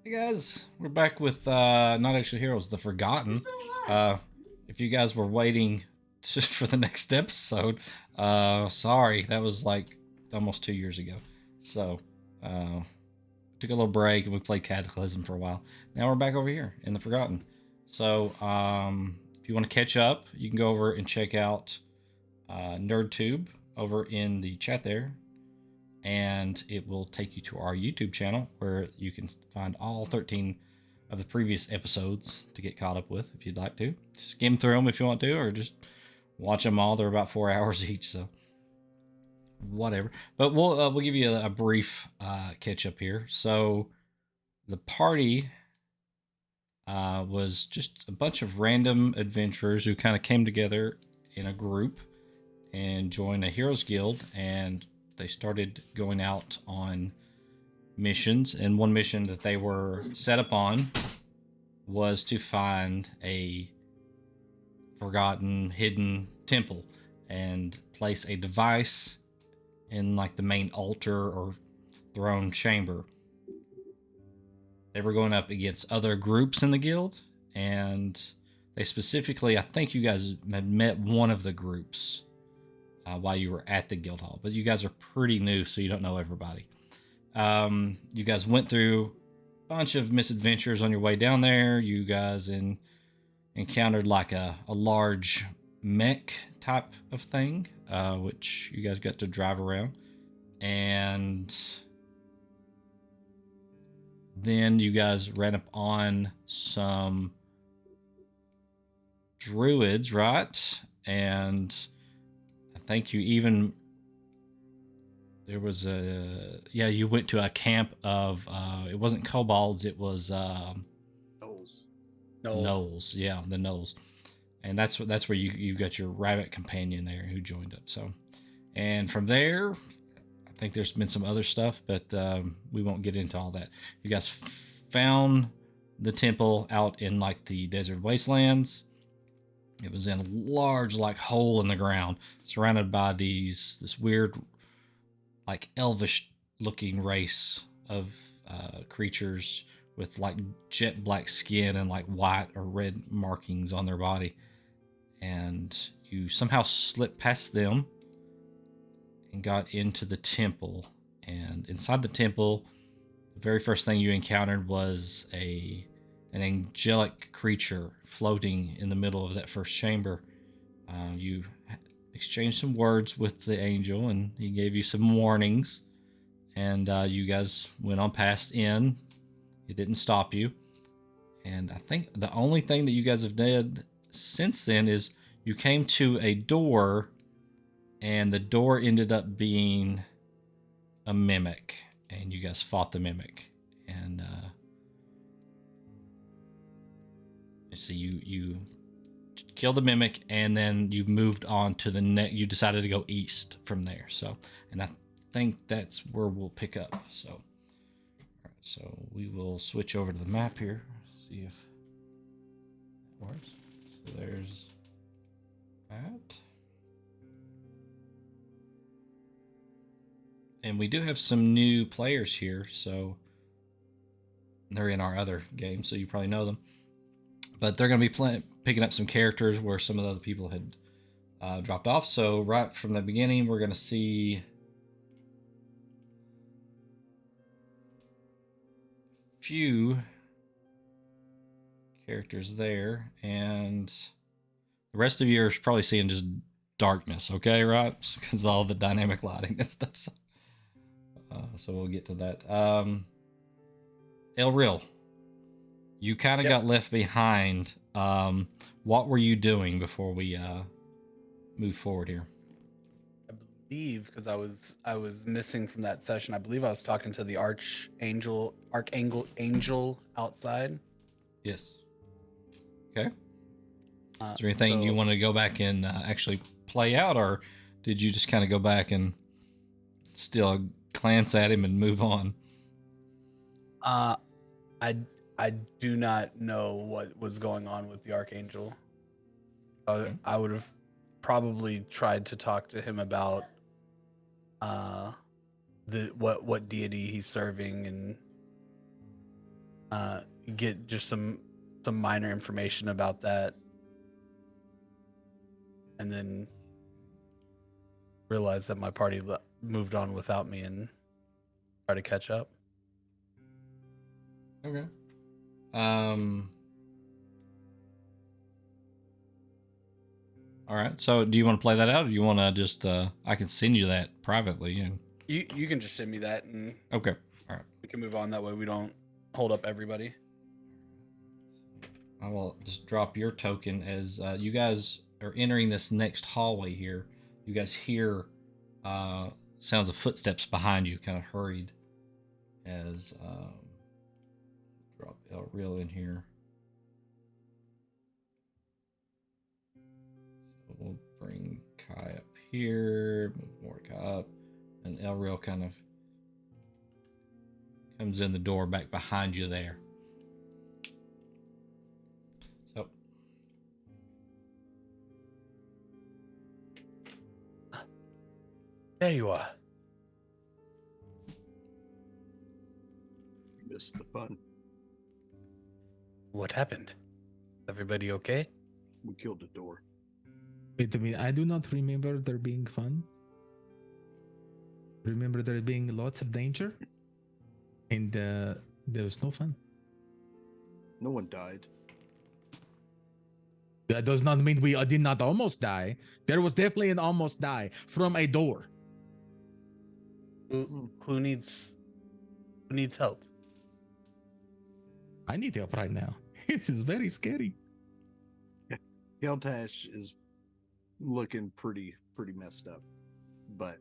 Hey guys, we're back with Not Actually Heroes, The Forgotten. Uh, if you guys were waiting for the next episode, sorry, that was like almost 2 years ago. So, uh, took a little break and we played Cataclysm for a while. Now we're back over here in The Forgotten. So, if you want to catch up, you can go over and check out NerdTube over in the chat there, and it will take you to our YouTube channel where you can find all 13 of the previous episodes to get caught up with if you'd like to. Skim through them if you want to, or just watch them all. They're about 4 hours each, so whatever. But we'll give you a brief catch up here. So the party was just a bunch of random adventurers who kind of came together in a group and joined a heroes guild, and they started going out on missions. And one mission that they were set up on was to find a forgotten hidden temple and place a device in like the main altar or throne chamber. They were going up against other groups in the guild, and they specifically, I think you guys had met one of the groups while you were at the guild hall, but you guys are pretty new, so you don't know everybody. You guys went through a bunch of misadventures on your way down there. You guys encountered like a large mech type of thing, which you guys got to drive around. And then you guys ran up on some druids, right? And I think you even there was you went to a camp of it wasn't kobolds, it was Knowles. gnolls. Yeah, the gnolls. And that's where you got your rabbit companion there who joined up. So, and from there, I think there's been some other stuff, but we won't get into all that. You guys found the temple out in like the desert wastelands. It was in a large like hole in the ground, surrounded by this weird like elvish looking race of creatures with like jet black skin and like white or red markings on their body. And you somehow slipped past them and got into the temple. And inside the temple, the very first thing you encountered was an angelic creature floating in the middle of that first chamber. You exchanged some words with the angel, and he gave you some warnings. And you guys went on past in. It didn't stop you. And I think the only thing that you guys have done since then is you came to a door, and the door ended up being a mimic, and you guys fought the mimic. And so you killed the mimic, and then you moved on to the next. You decided to go east from there. So, and I think that's where we'll pick up. So, all right, so we will switch over to the map here. See if it works. So there's that. And we do have some new players here, so they're in our other game, so you probably know them. But they're going to be picking up some characters where some of the other people had dropped off. So right from the beginning, we're going to see a few characters there, and the rest of you are probably seeing just darkness, okay, right? Because all the dynamic lighting and stuff. So we'll get to that. El Real, you kind of got left behind. What were you doing before we move forward here? I believe because I was missing from that session. I believe I was talking to the archangel outside. Yes. Okay. Is there anything you want to go back and actually play out, or did you just kind of go back and still glance at him and move on? I do not know what was going on with the archangel. Okay. I would have probably tried to talk to him about the what deity he's serving, and get just some minor information about that, and then realize that my party moved on without me and try to catch up. Okay. All right. So, do you want to play that out, or do you want to just? I can send you that privately. And... You can just send me that, and Okay. All right. we can move on. That way, we don't hold up everybody. I will just drop your token as you guys are entering this next hallway here. You guys hear sounds of footsteps behind you, kind of hurried. As drop El Real in here. So we'll bring Kai up here, move Mordecai up, and El Real kind of comes in the door back behind you there. So there you are. Missed the fun. What happened? Everybody okay? We killed the door. Wait a minute, I do not remember there being fun. Remember there being lots of danger, and there was no fun. No one died. That does not mean we did not almost die. There was definitely an almost die from a door. Who needs help? I need help right now. It is very scary. Keltash is looking pretty messed up. But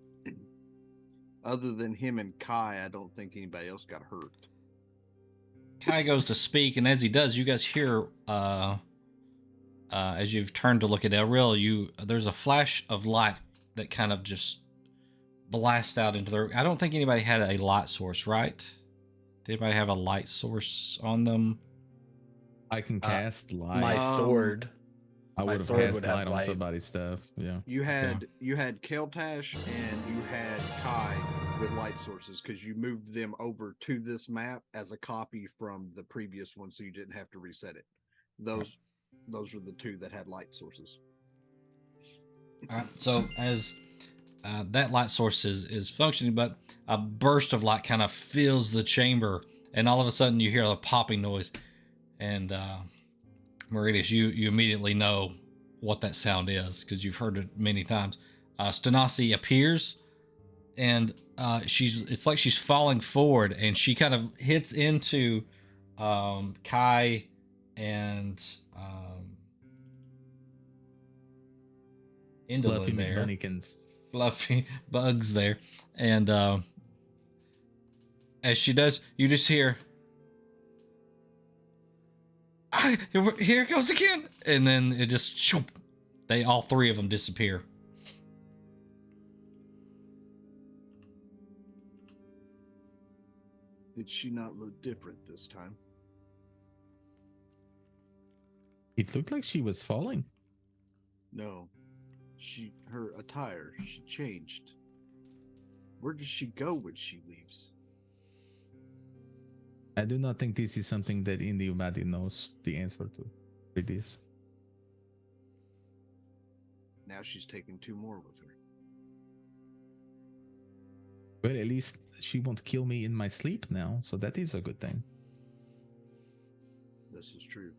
other than him and Kai, I don't think anybody else got hurt. Kai goes to speak, and as he does, you guys hear as you've turned to look at El Real, there's a flash of light that kind of just blasts out into the. I don't think anybody had a light source, right? Did anybody have a light source on them? I can cast light. My sword. I would have cast light on somebody's stuff. Yeah. You had Keltash and you had Kai with light sources because you moved them over to this map as a copy from the previous one, so you didn't have to reset it. Those were the two that had light sources. All right. So as that light source is functioning, but a burst of light kind of fills the chamber, and all of a sudden you hear a popping noise. And Meridius, you immediately know what that sound is because you've heard it many times. Stanasi appears, and it's like she's falling forward, and she kind of hits into Kai and Indolin there. Bunnykins. Fluffy bugs there, and as she does, you just hear, here it goes again, and then it just shoop, all three of them disappear. Did she not look different this time? It looked like she was falling. No. Her attire, she changed. Where does she go when she leaves? I do not think this is something that anybody knows the answer to. It is. Now she's taking two more with her. Well, at least she won't kill me in my sleep now, so that is a good thing. This is true.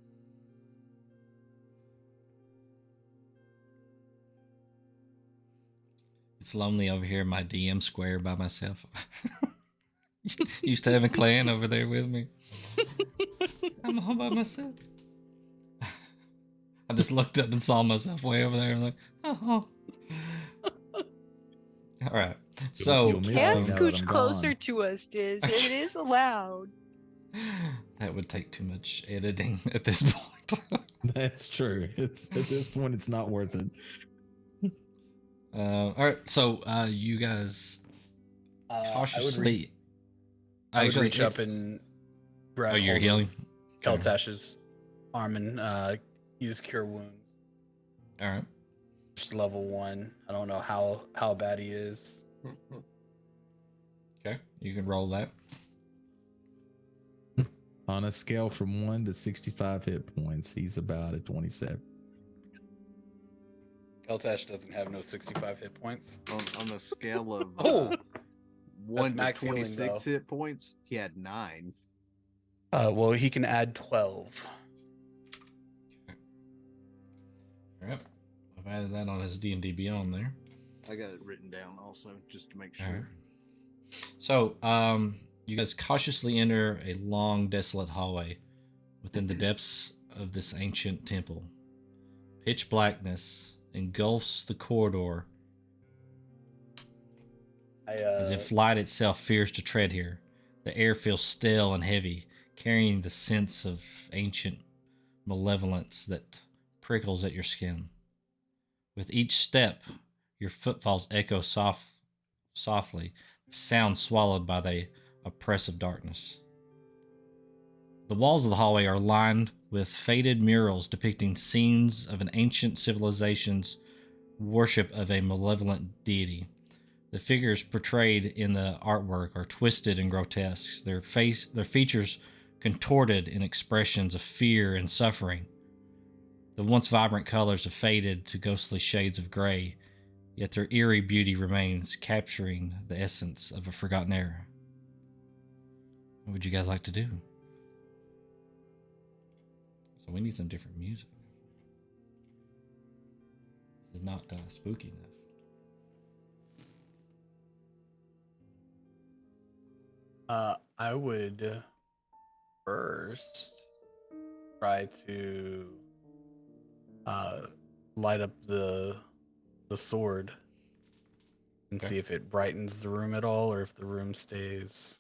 It's lonely over here in my DM square by myself. Used to have a clan over there with me. I'm all by myself. I just looked up and saw myself way over there. I'm like, oh. All right. So You can scooch closer to us, Diz. It is allowed. That would take too much editing at this point. That's true. At this point, it's not worth it. All right, so you guys cautiously. I would reach up and grab. Oh, you're healing. Keltash's arm and use cure wounds. All right. Just level 1. I don't know how bad he is. Okay, you can roll that. On a scale from 1 to 65 hit points, he's about at 27. Keltash doesn't have no 65 hit points. On a scale of Oh, 1 to max healing, 26 though. hit points, he had 9. Well, he can add 12. All right. I've added that on his D&D Beyond there. I got it written down also, just to make All sure. right. So, you guys cautiously enter a long, desolate hallway within the depths of this ancient temple. Pitch blackness engulfs the corridor as if light itself fears to tread here. The air feels stale and heavy, carrying the sense of ancient malevolence that prickles at your skin. With each step, your footfalls echo softly, the sound swallowed by the oppressive darkness. The walls of the hallway are lined with faded murals depicting scenes of an ancient civilization's worship of a malevolent deity. The figures portrayed in the artwork are twisted and grotesque, their features contorted in expressions of fear and suffering. The once vibrant colors have faded to ghostly shades of gray, yet their eerie beauty remains, capturing the essence of a forgotten era. What would you guys like to do? So we need some different music. This is not spooky enough. I would first try to light up the sword and Okay. see if it brightens the room at all, or if the room stays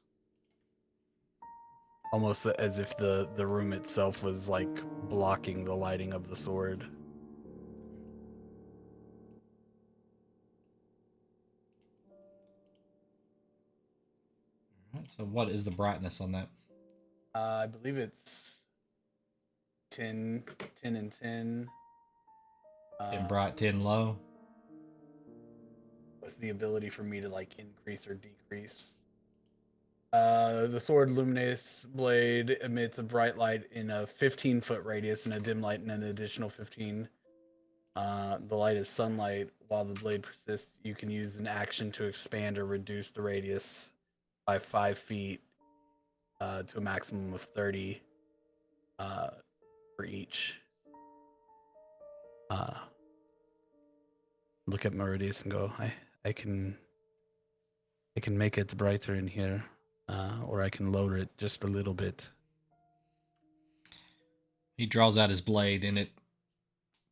almost as if the room itself was like blocking the lighting of the sword. All right, so what is the brightness on that? I believe it's 10 and 10. 10 bright, 10 low. With the ability for me to like increase or decrease. The sword Luminous blade emits a bright light in a 15-foot radius and a dim light in an additional 15. The light is sunlight. While the blade persists, you can use an action to expand or reduce the radius by 5 feet to a maximum of 30 for each. Look at my radius and go, I can make it brighter in here, or I can lower it just a little bit. He draws out his blade and it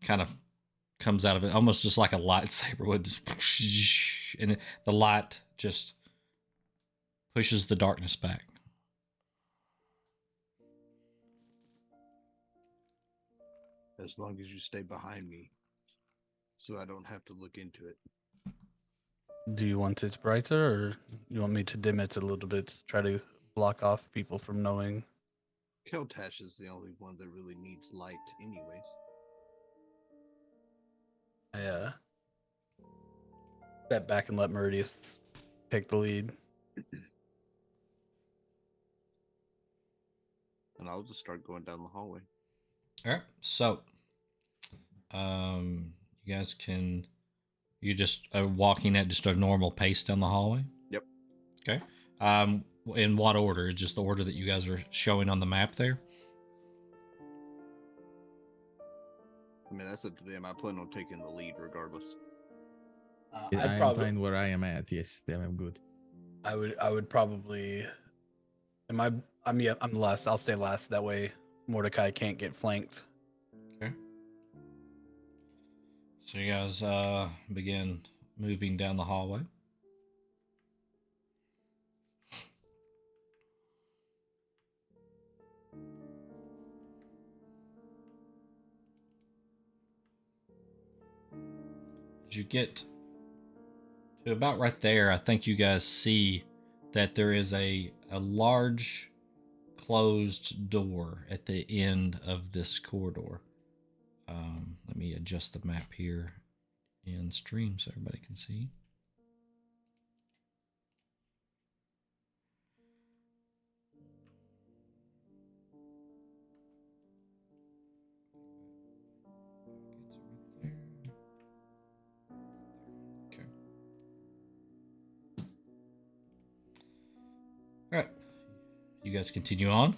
kind of comes out of it almost just like a lightsaber would, just, and the light just pushes the darkness back. As long as you stay behind me, so I don't have to look into it. Do you want it brighter, or you want me to dim it a little bit, try to block off people from knowing? Keltash is the only one that really needs light anyways. I step back and let Meridius take the lead. And I'll just start going down the hallway. All right, so you guys can, you just are walking at just a normal pace down the hallway? Yep. Okay. In what order? Just the order that you guys are showing on the map there? I mean, that's up to them. I plan on taking the lead regardless. I am fine where I am at. Yes, I'm good. I would probably. I'm the last. I'll stay last. That way, Mordecai can't get flanked. Okay. So you guys begin moving down the hallway. As you get to about right there, I think you guys see that there is a large closed door at the end of this corridor. Let me adjust the map here in stream so everybody can see. You guys continue on.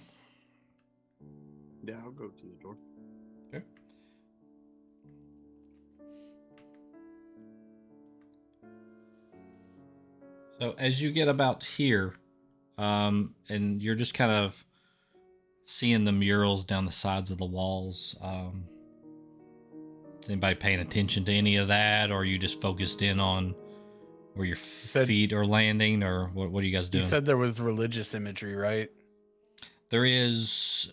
Yeah, I'll go to the door. Okay. So as you get about here, and you're just kind of seeing the murals down the sides of the walls. Is anybody paying attention to any of that, or are you just focused in on where your feet are landing, or what are you guys doing? You said there was religious imagery, right? There is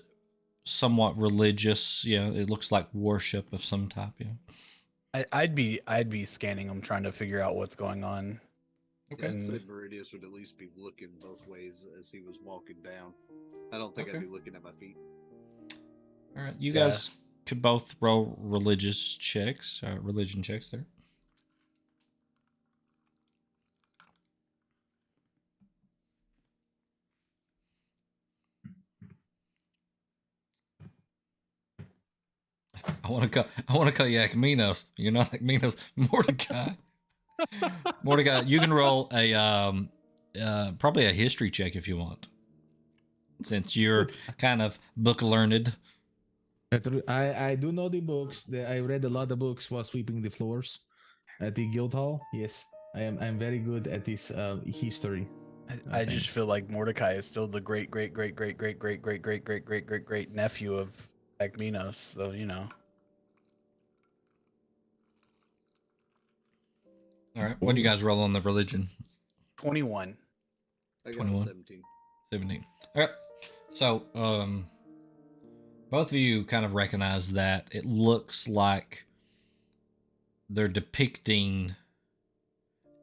somewhat religious. Yeah, it looks like worship of some type. Yeah. I'd be scanning them, trying to figure out what's going on. Okay. I'd say Meridius would at least be looking both ways as he was walking down. I don't think I'd be looking at my feet. All right, you guys could both roll religion checks there. I want to call you Akminos. You're not Akminos. Mordecai. Mordecai, you can roll a probably a history check if you want, since you're kind of book learned. I do know the books. I read a lot of books while sweeping the floors at the guild hall. Yes, I'm very good at this history. I just feel like Mordecai is still the great nephew of Akminos, so you know. All right, what do you guys roll on the religion? 21. I got 21. 17. 17. All right. So, both of you kind of recognize that it looks like they're depicting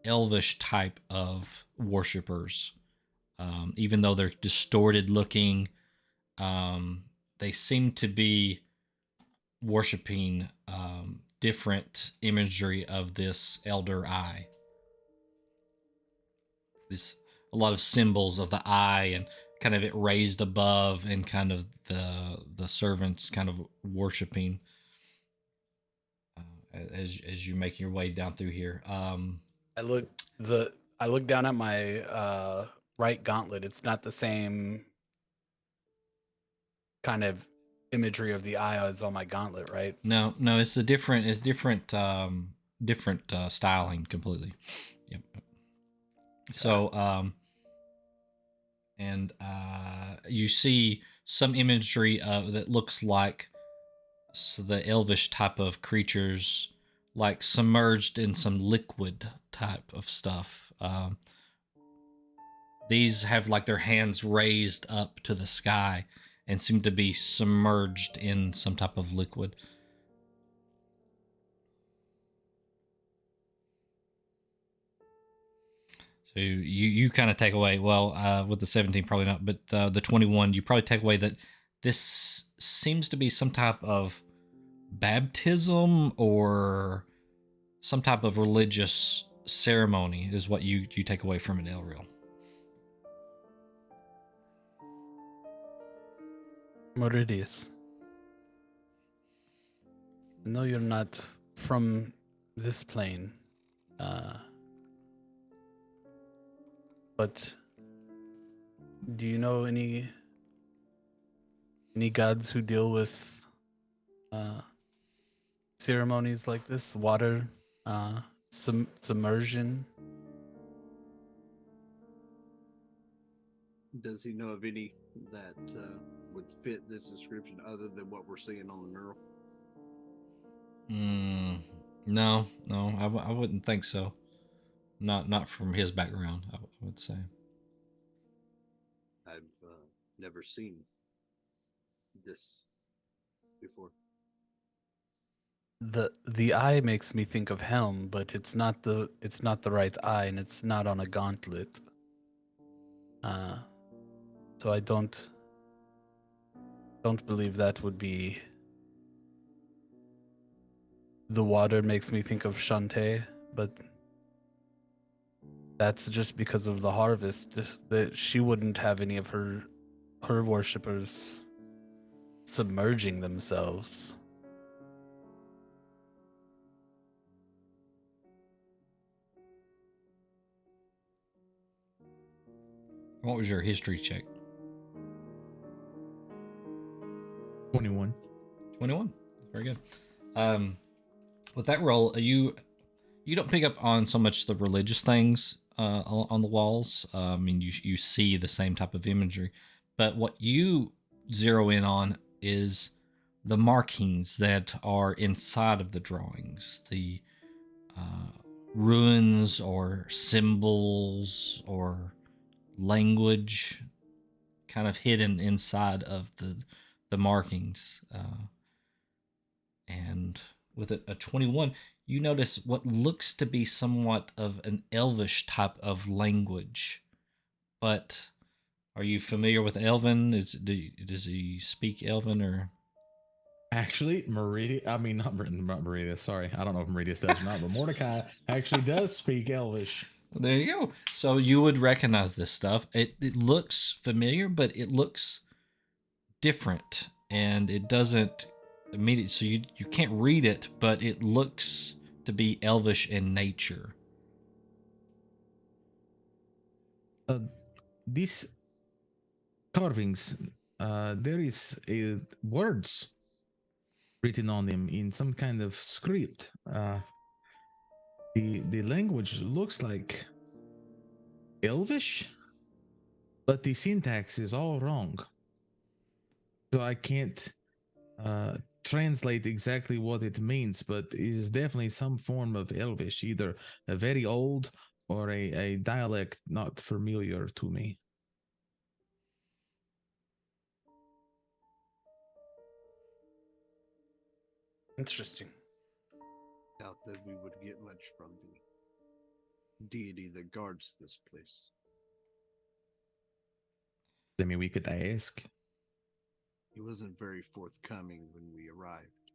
elvish type of worshipers. Even though they're distorted looking, they seem to be worshiping different imagery of this elder eye. A lot of symbols of the eye and kind of it raised above, and kind of the servants kind of worshiping as you make your way down through here. I look down at my right gauntlet. It's not the same kind of imagery of the eye as on my gauntlet, right? No, it's different styling completely. Yep. So and you see some imagery that looks like the elvish type of creatures, like submerged in some liquid type of stuff. These have like their hands raised up to the sky and seem to be submerged in some type of liquid. So you kind of take away, well, with the 17 probably not, but the 21 you probably take away that this seems to be some type of baptism or some type of religious ceremony is what you take away from it, Elreal. Meridius. No, you're not from this plane. But do you know any gods who deal with ceremonies like this? Water, submersion? Does he know of any that would fit this description other than what we're seeing on the mural? No, I wouldn't think so. Not from his background, I would say. I've never seen this before. The eye makes me think of Helm, but it's not the right eye, and it's not on a gauntlet. So I don't believe that would be. The water makes me think of Shantae, but that's just because of the harvest. That she wouldn't have any of her worshippers submerging themselves. What was your history check? 21. Very good. With that roll, you don't pick up on so much the religious things on the walls. I mean, you see the same type of imagery, but what you zero in on is the markings that are inside of the drawings, the ruins or symbols or language kind of hidden inside of the markings. And with a 21, you notice what looks to be somewhat of an elvish type of language. But are you familiar with Elven? Does he speak Elven or? Actually, Meridius, I mean, not Meridius, sorry. I don't know if Meridius does or not, but Mordecai actually does speak Elvish. There you go. So you would recognize this stuff. It looks familiar, but it looks different, and it doesn't immediately. So you can't read it, but it looks to be elvish in nature. These carvings, there is words written on them in some kind of script. The language looks like Elvish, but the syntax is all wrong. So I can't translate exactly what it means, but it is definitely some form of Elvish, either a very old or a dialect not familiar to me. Interesting. Doubt that we would get much from the deity that guards this place. I mean, we could ask. He wasn't very forthcoming when we arrived.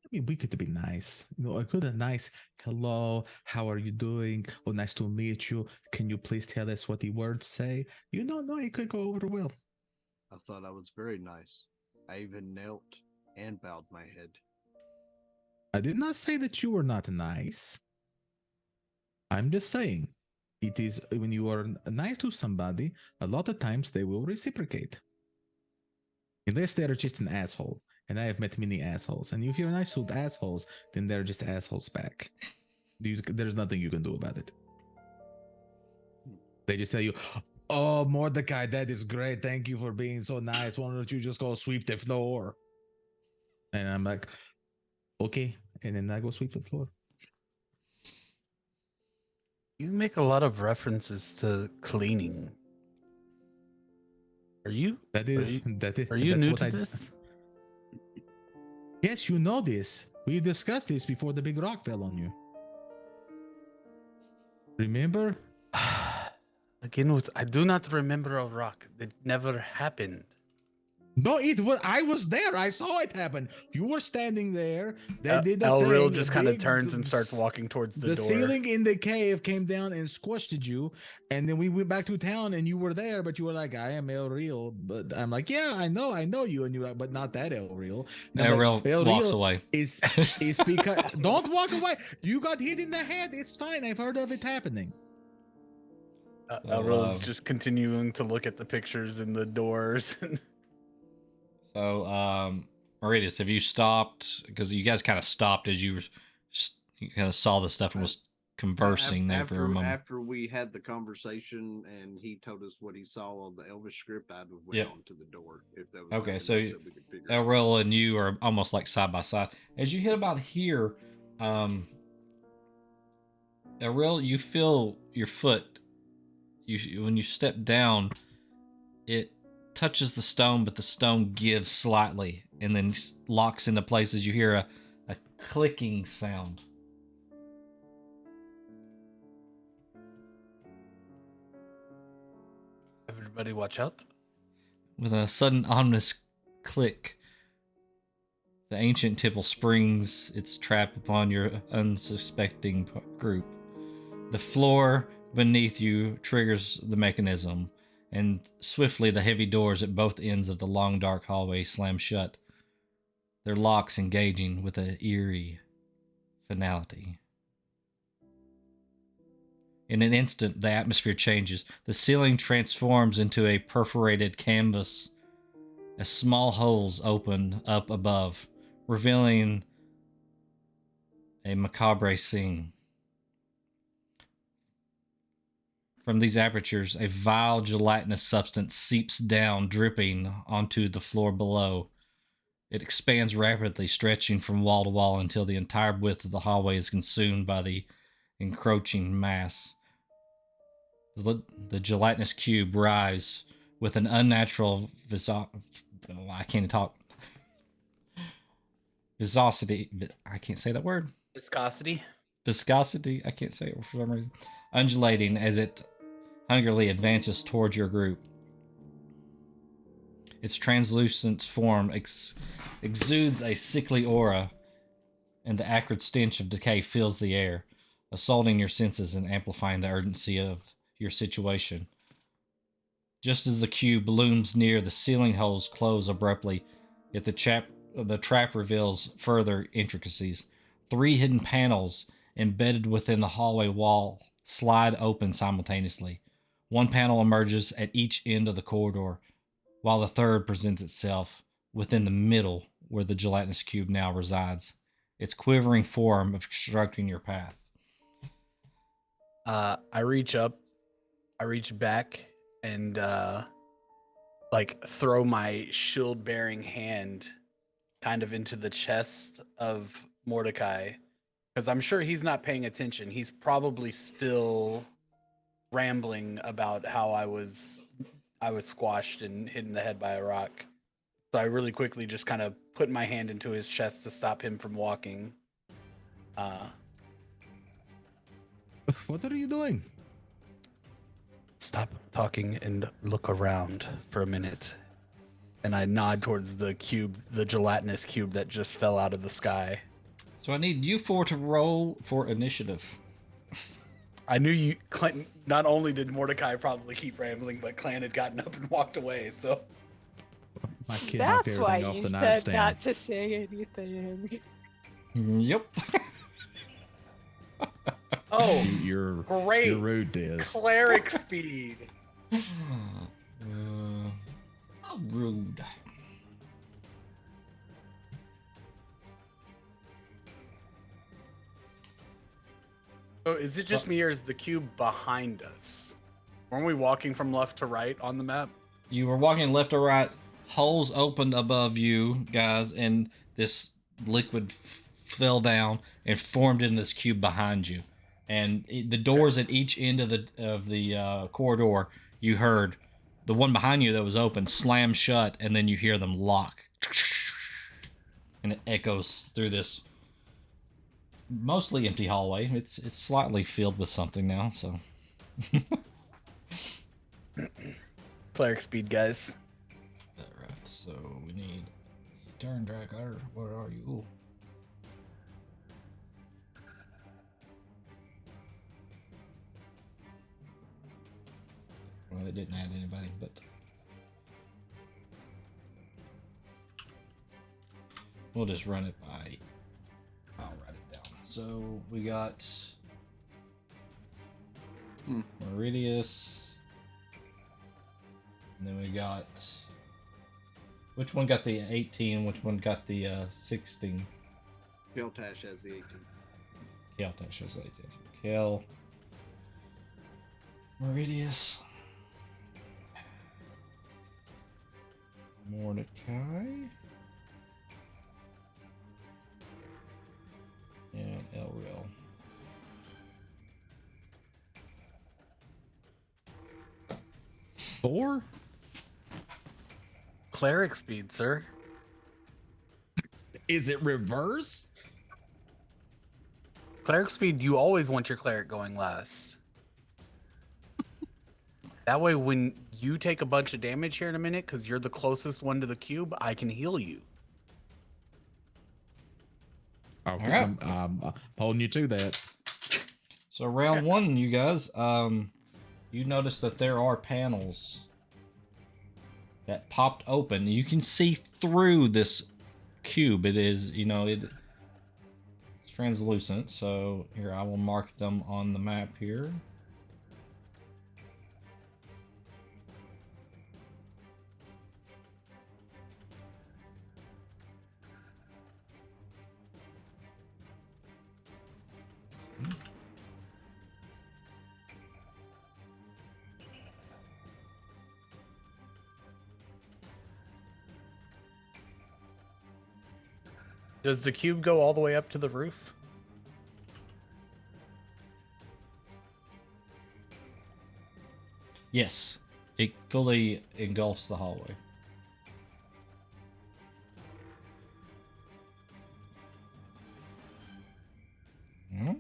I mean, we could be nice. You know, a good and nice hello, how are you doing? Oh, nice to meet you. Can you please tell us what the words say? You don't know, it could go over well. I thought I was very nice. I even knelt and bowed my head. I did not say that you were not nice. I'm just saying, it is when you are nice to somebody, a lot of times they will reciprocate. Unless they're just an asshole. And I have met many assholes. And if you're nice to assholes, then they're just assholes back. There's nothing you can do about it. They just tell you, oh, Mordecai, that is great. Thank you for being so nice. Why don't you just go sweep the floor? And I'm like, okay. And then I go sweep the floor. You make a lot of references to cleaning. Are you? That is, Are you that's new what to I, this? Yes, you know this. We discussed this before the big rock fell on you. Remember? Again, I do not remember a rock that never happened. No, it was. I was there. I saw it happen. You were standing there. They did the Elril thing. just kind of turns and starts walking towards the door. The ceiling in the cave came down and squished you, and then we went back to town, and you were there, but you were like, "I am Elril," but I'm like, "Yeah, I know you," and you're like, "But not that Elril." Elril like, walks away. Is because don't walk away. You got hit in the head. It's fine. I've heard of it happening. Elril is just continuing to look at the pictures in the doors. So, Meridius, have you stopped? Because you guys kind of stopped as you kind of saw the stuff and was conversing there for a moment. After we had the conversation and he told us what he saw on the Elvish script, I'd have went on to the door if that was okay. So, that we could figure out. Elril and you are almost like side by side. As you hit about here, Elril, you feel your foot. When you step down, it touches the stone, but the stone gives slightly and then locks into place as you hear a clicking sound. Everybody watch out. With a sudden ominous click, the ancient tipple springs its trap upon your unsuspecting group. The floor beneath you triggers the mechanism, and swiftly the heavy doors at both ends of the long dark hallway slam shut, their locks engaging with an eerie finality. In an instant, the atmosphere changes. The ceiling transforms into a perforated canvas as small holes open up above, revealing a macabre scene. From these apertures, a vile gelatinous substance seeps down, dripping onto the floor below. It expands rapidly, stretching from wall to wall until the entire width of the hallway is consumed by the encroaching mass. The gelatinous cube writhes with an unnatural I can't talk. Viscosity. I can't say that word. Viscosity. Viscosity. I can't say it for some reason. Undulating as it hungrily advances towards your group. Its translucent form exudes a sickly aura, and the acrid stench of decay fills the air, assaulting your senses and amplifying the urgency of your situation. Just as the cube looms near, the ceiling holes close abruptly, yet the trap reveals further intricacies. 3 hidden panels embedded within the hallway wall slide open simultaneously. 1 panel emerges at each end of the corridor, while the third presents itself within the middle where the gelatinous cube now resides, its quivering form obstructing your path. I reach back, and throw my shield-bearing hand kind of into the chest of Mordecai, because I'm sure he's not paying attention. He's probably still rambling about how I was squashed and hit in the head by a rock. So I really quickly just kind of put my hand into his chest to stop him from walking. What are you doing? Stop talking and look around for a minute. And I nod towards the cube, the gelatinous cube that just fell out of the sky. So I need you 4 to roll for initiative. I knew you. Not only did Mordecai probably keep rambling, but Clan had gotten up and walked away. So My kid knocked That's why everything off you the said nightstand. not to say anything. Yep. oh, You're great. You're rude, Diz. Cleric speed. How rude. So is it just me, or is the cube behind us? Weren't we walking from left to right on the map? You were walking left to right, holes opened above you guys, and this liquid fell down and formed in this cube behind you. And the doors at each end of the corridor, you heard the one behind you that was open slam shut, and then you hear them lock, and it echoes through this mostly empty hallway. It's slightly filled with something now. So Cleric speed, guys. all right. So we need turn tracker. Where are you? Well, it didn't add anybody, but we'll just run it by. I'll write it down. So we got Meridius, and then we got. Which one got the 18? Which one got the 16? Keltash has the 18. Keltash has the 18. Kel, Meridius, Mordecai, and Elreal. Four? Cleric speed, sir. Is it reverse? Cleric speed, you always want your cleric going last. That way, when you take a bunch of damage here in a minute, because you're the closest one to the cube, I can heal you. Okay, All right. I'm holding you to that. So round one, you guys, you notice that there are panels that popped open. You can see through this cube. It is, it's translucent. So here, I will mark them on the map here. Does the cube go all the way up to the roof? Yes, it fully engulfs the hallway. Hmm?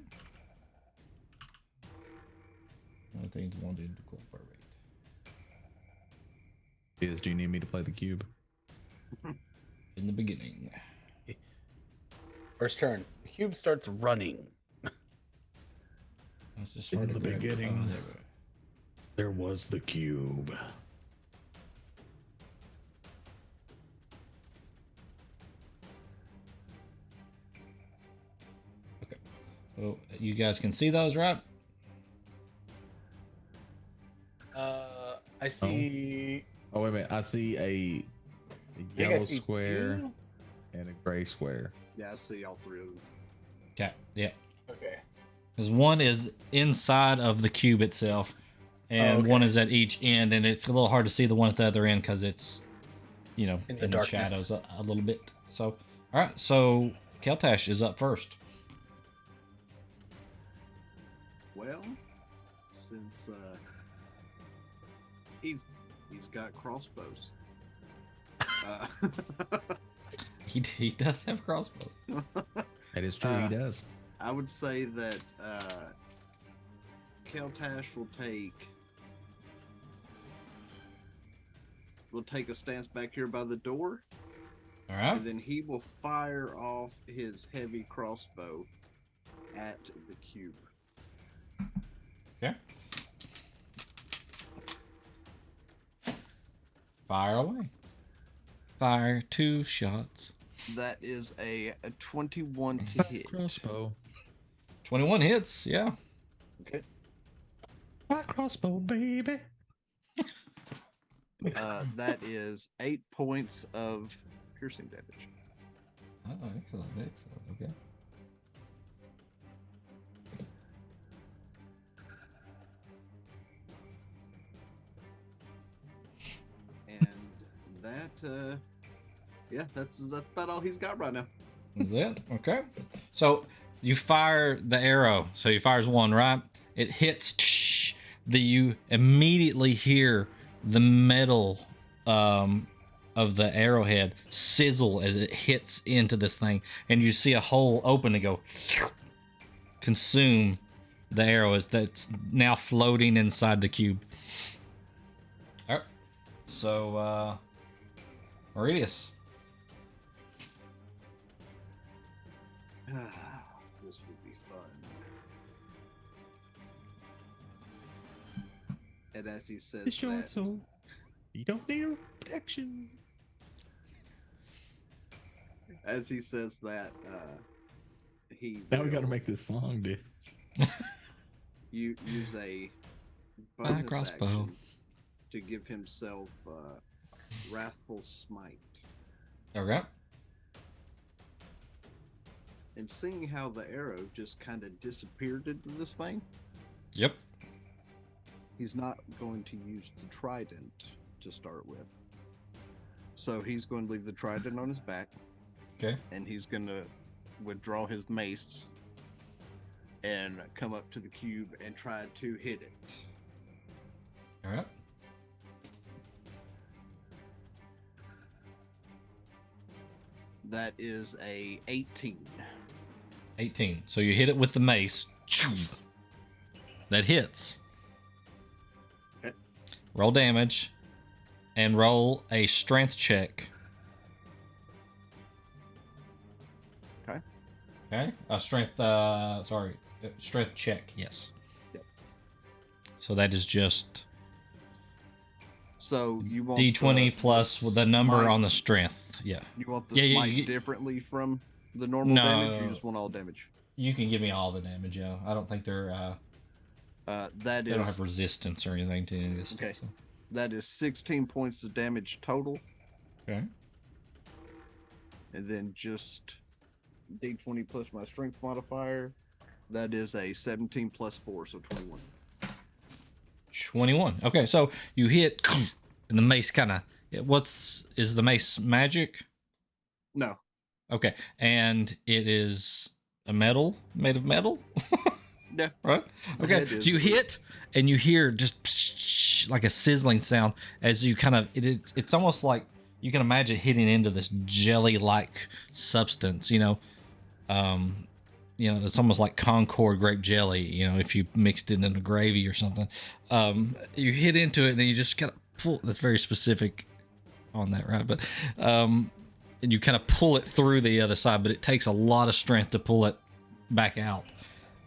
I think it's wanted to cooperate. Do you need me to play the cube? In the beginning. First turn. The cube starts running. That's just In hard the to grab. beginning. Oh, there we go. There was the cube. Well, you guys can see those, right? I see. Oh wait a minute! I see a I think I yellow see square two. and a gray square. Yeah, I see all three of them. Okay, yeah. Okay. Because one is inside of the cube itself, and okay. one is at each end, and it's a little hard to see the one at the other end because it's, you know, In in the the darkness. shadows a little bit. So, all right. So Keltash is up first. Well, since he's got crossbows. He does have crossbows. That is true. He does. I would say that Keltash will take a stance back here by the door, All right. and then he will fire off his heavy crossbow at the cube. Okay. Fire away. Fire 2 shots. That is a 21 to hit. Crossbow. 21 hits. Yeah. Okay. My crossbow, baby. That is 8 points of piercing damage. Oh, excellent. Excellent. Okay. And that, yeah, that's about all he's got right now. Is it? Okay. So you fire the arrow. So he fires one, right? It hits. You immediately hear the metal of the arrowhead sizzle as it hits into this thing, and you see a hole open and go consume the arrow that's now floating inside the cube. All right. So, Meridius. This would be fun. And as he says It's short, that, so you don't need protection. as he says that, he Now we got to will make this song, dude. use a My bonus crossbow. action to give himself Wrathful Smite. Okay. And seeing how the arrow just kind of disappeared into this thing, Yep. he's not going to use the trident to start with. So he's going to leave the trident on his back, Okay. and he's going to withdraw his mace and come up to the cube and try to hit it. All right. That is a 18. 18. So you hit it with the mace. That hits. Okay. Roll damage and roll a strength check. Okay. Okay. Strength check. Yes. Yep. So that is just So you want D20 plus the the number smite- on the strength. Yeah. You want the Yeah, smite you- differently from the normal No. damage? Or you just want all damage? You can give me all the damage, yeah. I don't think That they don't is have resistance or anything to any of this Okay. stuff. that is 16 points of damage total, Okay. and then just D20 plus my strength modifier. That is a 17 plus 4, so 21. 21. Okay, so you hit, and the mace kind of. Is the mace magic? No, Okay, and it is a metal made of metal. Yeah. Right. Okay. It is, So you at least. hit, and you hear just like a sizzling sound as you kind of. It's almost like you can imagine hitting into this jelly-like substance. It's almost like Concord grape jelly. If you mixed it in a gravy or something, you hit into it, and then you just kind of pull. That's very specific on that, right? But and you kind of pull it through the other side, but it takes a lot of strength to pull it back out.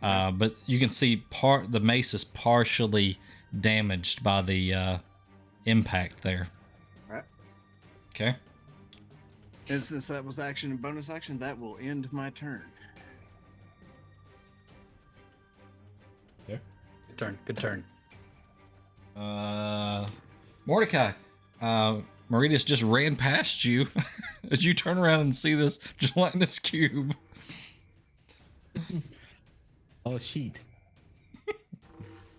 But you can see the mace is partially damaged by the impact there. Right. Okay. And since that was action and bonus action, that will end my turn. Okay. Good turn. Mordecai, Maritas just ran past you as you turn around and see this gelatinous cube. Oh, shit.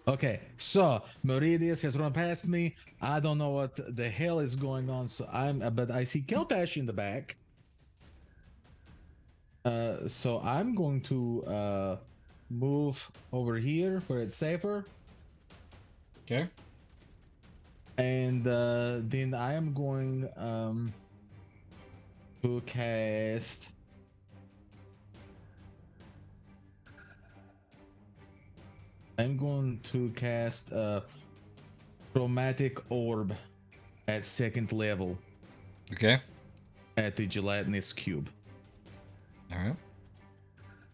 Okay, so Meridius has run past me. I don't know what the hell is going on. But I see Keltash in the back. So I'm going to move over here where it's safer. Okay. And then I am going to cast. I'm going to cast a chromatic orb at 2nd level Okay. at the gelatinous cube. All right.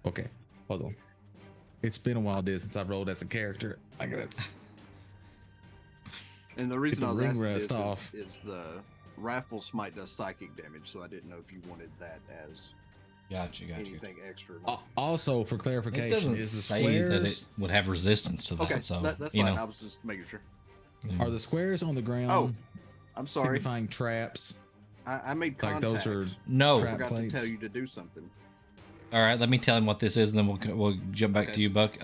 Okay, hold on. It's been a while, dude, since I've rolled as a character. I got it. And the reason the I was ring asking rest this off. is the Raffle Smite does psychic damage, so I didn't know if you wanted that as Gotcha. anything extra. Or not. Also, for It clarification, doesn't is the say that it squares would have resistance to that. Okay, So that's you fine. know. I was just making sure. are the squares on the ground? Oh, I'm sorry. Signifying traps. I made Like contact. those are No. I trap forgot plates. to tell you to do something. All right, let me tell him what this is, and then we'll jump back to you, Buck.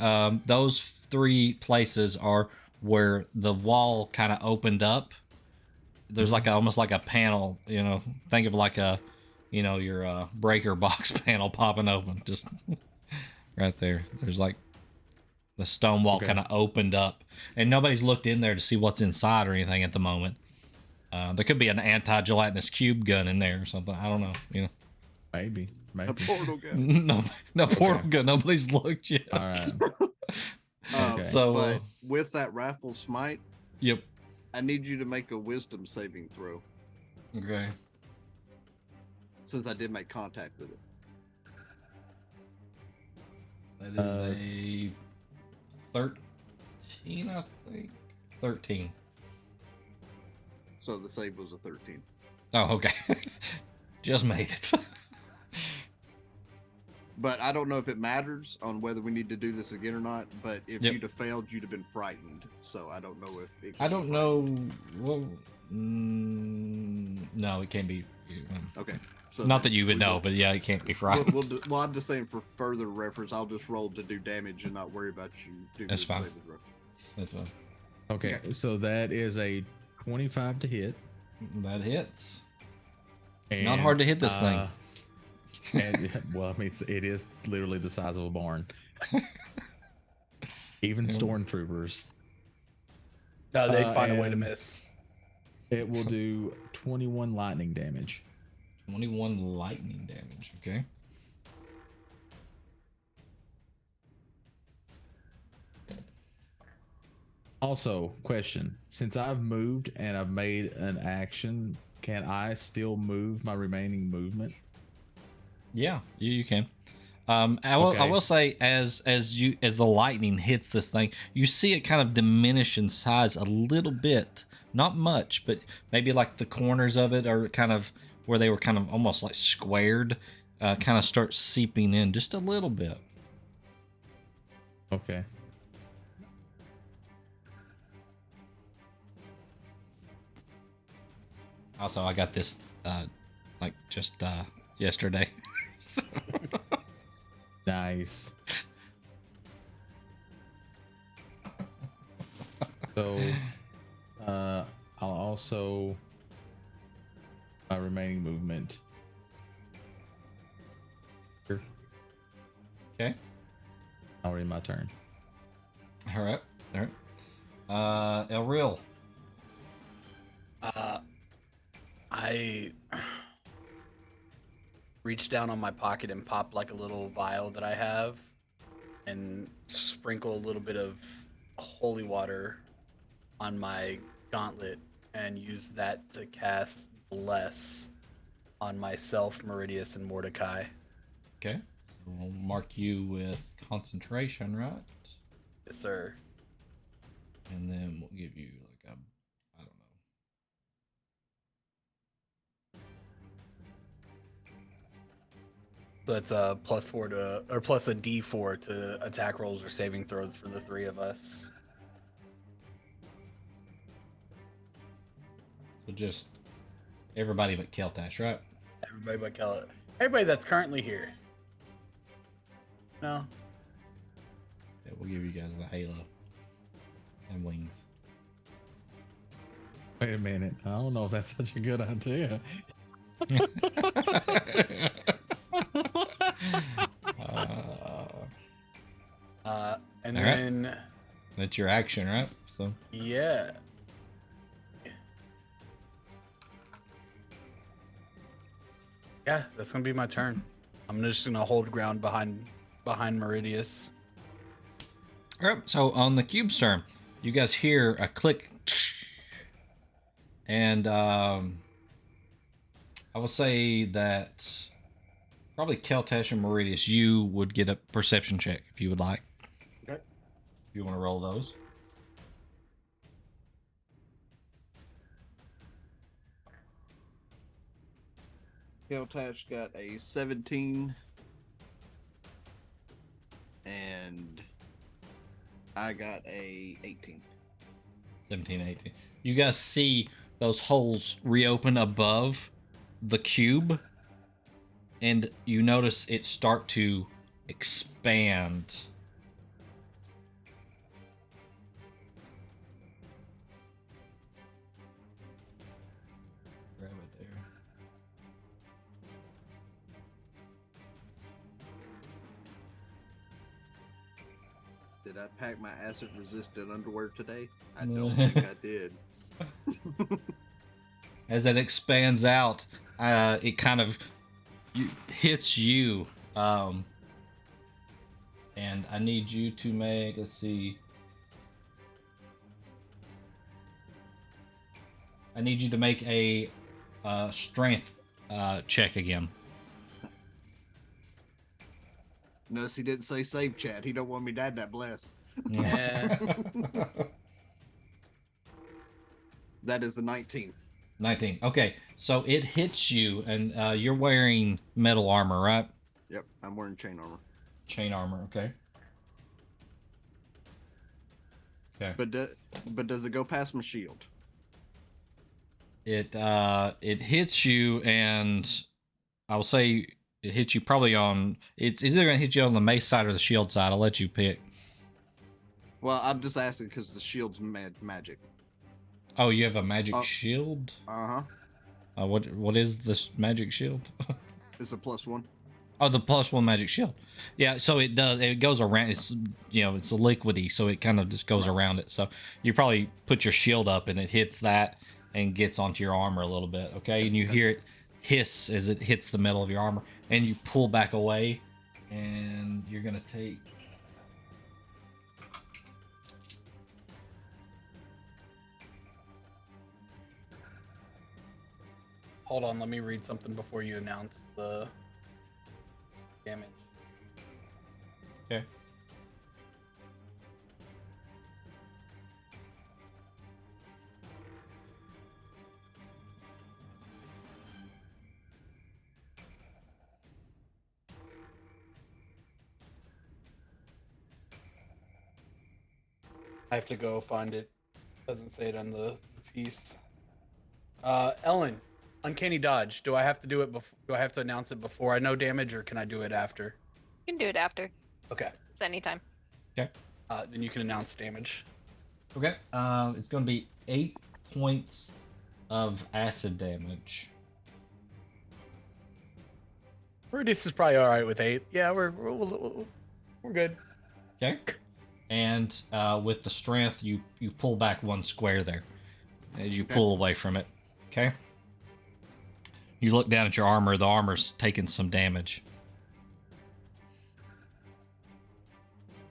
Those 3 places are where the wall kind of opened up. There's like almost like a panel, think of like your breaker box panel popping open, just right there. There's like the stone wall Okay. kind of opened up, and nobody's looked in there to see what's inside or anything at the moment. There could be an anti-gelatinous cube gun in there or something. I don't know. Maybe. A portal gun. No portal gun. Nobody's looked yet. All right. Okay. So, but with that Raffle Smite, yep. I need you to make a Wisdom saving throw, Okay. since I did make contact with it. That is a 13, I think. 13. So the save was a 13. Oh, okay. Just made it. But I don't know if it matters on whether we need to do this again or not. But if Yep. you'd have failed, you'd have been frightened. So I don't know if it I can don't be know. Well, no, it can't be. frightened. Okay. So Not then that you would we know, will- but yeah, it can't be Well, fried. well, I'm just saying for further reference, I'll just roll to do damage and not worry about you doing That's the fine. saving throw. That's fine. Okay, so that is a 25 to hit. That hits. Not And, hard to hit this thing. And, well, I mean, it is literally the size of a barn. Even Yeah. stormtroopers. No, they'd find a way to and- miss. It will do 21 lightning damage. 21 lightning damage. Okay. Also, question: since I've moved and I've made an action, can I still move my remaining movement? Yeah, you can. I will say as the lightning hits this thing, you see it kind of diminish in size a little bit, not much, but maybe like the corners of it are kind of where they were kind of almost like squared, kind of start seeping in just a little bit. Okay. Also, I got this like just yesterday. Nice. So, I'll also my remaining movement already my turn. All right. All right. El Real. I reach down on my pocket and pop like a little vial that I have and sprinkle a little bit of holy water on my gauntlet and use that to cast Bless on myself, Meridius, and Mordecai. Okay. We'll mark you with concentration, right? Yes, sir. And then we'll give you like a, I don't know. So that's a +4 to, or plus a D4 to attack rolls or saving throws for the three of us. So just everybody but Keltash, right? Everybody but Kelly. Everybody that's currently here. No? Yeah, we'll give you guys the halo and wings. Wait a minute. I don't know if that's such a good idea. And All right. then, That's your action, right? So yeah. Yeah, that's gonna be my turn. I'm just gonna hold ground behind Meridius. all right. So on the cube's turn, you guys hear a click, and I will say that probably Keltash and Meridius, you would get a perception check if you would like. Okay. If you want to roll those. Keltash got a 17. And I got a 18. 17, 18. You guys see those holes reopen above the cube, and you notice it start to expand. Grab it there. Did I pack my acid resistant underwear today? I don't think I did. As it expands out, it kind of hits you. And I need you to make, let's see. I need you to make a strength check again. Notice he didn't say save chat. He don't want me to add that bless. Yeah. That is a 19. 19. Okay, so it hits you, and you're wearing metal armor, right? Yep, I'm wearing chain armor. Chain armor, okay. Okay. But does it go past my shield? It hits you, and I will say it hits you probably on. It's either gonna hit you on the mace side or the shield side. I'll let you pick. Well, I'm just asking because the shield's magic. Oh, you have a magic shield. Uh-huh. What is this magic shield? It's a +1. Oh, the +1 magic shield. Yeah, so it does. It goes around. It's it's a liquidy, so it kind of just goes around it. So you probably put your shield up, and it hits that and gets onto your armor a little bit. Okay, and you hear it hiss as it hits the metal of your armor, and you pull back away, and you're gonna take. Hold on, let me read something before you announce the damage. Okay. I have to go find it. Doesn't say it on the piece. Ellen, uncanny dodge. Do I have to do it before? Do I have to announce it before I know damage, or can I do it after? You can do it after. Okay. It's anytime. Okay. Then you can announce damage. Okay. It's gonna be 8 points of acid damage. Reduce is probably all right with 8. Yeah, we're good. Okay. And with the strength, you pull back 1 square there as you pull away from it. Okay. You look down at your armor. The armor's taking some damage.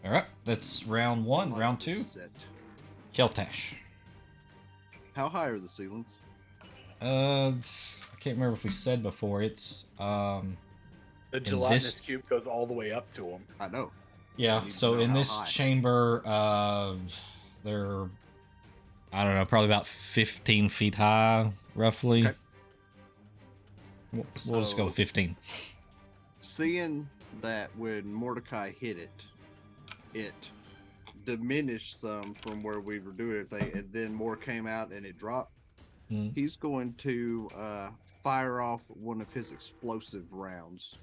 All right, that's round 1. Round 2. Keltash. How high are the ceilings? I can't remember if we said before. It's The gelatinous cube goes all the way up to him. I know. Yeah. So in this chamber, they're, I don't know, probably about 15 feet high, roughly. Okay. We'll just go with 15. Seeing that when Mordecai hit it, it diminished some from where we were doing it, and then more came out and it dropped. He's going to fire off one of his explosive rounds.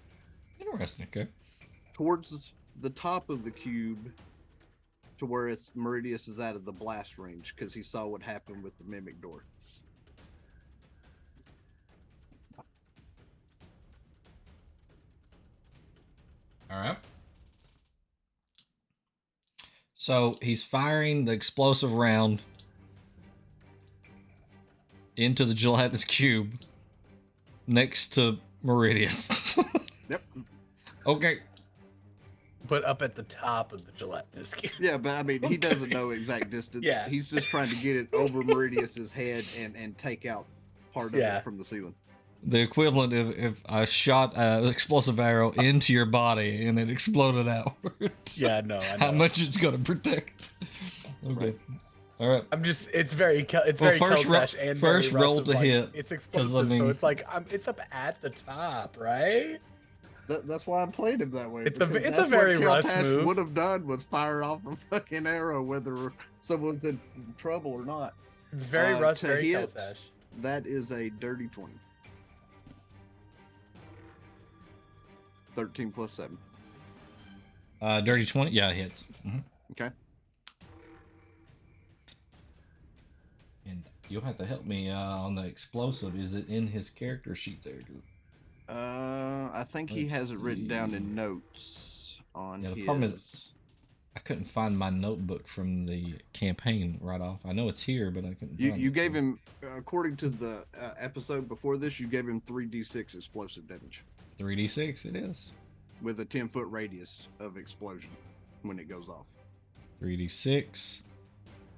Interesting. Okay. Towards the top of the cube, to where it's Meridius is out of the blast range, because he saw what happened with the mimic door. All right. So he's firing the explosive round into the gelatinous cube next to Meridius. Yep. Okay. But up at the top of the gelatinous cube. Yeah, but I mean, he doesn't know exact distance. Yeah. He's just trying to get it over Meridius's head and take out part of it from the ceiling. The equivalent of if I shot an explosive arrow into your body and it exploded outward. Yeah, no, I know. How much it's going to protect. Okay. Right. All right. I'm just, it's very Keltash and first roll to hit. It's explosive, so it's like, it's up at the top, right? That's why I'm playing him that way. It's a very Russ move. Would have done was fire off a fucking arrow, whether someone's in trouble or not. It's very Russ, very Keltash. That is a dirty 20. 13 plus 7. Dirty 20? Yeah, it hits. Mm-hmm. Okay. And you'll have to help me on the explosive. Is it in his character sheet there? I think he has it written down in notes on his... The problem is I couldn't find my notebook from the campaign right off. I know it's here, but I couldn't find it. You gave him, according to the episode before this, you gave him 3d6 explosive damage. 3d6 it is. With a 10-foot radius of explosion when it goes off. 3d6,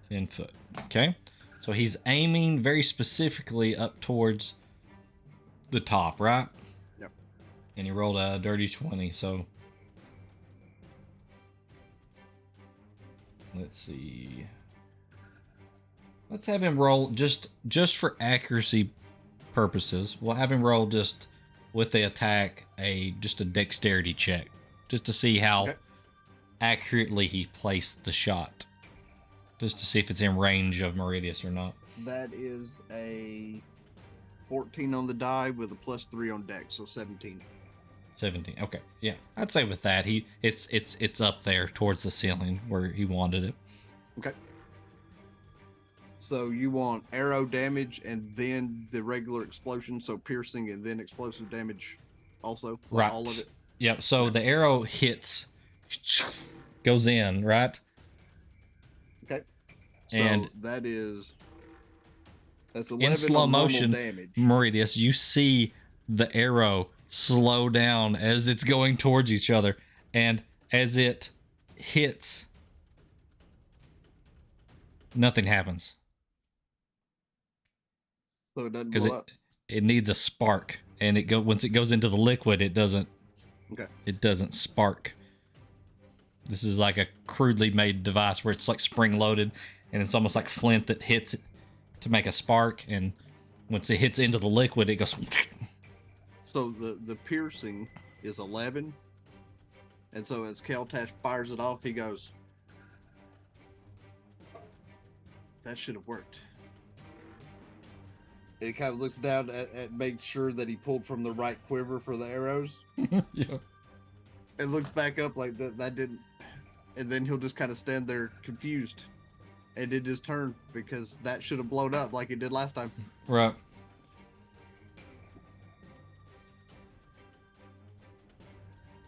10 foot. Okay. So he's aiming very specifically up towards the top, right? Yep. And he rolled a dirty 20, so... Let's see. Let's have him roll just for accuracy purposes. We'll have him roll just with the attack just a dexterity check, just to see how accurately he placed the shot, just to see if it's in range of Meridius or not. That is a 14 on the die with a +3 on dex, so 17. 17. Okay, yeah, I'd say with that it's up there towards the ceiling where he wanted it. Okay. So you want arrow damage and then the regular explosion, so piercing and then explosive damage also? Right. All of it? Yep, so the arrow hits, goes in, right? Okay. So and that's 11 in slow motion damage. Meridius, you see the arrow slow down as it's going towards each other, and as it hits, nothing happens. So it doesn't blow up? It needs a spark, and once it goes into the liquid, it doesn't. Okay. It doesn't spark. This is like a crudely made device where it's like spring loaded, and it's almost like flint that hits it to make a spark, and once it hits into the liquid, it goes. So the piercing is 11, and so as Keltash fires it off, he goes, "That should have worked." He kind of looks down at make sure that he pulled from the right quiver for the arrows. Yeah. And looks back up like that didn't. And then he'll just kind of stand there confused. And it his turn because that should have blown up like it did last time. Right.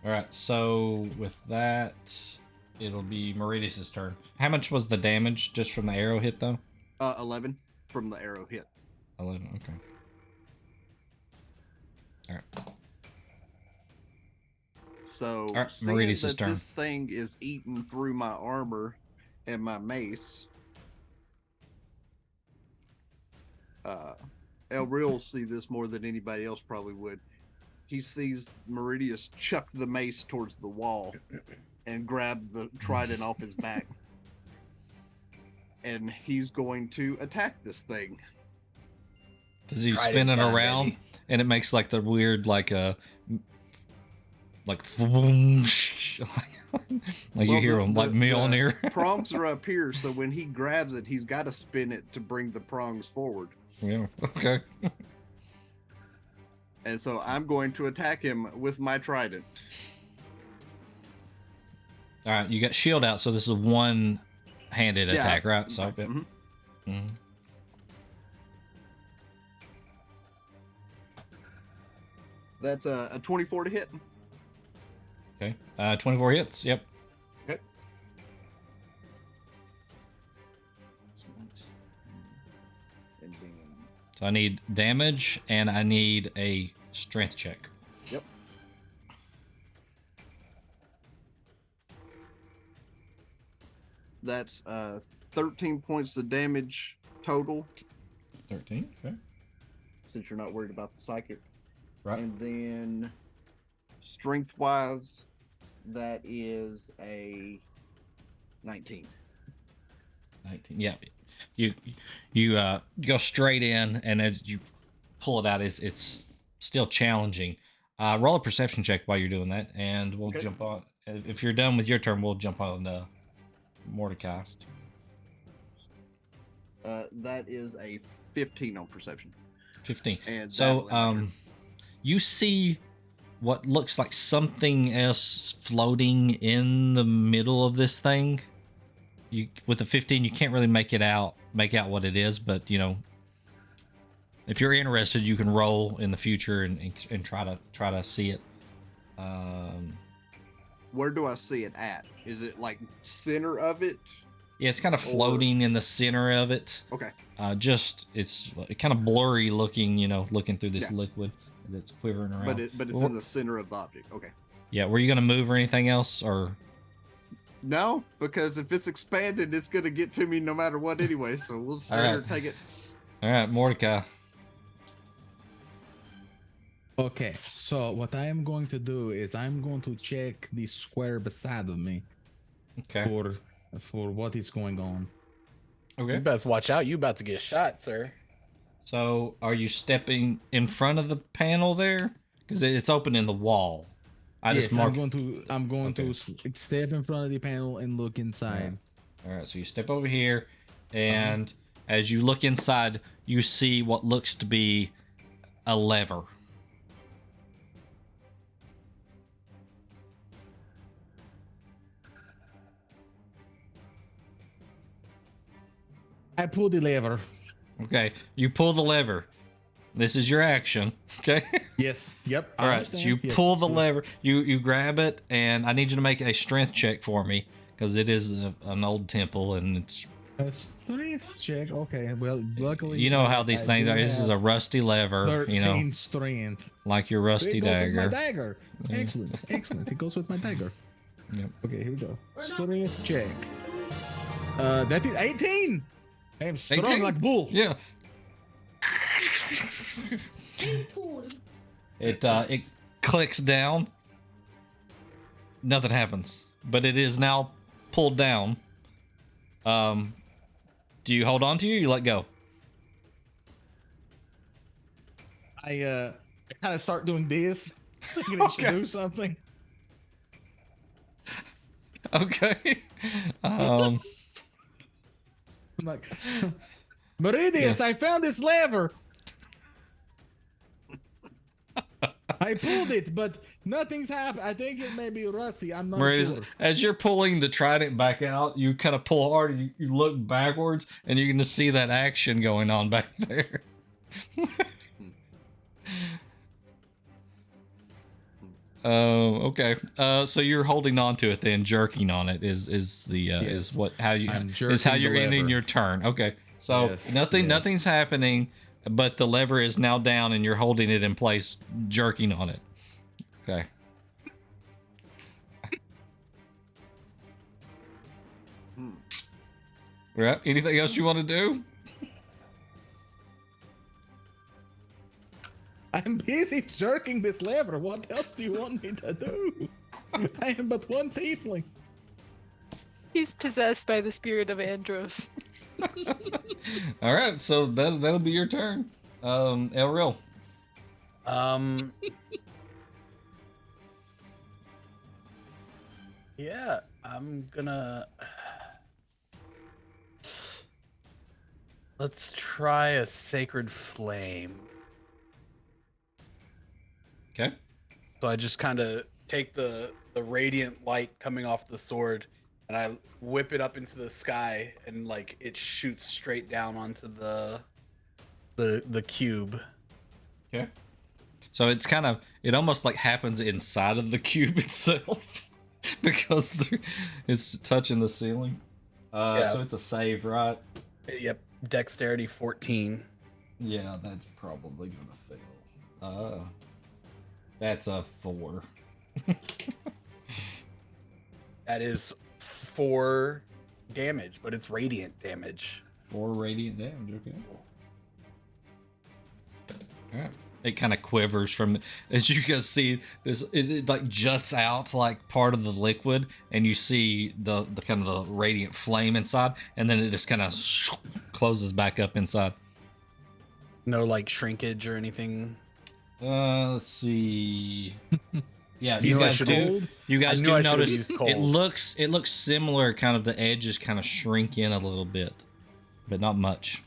All right. So with that, it'll be Meridius' turn. How much was the damage just from the arrow hit, though? 11 from the arrow hit. 11, okay. Alright. So, All right, seeing Meridius' that turn. this thing is eating through my armor and my mace, Elril will see this more than anybody else probably would. He sees Meridius chuck the mace towards the wall and grab the trident off his back. And he's going to attack this thing. Does he Trident spin it time, around baby. and it makes like the weird like boom, like you Well, hear the- him like the- Mjolnir. the prongs are up here, so when he grabs it, he's got to spin it to bring the prongs forward. Yeah. Okay. And so I'm going to attack him with my trident. All right. You got shield out, so this is a one-handed Yeah. attack, right? So. Yep. Mhm. Mhm. That's a 24 to hit. Okay. 24 hits. Yep. Okay. And then, So I need damage and I need a strength check. yep. That's 13 points of damage total, 13. Okay. since you're not worried about the psychic. Right. And then strength wise, that is a 19. 19. Yeah. You go straight in, and as you pull it out, it's still challenging. Roll a perception check while you're doing that, and we'll Okay. jump on. If you're done with your turn, we'll jump on Mordecai. That is a 15 on perception. 15. And So that'll end my turn. you see what looks like something else floating in the middle of this thing. You with the 15, you can't really make out what it is, but you know, if you're interested, you can roll in the future and try to see it. Where do I see it at? Is it like center of it? Yeah, it's kind of floating in the center of it. Okay. It's kind of blurry looking, you know, looking through this Yeah. liquid that's quivering around. But it's in the center of the object. Okay. Yeah, were you gonna move or anything else, or? No, because if it's expanded, it's gonna get to me no matter what anyway. So we'll just let her right. take it. All right, Mordecai. Okay, so what I am going to do is I'm going to check the square beside of me Okay. for what is going on. You Okay. best watch out. You about to get shot, sir. So, are you stepping in front of the panel there? Because it's open in the wall. I Yes, just marked. I'm going Okay. to step in front of the panel and look inside. All right, so you step over here, and as you look inside, you see what looks to be a lever. I pull the lever. Okay, you pull the lever. This is your action. Okay. Yes. Yep. I All right, so understand. you Yes, pull the yes. lever. You grab it, and I need you to make a strength check for me because it is an old temple, and it's A strength check. Okay. Well, luckily you know how these I things do are. This is have a rusty lever, 13 you know, strength. like your rusty It goes with my dagger. dagger. Yeah. Excellent. Excellent. It goes with my dagger. Yep. Okay, here we go. Strength check. That is 18. I am strong 18? like bull. Yeah. It clicks down. Nothing happens, but it is now pulled down. Do you hold on to you? Or you let go. I kind of start doing this. I'm gonna Okay. do something. Okay. I'm like, Meridius, I found this lever. I pulled it, but nothing's happened. I think it may be rusty. I'm not Whereas sure. as you're pulling the trident back out, you kind of pull hard. And you look backwards, and you're going to see that action going on back there. Okay. So you're holding on to it then, jerking on it is the Yes. is what how you I'm is how jerking you're the ending lever. your turn. Okay. So Yes, nothing's happening, but the lever is now down and you're holding it in place, jerking on it. Okay. Right. Anything else you want to do? I'm busy jerking this lever. What else do you want me to do? I am but one tiefling. He's possessed by the spirit of Andros. All right. So that'll be your turn. Elril. Yeah, I'm gonna. Let's try a sacred flame. Okay. So I just kind of take the radiant light coming off the sword, and I whip it up into the sky, and like it shoots straight down onto the cube. Okay. So it almost like happens inside of the cube itself because it's touching the ceiling. Yeah. So it's a save, right? Yep, dexterity 14. Yeah, that's probably gonna fail. That's a 4. That is 4 damage, but it's radiant damage. 4 radiant damage. Okay. All right. It kind of quivers from, as you guys see this, it like juts out like part of the liquid, and you see the kind of the radiant flame inside, and then it just kind of closes back up inside. No like shrinkage or anything. Let's see. Yeah, You you know I guys should've- do. You guys I knew do I should've notice used cold. it looks similar. Kind of the edges kind of shrink in a little bit, but not much.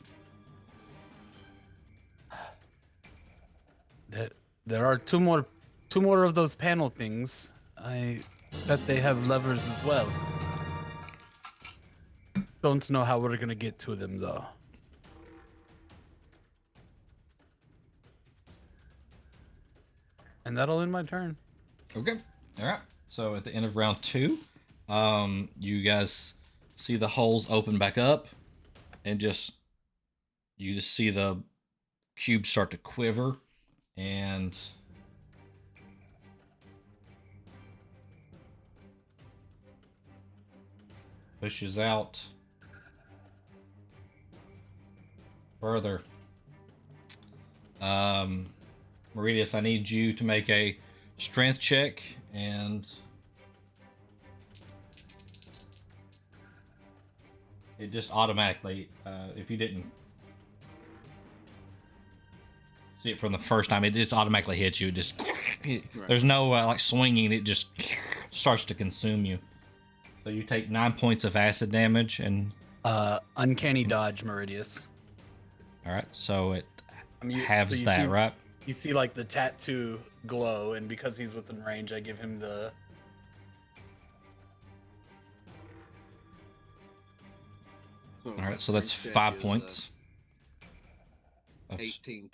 There are two more of those panel things. I bet they have levers as well. Don't know how we're gonna get to them though. And that'll end my turn. Okay. All right. So at the end of round 2, you guys see the holes open back up, and you just see the cube start to quiver, and pushes out further. Meridius, I need you to make a strength check, and it just automatically, if you didn't see it from the first time, it just automatically hits you. It just, there's no like swinging, it just starts to consume you. So you take 9 points of acid damage, and Uncanny dodge, Meridius. all right, so it I mean, halves you that, see- right? You see like the tattoo glow, and because he's within range, I give him the. So All right, so that's strength check 5 is, points. 18.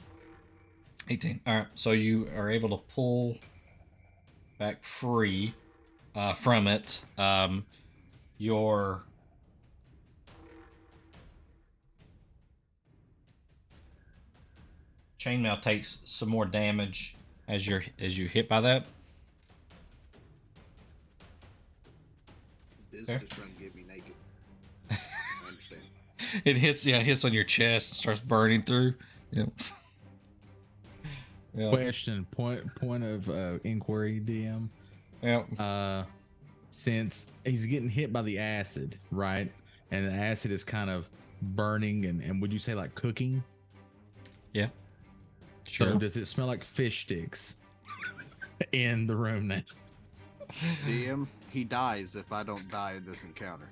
18. All right, so you are able to pull back free from it. Your chainmail takes some more damage as you're hit by that. This Okay. is just trying to get me naked. I understand. It hits on your chest and starts burning through. Yep. Yep. Question, point of inquiry, DM. Yep. Since he's getting hit by the acid, right? And the acid is kind of burning and would you say like cooking? Yeah. Sure. So does it smell like fish sticks in the room now? DM, he dies if I don't die in this encounter.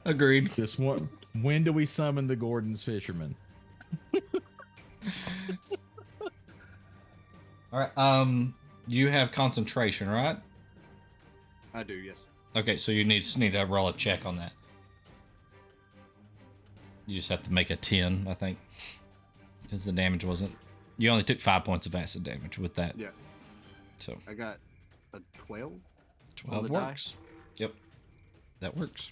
Agreed. Just one. When do we summon the Gordon's fisherman? All right. You have concentration, right? I do, yes. Okay, so you need to roll a check on that. You just have to make a 10, I think, because the damage wasn't. You only took 5 points of acid damage with that. Yeah. So I got a 12. 12 the die? works. Yep, that works.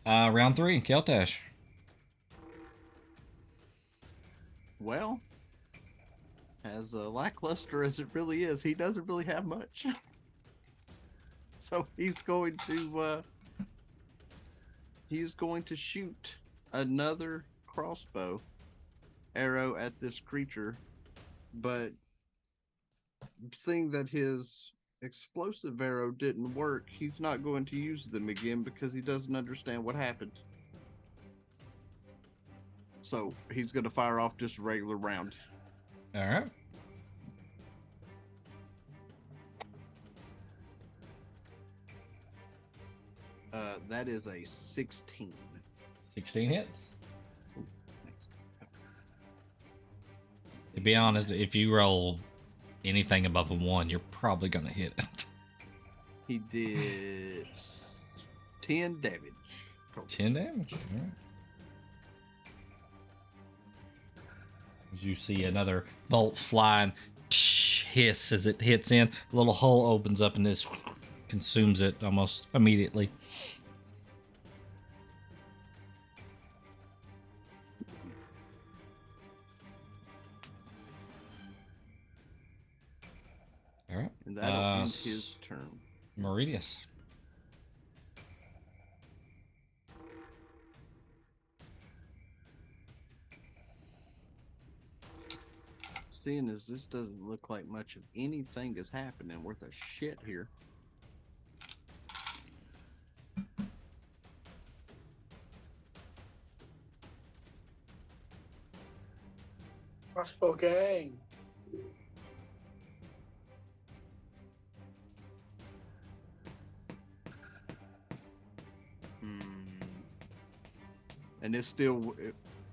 Round 3, Keltash. Well, as lackluster as it really is, he doesn't really have much. So he's going to shoot another crossbow arrow at this creature, but seeing that his explosive arrow didn't work, he's not going to use them again because he doesn't understand what happened. So he's going to fire off just a regular round. All right. That is a 16. 16 hits. To be honest, if you roll anything above a 1, you're probably going to hit it. He did 10 damage. 10 damage. All right. As you see another bolt flying, hiss as it hits in. A little hole opens up and this consumes it almost immediately. All right. And that'll end his turn. Meridius. Seeing as this doesn't look like much of anything is happening worth a shit here. Crossbow gang. And it still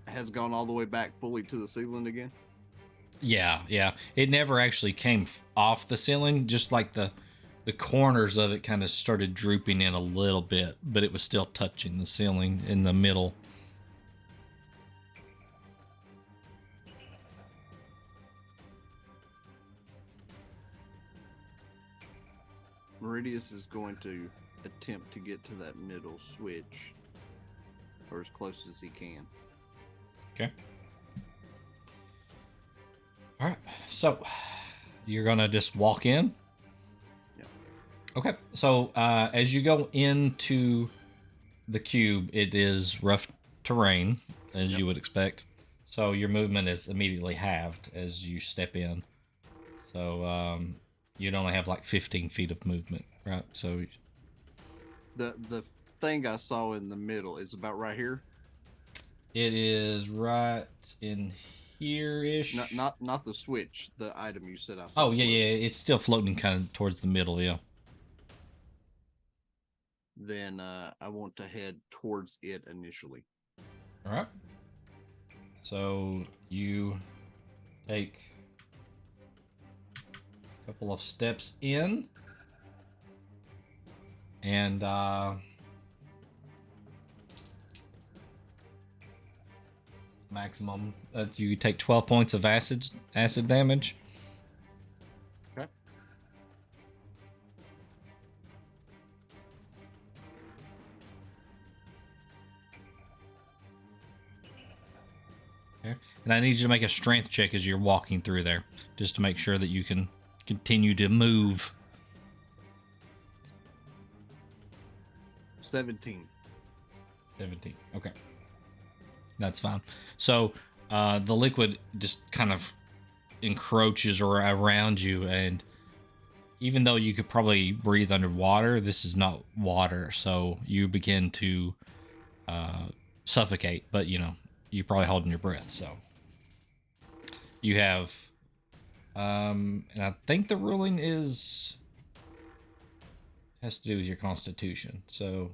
has gone all the way back fully to the ceiling again? Yeah. It never actually came off the ceiling, just like the corners of it kind of started drooping in a little bit, but it was still touching the ceiling in the middle. Meridius is going to attempt to get to that middle switch, or as close as he can. Okay. All right. So you're going to just walk in? Yeah. Okay. So as you go into the cube, it is rough terrain, as you would expect. So your movement is immediately halved as you step in. So you'd only have like 15 feet of movement, right? So The thing I saw in the middle is about right here. it is right in here-ish. Not the switch, the item you said I saw. Oh, yeah. It's still floating kind of towards the middle, yeah. Then I want to head towards it initially. All right. So you take a couple of steps in, and maximum you take 12 points of acid damage. Okay. Okay. And I need you to make a strength check as you're walking through there, just to make sure that you can continue to move. 17. 17. Okay. That's fine. So the liquid just kind of encroaches around you, and even though you could probably breathe underwater, this is not water, so you begin to suffocate, but you're probably holding your breath. So you have and I think the ruling has to do with your constitution. So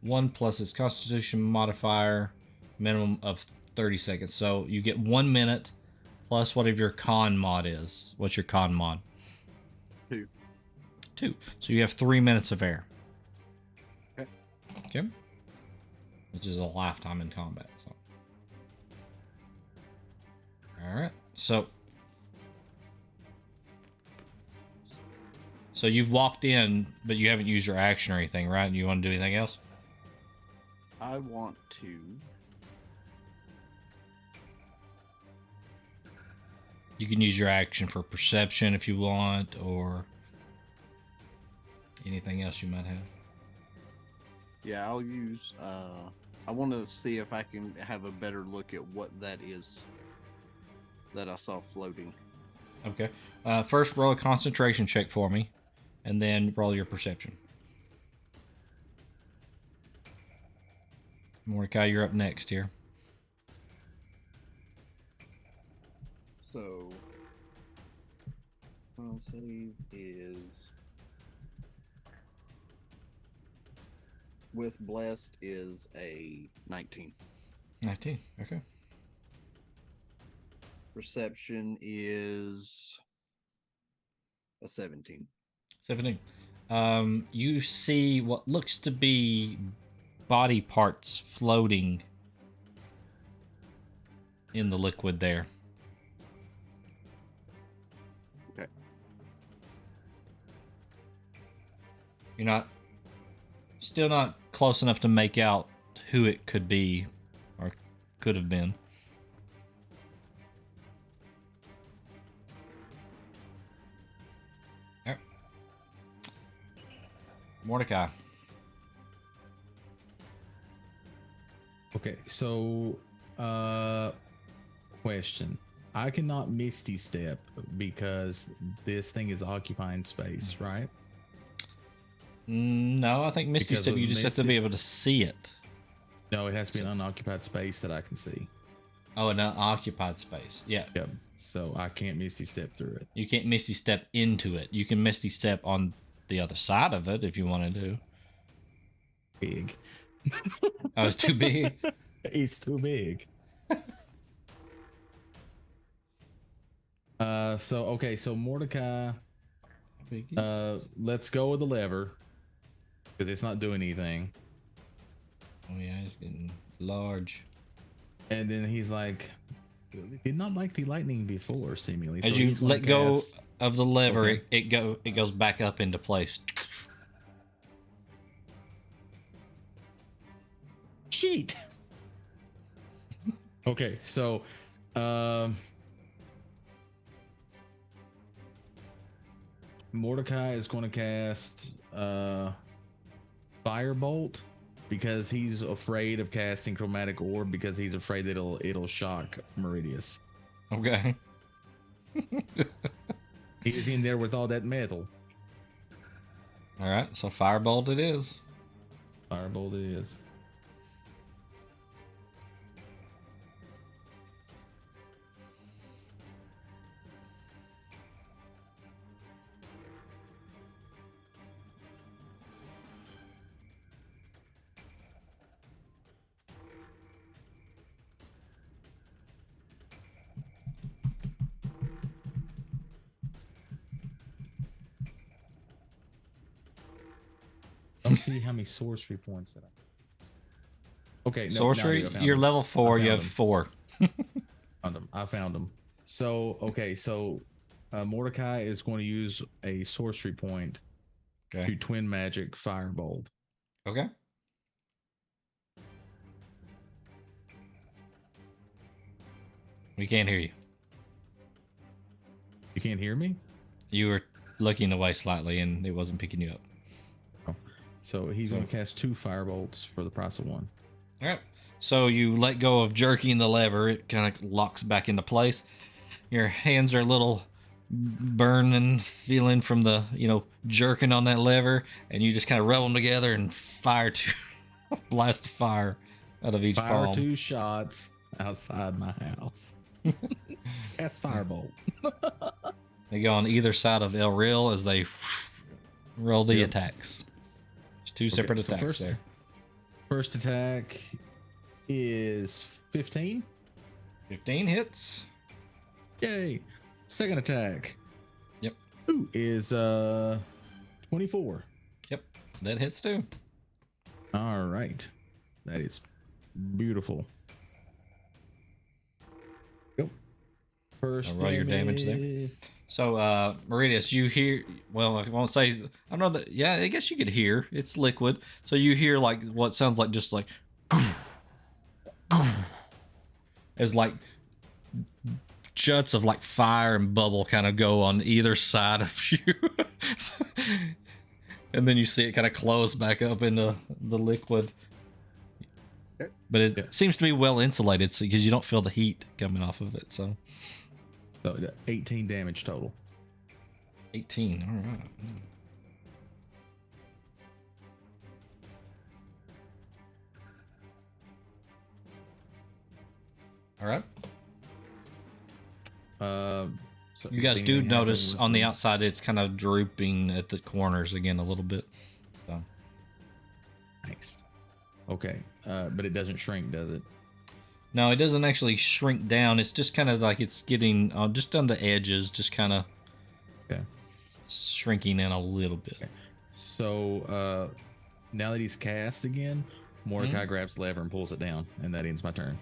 one plus its constitution modifier, minimum of 30 seconds. So you get 1 minute plus whatever your con mod is. What's your con mod? 2. 2. So you have 3 minutes of air. Okay. Which is a lifetime in combat. All right. So you've walked in, but you haven't used your action or anything, right? You want to do anything else? I want to. You can use your action for perception if you want, or anything else you might have. Yeah, I'll use. I want to see if I can have a better look at what that is that I saw floating. Okay. First, roll a concentration check for me, and then roll your perception. Mordecai, you're up next here. So, I'll save is with blessed is a 19. 19. Okay. Perception is a 17. 17. You see what looks to be body parts floating in the liquid there. Okay. You're still not close enough to make out who it could be or could have been. All right. Mordecai. Okay, so question. I cannot Misty Step because this thing is occupying space, right? No, I think Misty Because Step, of you just have to Misty- be able to see it. No, it has to be an unoccupied space that I can see. Oh, an unoccupied space. Yeah. Yep. So I can't Misty Step through it. You can't Misty Step into it. You can Misty Step on the other side of it if you want to do. Big. Oh, it's too big? It's too big. So Mordecai, Big is- let's go with the lever because it's not doing anything. Oh, yeah, it's getting large. And then he's like, did not like the lightning before, seemingly. As So you he's gonna let go cast- of the lever, Okay. it goes back up into place. Cheat. Okay, so Mordecai is going to cast Firebolt because he's afraid of casting Chromatic Orb because he's afraid that it'll shock Meridius. Okay. He's in there with all that metal. All right, so Firebolt it is. Firebolt it is. Let's see how many sorcery points that I. Okay, no, Sorcery, no, I found you're them. level 4, you found have them. 4. I found them. So okay, so Mordecai is going to use a sorcery point Okay. to twin magic Firebolt. Okay. We can't hear you. You can't hear me? You were looking away slightly and it wasn't picking you up. So he's going to cast 2 Firebolts for the price of 1. All right. So you let go of jerking the lever. It kind of locks back into place. Your hands are a little burning, feeling from the, jerking on that lever. And you just kind of rub them together and fire 2 blast of fire out of each Fire palm. 2 shots outside my house. That's Firebolt. They go on either side of El Real as they roll the Yep. attacks. There's 2 separate so attacks there. First attack is 15. 15 hits. Yay. Second attack. Yep. Is 24. Yep. That hits too. All right. That is beautiful. Go. First roll your damage there. So, Meridius, you hear, well, I won't say, I don't know that, yeah, I guess you could hear. It's liquid. So you hear like what sounds like just like, as like juts of like fire and bubble kind of go on either side of you. And then you see it kind of close back up into the liquid. But it seems to be well insulated, so because you don't feel the heat coming off of it. So 18 damage total. 18. All right. All right. So You guys do anything notice happen on the with outside it's kind of drooping at the corners again a little bit. So Nice. Okay. But it doesn't shrink, does it? no, it doesn't actually shrink down. It's just kind of like it's getting just on the edges, just kind of shrinking in a little bit. Okay. So now that he's cast again, Mordecai grabs the lever and pulls it down, and that ends my turn.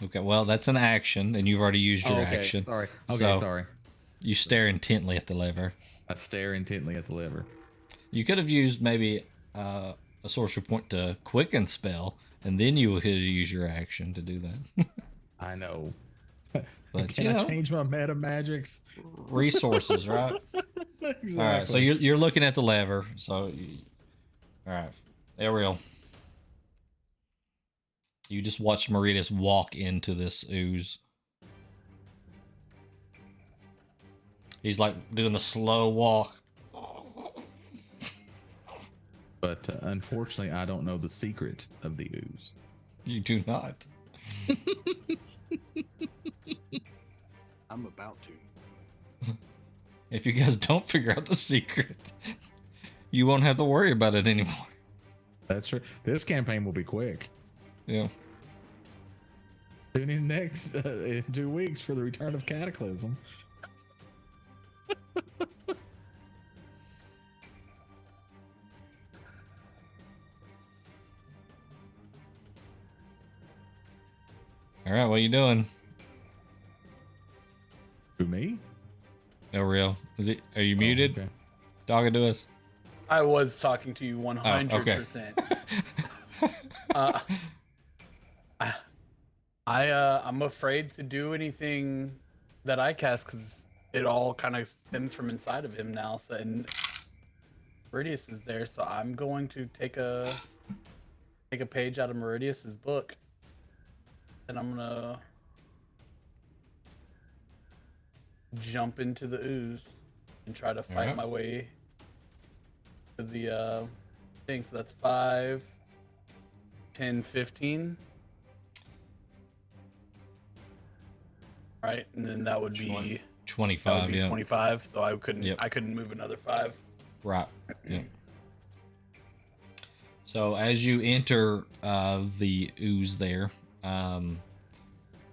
Okay, well that's an action, and you've already used your okay. action. Sorry. Okay, So sorry. You stare intently at the lever. I stare intently at the lever. You could have used maybe a sorcery point to quicken spell, and then you would use your action to do that. I know. But Can you I know, change my meta magics? resources, right? Exactly. All right, so you're looking at the lever. So, all right, Ariel, you just watched Maritas walk into this ooze. He's like doing the slow walk. But unfortunately, I don't know the secret of the ooze. You do not. I'm about to. If you guys don't figure out the secret, you won't have to worry about it anymore. That's true. This campaign will be quick. Yeah. Tune in next in 2 weeks for the return of Cataclysm. All right, what are you doing? Who, me? Ariel, are you muted? Okay. Talking to us? I was talking to you 100%. I'm afraid to do anything that I cast because it all kind of stems from inside of him now. So, and Meridius is there, so I'm going to take a page out of Meridius's book, and I'm gonna jump into the ooze and try to fight my way to the thing. So that's 5, 10, 15. Right, and then that would be 25. Yeah. 25. So I couldn't move another 5. Right. Yeah. So as you enter the ooze there,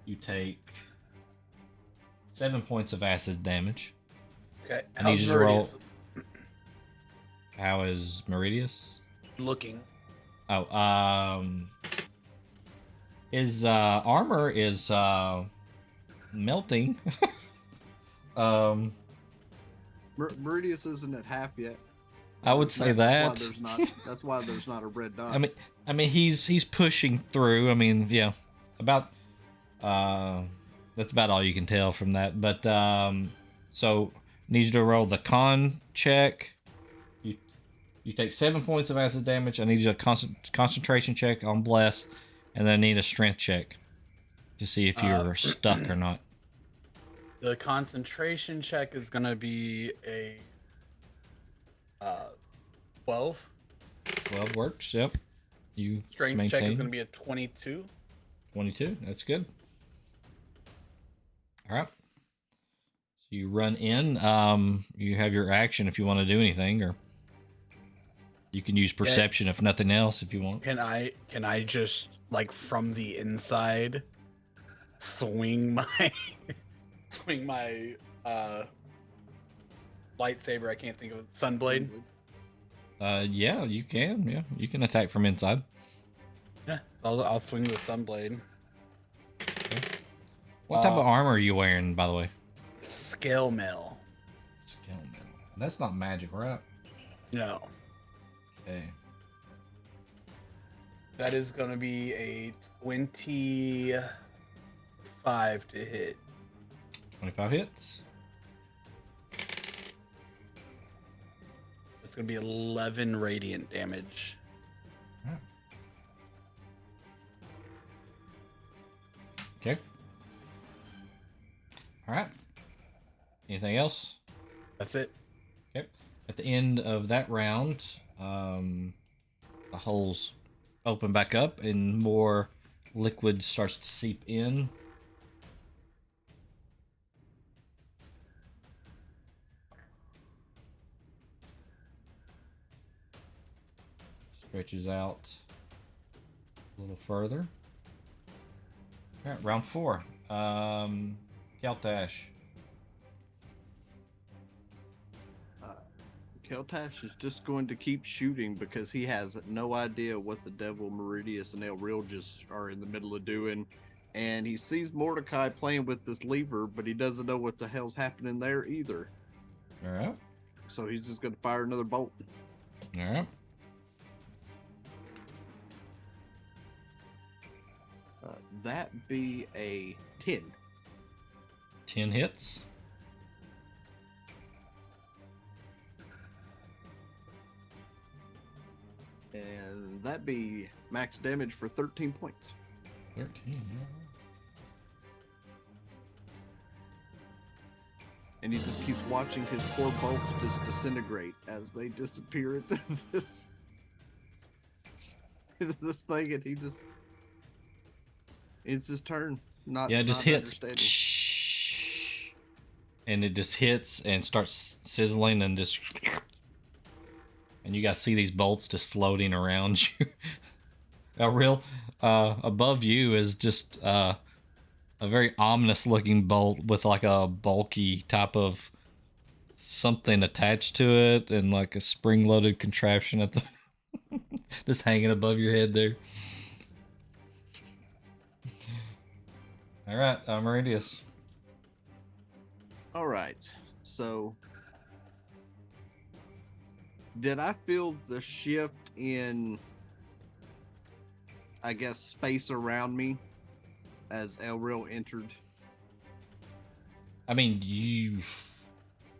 you take 7 points of acid damage. Okay. I need you to roll. How is Meridius? Looking. Oh, his armor is melting. Meridius isn't at half yet. I would say that. That's why there's not a red dot. I mean, he's pushing through. I mean, yeah, about that's about all you can tell from that. But so need you to roll the con check. You take 7 points of acid damage. I need you to concentration check on bless, and then I need a strength check to see if you're stuck or not. The concentration check is gonna be a 12. 12 works. Yep. You Strength maintain. check is gonna be a 22. 22. That's good. All right. So you run in. You have your action if you want to do anything, or you can use perception if nothing else if you want. Can I just like from the inside swing my lightsaber? I can't think of it. Sunblade. Yeah, you can. Yeah, you can attack from inside. Yeah, I'll swing the sunblade. What type of armor are you wearing, by the way? Scale mail. Scale mail. That's not magic, right? No. Okay. That is going to be a 25 to hit. 25 hits. It's going to be 11 radiant damage. All right. Okay. All right. Anything else? That's it. Okay. At the end of that round, the holes open back up and more liquid starts to seep in. Stretches out a little further. All right, round 4. Keltash. Keltash is just going to keep shooting because he has no idea what the devil Meridius and Elril just are in the middle of doing. And he sees Mordecai playing with this lever, but he doesn't know what the hell's happening there either. All right. So he's just going to fire another bolt. All right. That be a 10. 10 hits. And that be max damage for 13 points. 13, yeah. And he just keeps watching his poor bolts just disintegrate as they disappear into this thing, and it's his turn. Yeah, it just hits. And it just hits and starts sizzling and just... And you guys see these bolts just floating around you. Above you is just a very ominous looking bolt with like a bulky type of something attached to it and like a spring loaded contraption at the just hanging above your head there. All right, Meridius. All right, so did I feel the shift in, I guess, space around me as Elril entered? I mean,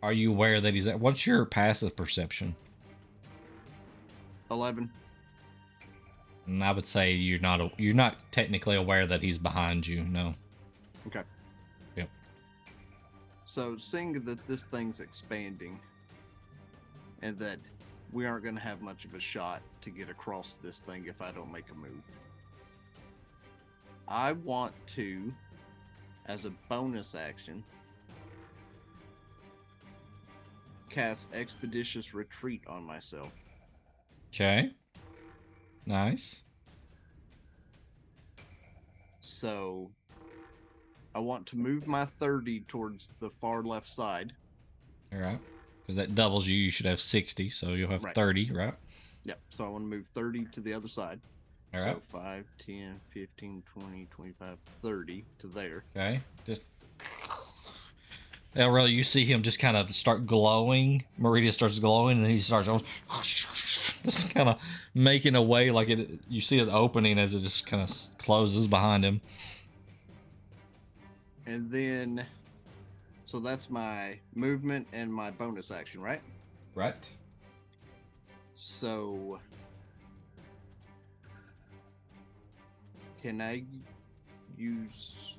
are you aware that he's at? What's your passive perception? 11. And I would say you're not technically aware that he's behind you. No. Okay. Yep. So seeing that this thing's expanding and that we aren't going to have much of a shot to get across this thing if I don't make a move, I want to, as a bonus action, cast Expeditious Retreat on myself. Okay. Nice. So I want to move my 30 towards the far left side. All right. Because that doubles you. You should have 60, so you'll have 30, right? Yep. So I want to move 30 to the other side. All right. So 5, 10, 15, 20, 25, 30 to there. Okay. Just... Elril, you see him just kind of start glowing. Meridius starts glowing, and then he starts just kind of making a way like it. You see it opening as it just kind of closes behind him. And then, so that's my movement and my bonus action, right? Right. So, can I use...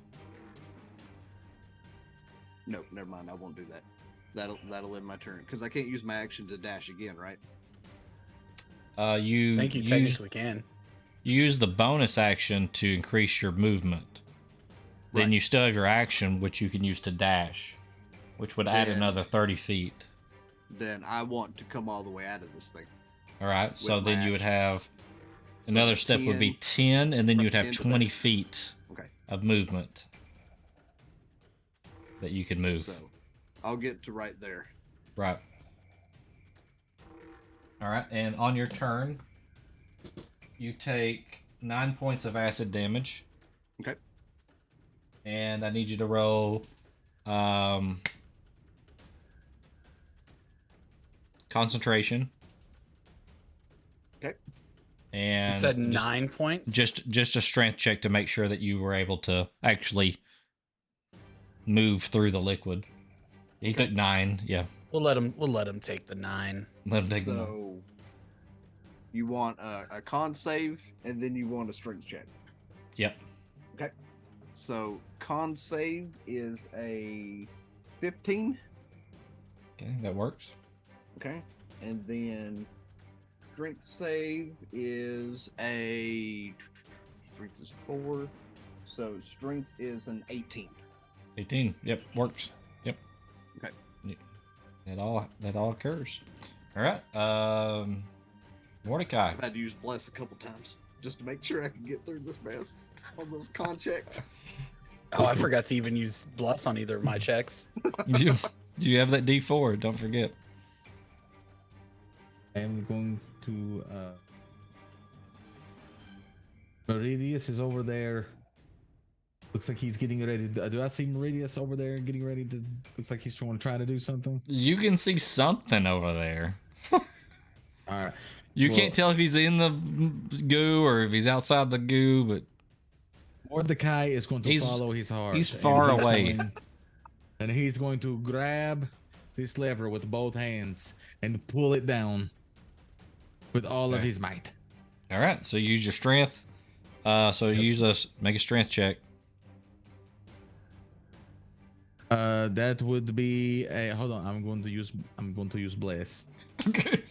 No, never mind. I won't do that. That'll end my turn because I can't use my action to dash again, right? You I think you technically can. You use the bonus action to increase your movement. Then Right. you still have your action, which you can use to dash, which would add Then- another 30 feet. Then I want to come all the way out of this thing. All right. So With then my you would have So another step would be 10, and then from you'd have 10 to 20 there. feet Okay. of movement that you can move. So I'll get to right there. Right. All right, and on your turn, you take 9 points of acid damage. Okay. And I need you to roll concentration. Okay. And You said just, 9 points? just a strength check to make sure that you were able to actually move through the liquid. He took 9, yeah. We'll let him take the 9. Let him take the 9. So you want a con save, and then you want a strength check. Yep. Okay. So con save is a 15. Okay, that works. Okay. And then strength save is a strength is 4. So strength is an 18. 18. Yep, works. Yep. Okay. That all occurs. All right. Mordecai. I've had to use bless a couple times just to make sure I can get through this mess on those con checks. Oh, I forgot to even use bless on either of my checks. you have that D4, don't forget. I am going to Meridius is over there. Looks like he's getting ready. Do I see Meridius over there getting ready to? Looks like he's trying to do something. You can see something over there. All right. You Well, can't tell if he's in the goo or if he's outside the goo, but Mordecai is going to follow his heart. He's far away. And he's going to grab this lever with both hands and pull it down with all of his might. All right, so use your strength. Make a strength check. That would be a hold on. I'm going to use bless. Okay.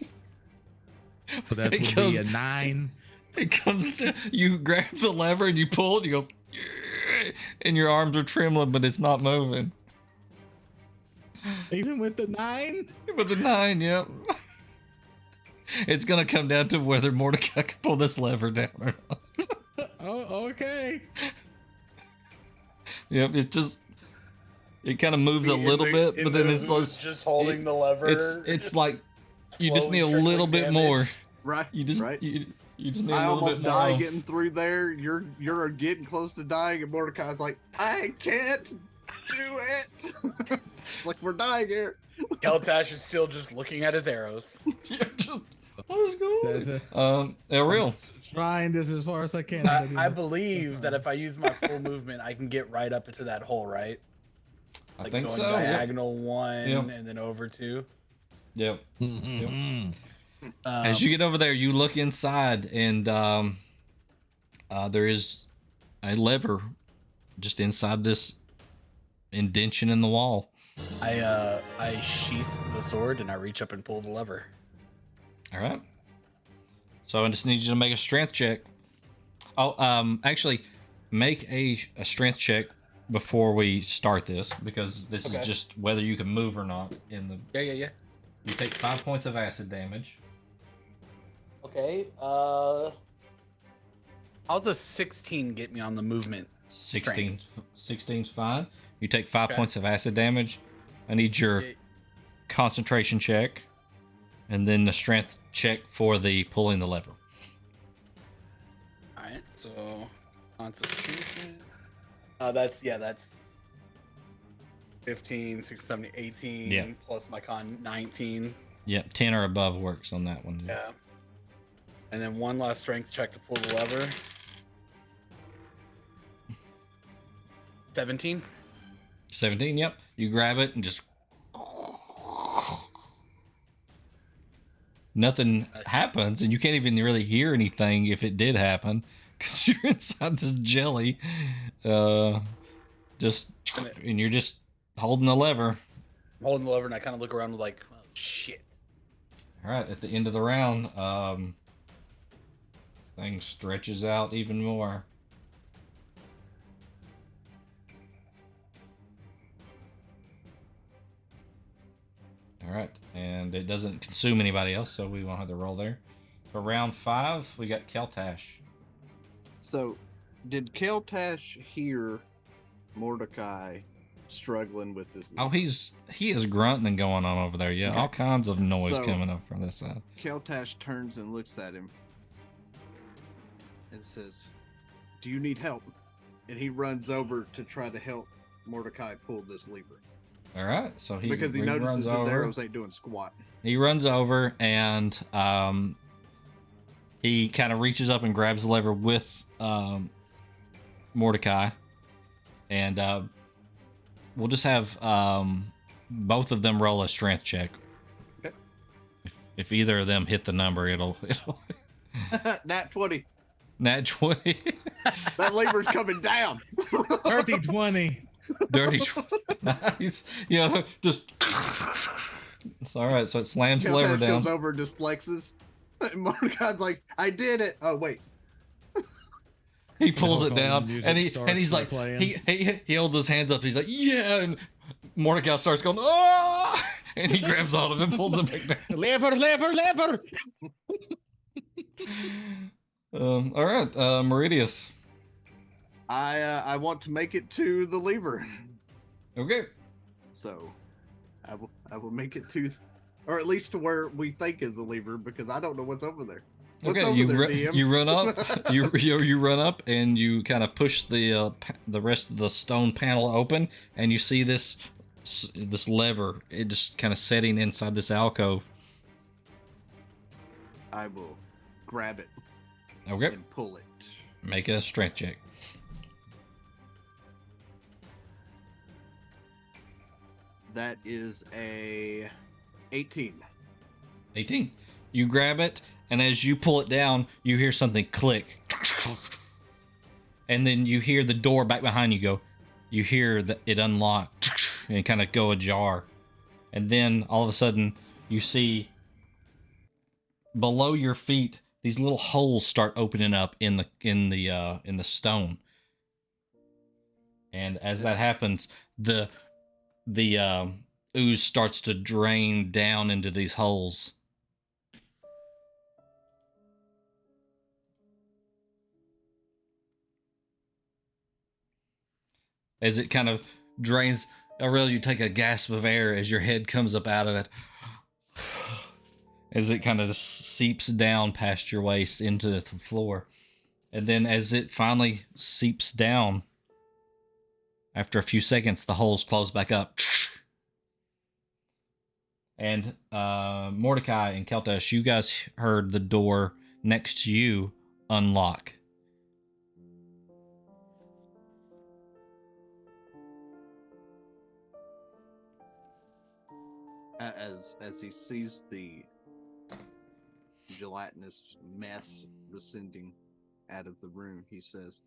So that would be a 9. It comes to you grab the lever and you pull it. You go, "Yeah," and your arms are trembling, but it's not moving. Even with the 9? With the 9, yep. It's gonna come down to whether Mordecai can pull this lever down or not. Oh, okay. Yep, it kind of moves a little bit, but then it's like just holding the lever. It's like you just slowly need a little trickling bit damage. more. Right. You just right. you just need I a little almost bit more. die getting through there. You're getting close to dying, and Mordecai's like, I can't do it. It's like we're dying here. Keltash is still just looking at his arrows. Yeah, just, what is going That's on? Elreal. Trying this as far as I can. I believe that if I use my full movement, I can get right up into that hole, right? I Like think going so. Yep. diagonal 1 Yep. and then over 2. Yep. Mm-hmm. As you get over there, you look inside, and there is a lever just inside this indention in the wall. I sheath the sword and I reach up and pull the lever. All right. So I just need you to make a strength check. Oh, actually, make a strength check before we start this, because this is just whether you can move or not. Yeah. You take 5 points of acid damage. Okay. How's a 16 get me on the movement? 16's fine. You take 5 Okay. points of acid damage. I need your concentration check, and then the strength check for the pulling the lever. All right. So concentration. That's 15, 16, 17, 18 Yeah. plus my con 19. Yep, 10 or above works on that one. Yeah. And then one last strength check to pull the lever. 17. 17, yep. You grab it and just... Nothing happens, and you can't even really hear anything if it did happen, because you're inside this jelly. And you're just holding the lever. I'm holding the lever and I kind of look around like, oh, shit. All right, at the end of the round, thing stretches out even more. All right, and it doesn't consume anybody else, so we won't have to roll there. For round 5, we got Keltash. So, did Keltash hear Mordecai struggling with this. Oh, he is grunting going on over there. Yeah, Okay. all kinds of noise So- coming up from this side. Keltash turns and looks at him and says, "Do you need help?" And he runs over to try to help Mordecai pull this lever All right, so he because he runs notices his over. arrows ain't doing squat. He runs over and he kind of reaches up and grabs the lever with Mordecai, and we'll just have both of them roll a strength check. Okay. If either of them hit the number, it'll Nat 20. nat 20. That lever's coming down. Dirty 20. Dirty 20. Nice. Yeah, just it's all right. So it slams the lever Keltash down. comes over and just flexes. And Mordecai's like, "I did it." Oh wait. He pulls it Hong Kong down, music and he's starts like, playing. he holds his hands up. He's like, yeah, and Mordecai starts going, oh, and he grabs hold of him, pulls him back down. Lever. All right, Meridius. I want to make it to the lever. Okay. So I will make it to, or at least to where we think is the lever, because I don't know what's over there. What's Okay, over you there, DM? you run up, you run up, and you kind of push the rest of the stone panel open, and you see this lever. It just kind of setting inside this alcove. I will grab it Okay, and pull it. make a strength check. That is a 18. 18. You grab it, and as you pull it down, you hear something click. And then you hear the door back behind you go. You hear that it unlock and kind of go ajar. And then all of a sudden, you see below your feet these little holes start opening up in the stone. And as that happens, the ooze starts to drain down into these holes. As it kind of drains, Aurel, you take a gasp of air as your head comes up out of it. As it kind of just seeps down past your waist into the floor. And then as it finally seeps down, after a few seconds, the holes close back up. And Mordecai and Keltash, you guys heard the door next to you unlock. As he sees the gelatinous mess descending out of the room, he says,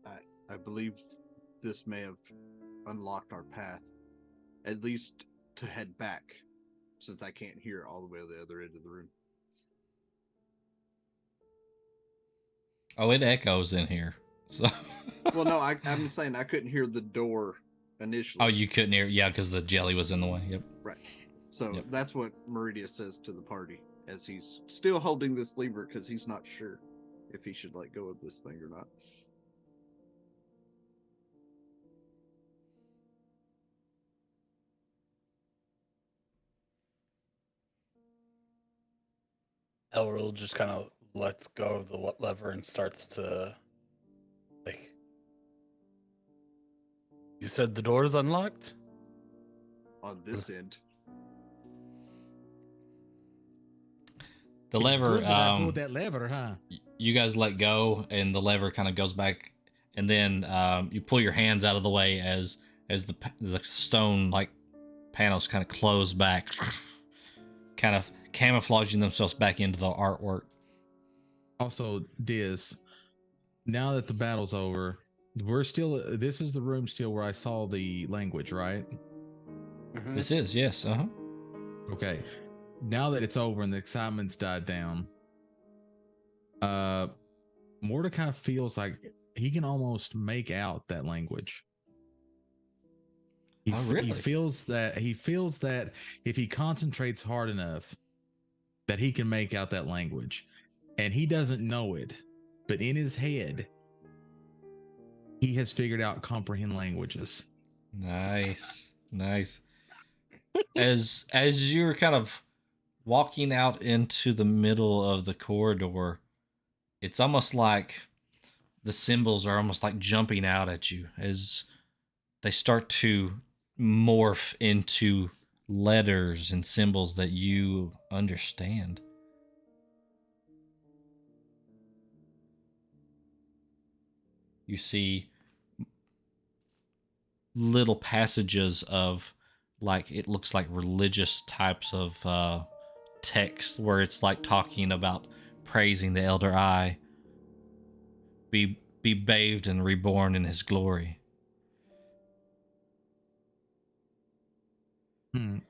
I believe this may have unlocked our path, at least to head back, since I can't hear it all the way to the other end of the room." Oh, it echoes in here. So. Well, no, I'm saying I couldn't hear the door initially. Oh, you couldn't hear? Yeah, because the jelly was in the way. Yep. Right. So Yep. that's what Meridius says to the party as he's still holding this lever because he's not sure if he should let go of this thing or not. Elril just kind of lets go of the lever and starts to, like, "You said the door is unlocked?" On this end. The It's lever, good that I pulled that lever, huh? you guys let go, and the lever kind of goes back, and then you pull your hands out of the way as the stone like panels kind of close back, kind of camouflaging themselves back into the artwork. Also, Diz, now that the battle's over, this is the room still where I saw the language, right? Mhm. This is, yes. Okay. Now that it's over and the excitement's died down, Mordecai feels like he can almost make out that language. He Really? feels that if he concentrates hard enough, that he can make out that language. And he doesn't know it, but in his head, He has figured out comprehend languages. Nice, nice. As you're kind of walking out into the middle of the corridor, it's almost like the symbols are almost like jumping out at you as they start to morph into letters and symbols that you understand. You see little passages of, like, it looks like religious types of text where it's like talking about praising the elder eye, be bathed and reborn in his glory.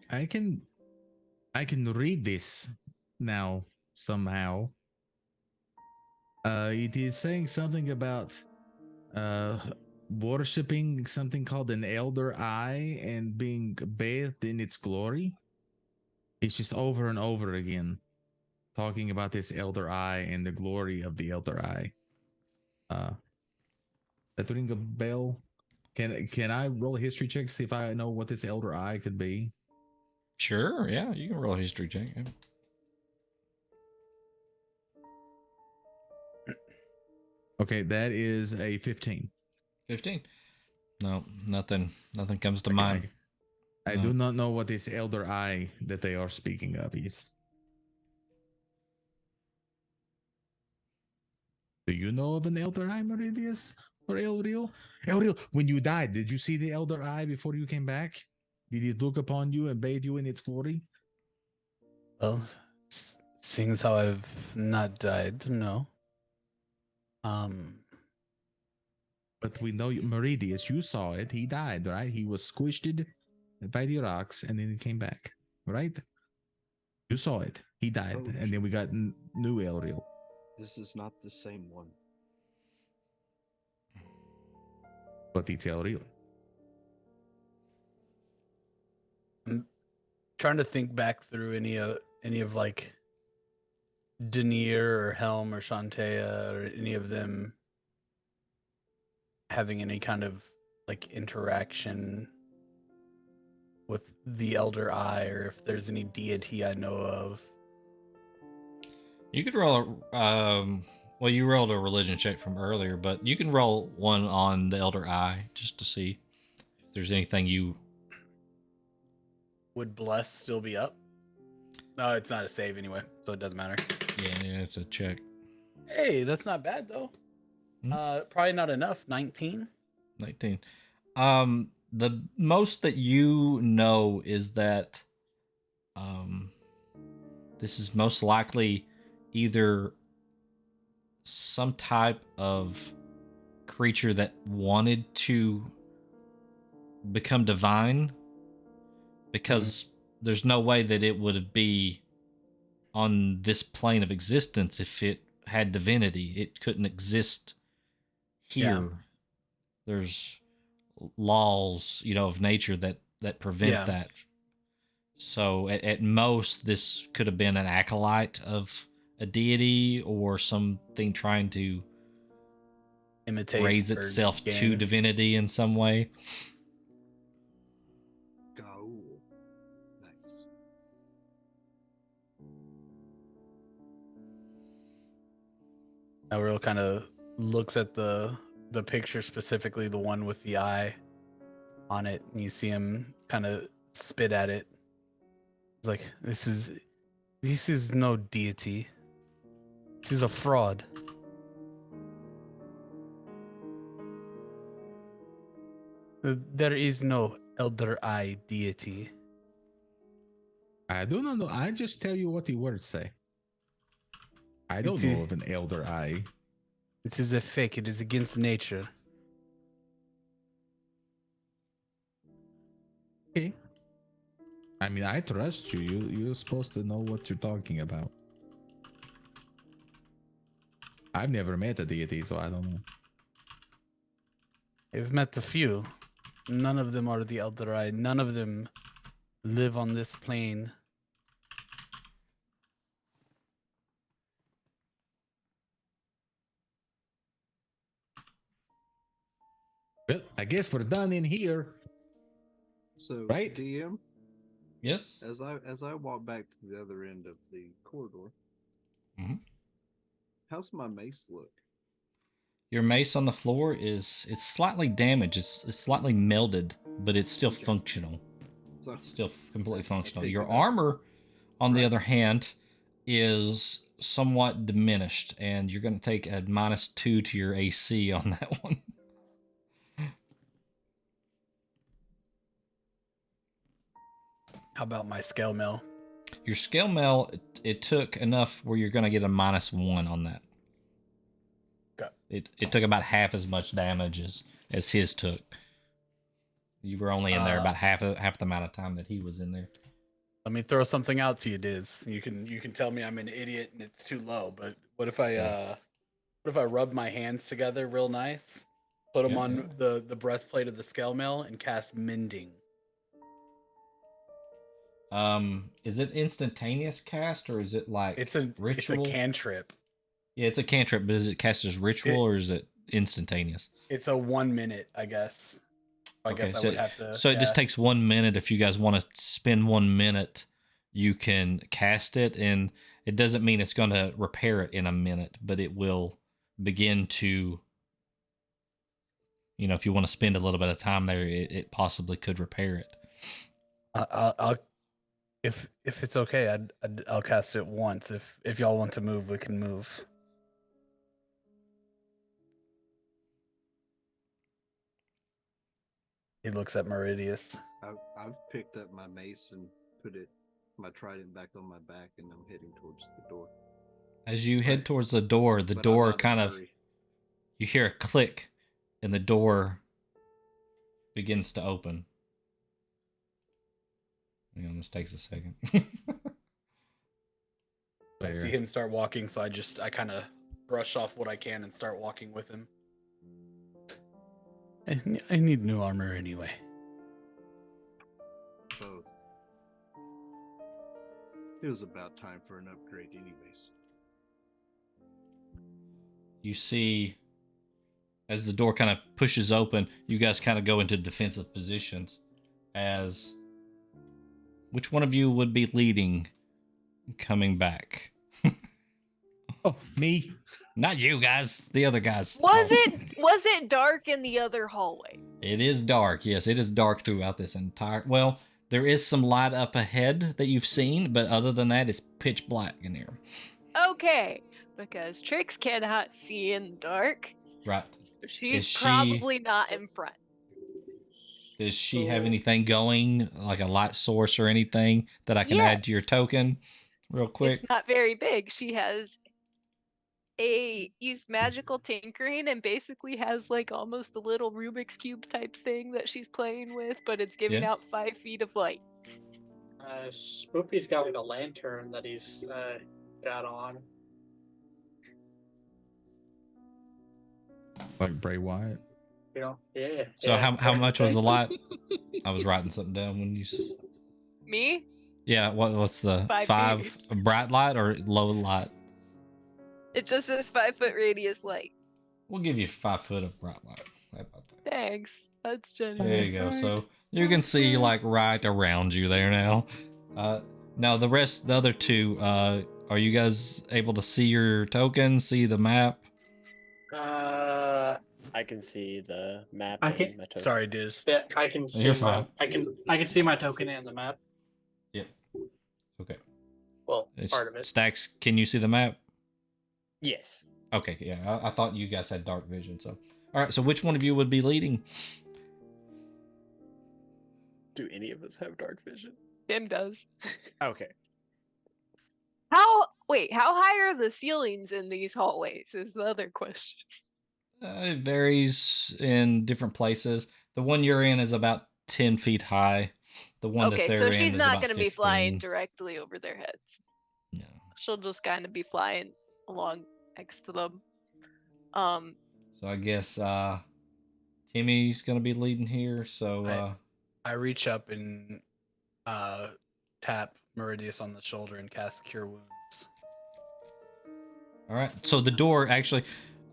I can read this now somehow. It is saying something about worshipping something called an elder eye and being bathed in its glory. It's just over and over again talking about this elder eye and the glory of the elder eye. That ring a bell? Can I roll a history check to see if I know what this elder eye could be? Sure, yeah, you can roll a history check. Yeah. Okay, that is a 15. 15. No, nothing comes to mind. I do not know what this elder eye that they are speaking of is. Do you know of an elder eye, Meridius? Or Elreal? Elreal, when you died, did you see the elder eye before you came back? Did it look upon you and bathe you in its glory? Well, seeing as how I've not died, no. But we know Meridius, you saw it. He died, right? He was squished by the rocks and then he came back, right? You saw it. He died. Oh, and then we got new Elreal. This is not the same one. But it's Elreal. I'm trying to think back through any of like Denier or Helm or Shantea or any of them having any kind of like interaction with the Elder Eye, or if there's any deity I know of. You could roll well, you rolled a religion check from earlier, but you can roll one on the elder eye just to see if there's anything you... Would Bless still be up? No, it's not a save anyway, so it doesn't matter. Yeah, it's a check. Hey, that's not bad though. Probably not enough. 19. 19. The most that you know is that this is most likely either some type of creature that wanted to become divine, because there's no way that it would be on this plane of existence if it had divinity. It couldn't exist here. Yeah. There's laws, of nature that prevent that. So at most, this could have been an acolyte of a deity or something trying to Imitate, raise itself to divinity in some way. Go. Nice. Aurel kind of looks at the picture, specifically the one with the eye on it, and you see him kind of spit at it. He's like, this is no deity. This is a fraud. There is no elder eye deity. I do not know. I just tell you what the words say. I don't know of an elder eye. It is a fake. It is against nature. Okay. I mean, I trust you. You're supposed to know what you're talking about. I've never met a deity, so I don't know. I've met a few. None of them are the Elder Eye. None of them live on this plane. I guess we're done in here. So, Right? DM, Yes. as I walk back to the other end of the corridor, Mhm. how's my mace look? Your mace on the floor it's slightly damaged. It's slightly melted, but it's still Okay. functional. So, It's still completely functional. pick Your it up. armor, on the Right. other hand, is somewhat diminished, and you're going to take a -2 to your AC on that one. How about my scale mill? Your scale mail, it took enough where you're going to get a -1 on that. Okay. It took about half as much damage as his took. You were only in there about half the amount of time that he was in there. Let me throw something out to you, Diz. You can tell me I'm an idiot and it's too low, but what if I rub my hands together real nice, put them Yeah, on the breastplate of the scale mill, and cast mending? Is it instantaneous cast or is it like It's a ritual? cantrip. Yeah, it's a cantrip, but is it cast as ritual or is it instantaneous? It's a 1 minute, I guess. I guess I would have to. So it just takes 1 minute. If you guys want to spend 1 minute, you can cast it, and it doesn't mean it's going to repair it in a minute, but it will begin to. If you want to spend a little bit of time there, it possibly could repair it. I'll if it's okay, I'll cast it once. If y'all want to move, we can move. He looks at Meridius. I've picked up my mace and put my trident back on my back, and I'm heading towards the door. As you head towards the door But I'm door not in a kind of, hurry. you hear a click, and the door begins to open. Hang on, this takes a second. I see him start walking, so I kind of brush off what I can and start walking with him. I need new armor anyway. Both. It was about time for an upgrade, anyways. You see, as the door kind of pushes open, you guys kind of go into defensive positions. As which one of you would be leading coming back? Oh, me. Not you guys, the other guys. Was it dark in the other hallway? It is dark. Yes, it is dark throughout this entire. Well, there is some light up ahead that you've seen, but other than that, it's pitch black in here. Okay, because Trix cannot see in the dark. Right. So she's Is probably not in front. Does she have anything going, like a light source or anything that I can Yes. add to your token, real quick? It's not very big. She has used magical tinkering and basically has like almost a little Rubik's Cube type thing that she's playing with, but it's giving Yeah. out 5 feet of light. Spoofy's got like a lantern that he's got on. Like Bray Wyatt. You know, yeah. So yeah. how much was the light? I was writing something down when you. Me? Yeah, what's the 5 5 bright light or low light? It just says 5 foot radius light. We'll give you 5 foot of bright light. How about that? Thanks. That's generous. There you go. So you can see like right around you there now. Now the other two, are you guys able to see your tokens, see the map? I can see the map. I and can- my token. Sorry, Diz. Yeah, I can see. You're fine. I can see my token and the map. Yep. Okay. Well, part of it. Stacks, can you see the map? Yes. Okay, yeah. I thought you guys had dark vision, so. All right, so which one of you would be leading? Do any of us have dark vision? Tim does. Okay. How high are the ceilings in these hallways is the other question. It varies in different places. The one you're in is about 10 feet high. The one that Okay, they're so in she's is not about going to be 15. flying directly over their heads. No. She'll just kind of be flying along next to them. So I guess Timmy's gonna be leading here. So I reach up and tap Meridius on the shoulder and cast Cure Wounds. all right. So the door actually,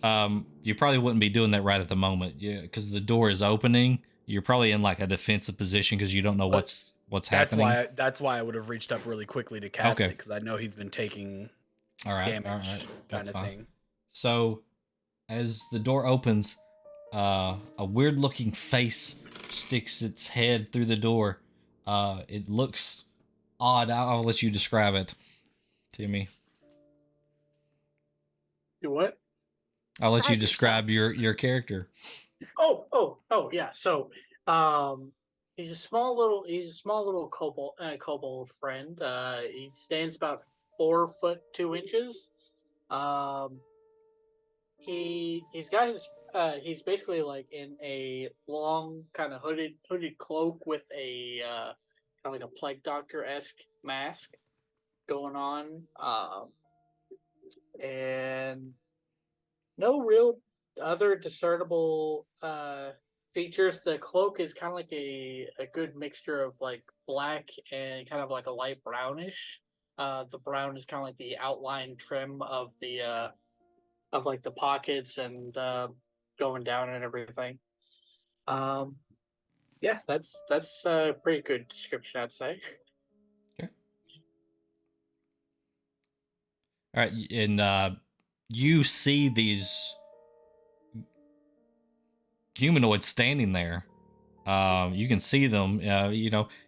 You probably wouldn't be doing that right at the moment, yeah, because the door is opening. You're probably in like a defensive position because you don't know what's happening. That's why I would have reached up really quickly to cast Okay. it, because I know he's been taking All right, damage that's kind of fine. thing. So, as the door opens, a weird-looking face sticks its head through the door. It looks odd. I'll let you describe it, Timmy. Do what? I'll let you Describe yourself. describe your character. Oh, yeah. So, he's a small little kobold friend. He stands about 4 foot 2 inches. Um, he's got his he's basically like in a long kind of hooded cloak with a kind of like a plague doctor esque mask going on. And no real other discernible features. The cloak is kind of like a good mixture of like black and kind of like a light brownish. The brown is kind of like the outline trim of the of like the pockets and going down and everything. Um, yeah, that's a pretty good description, I'd say. Okay. All right, and you see these humanoids standing there. You can see them.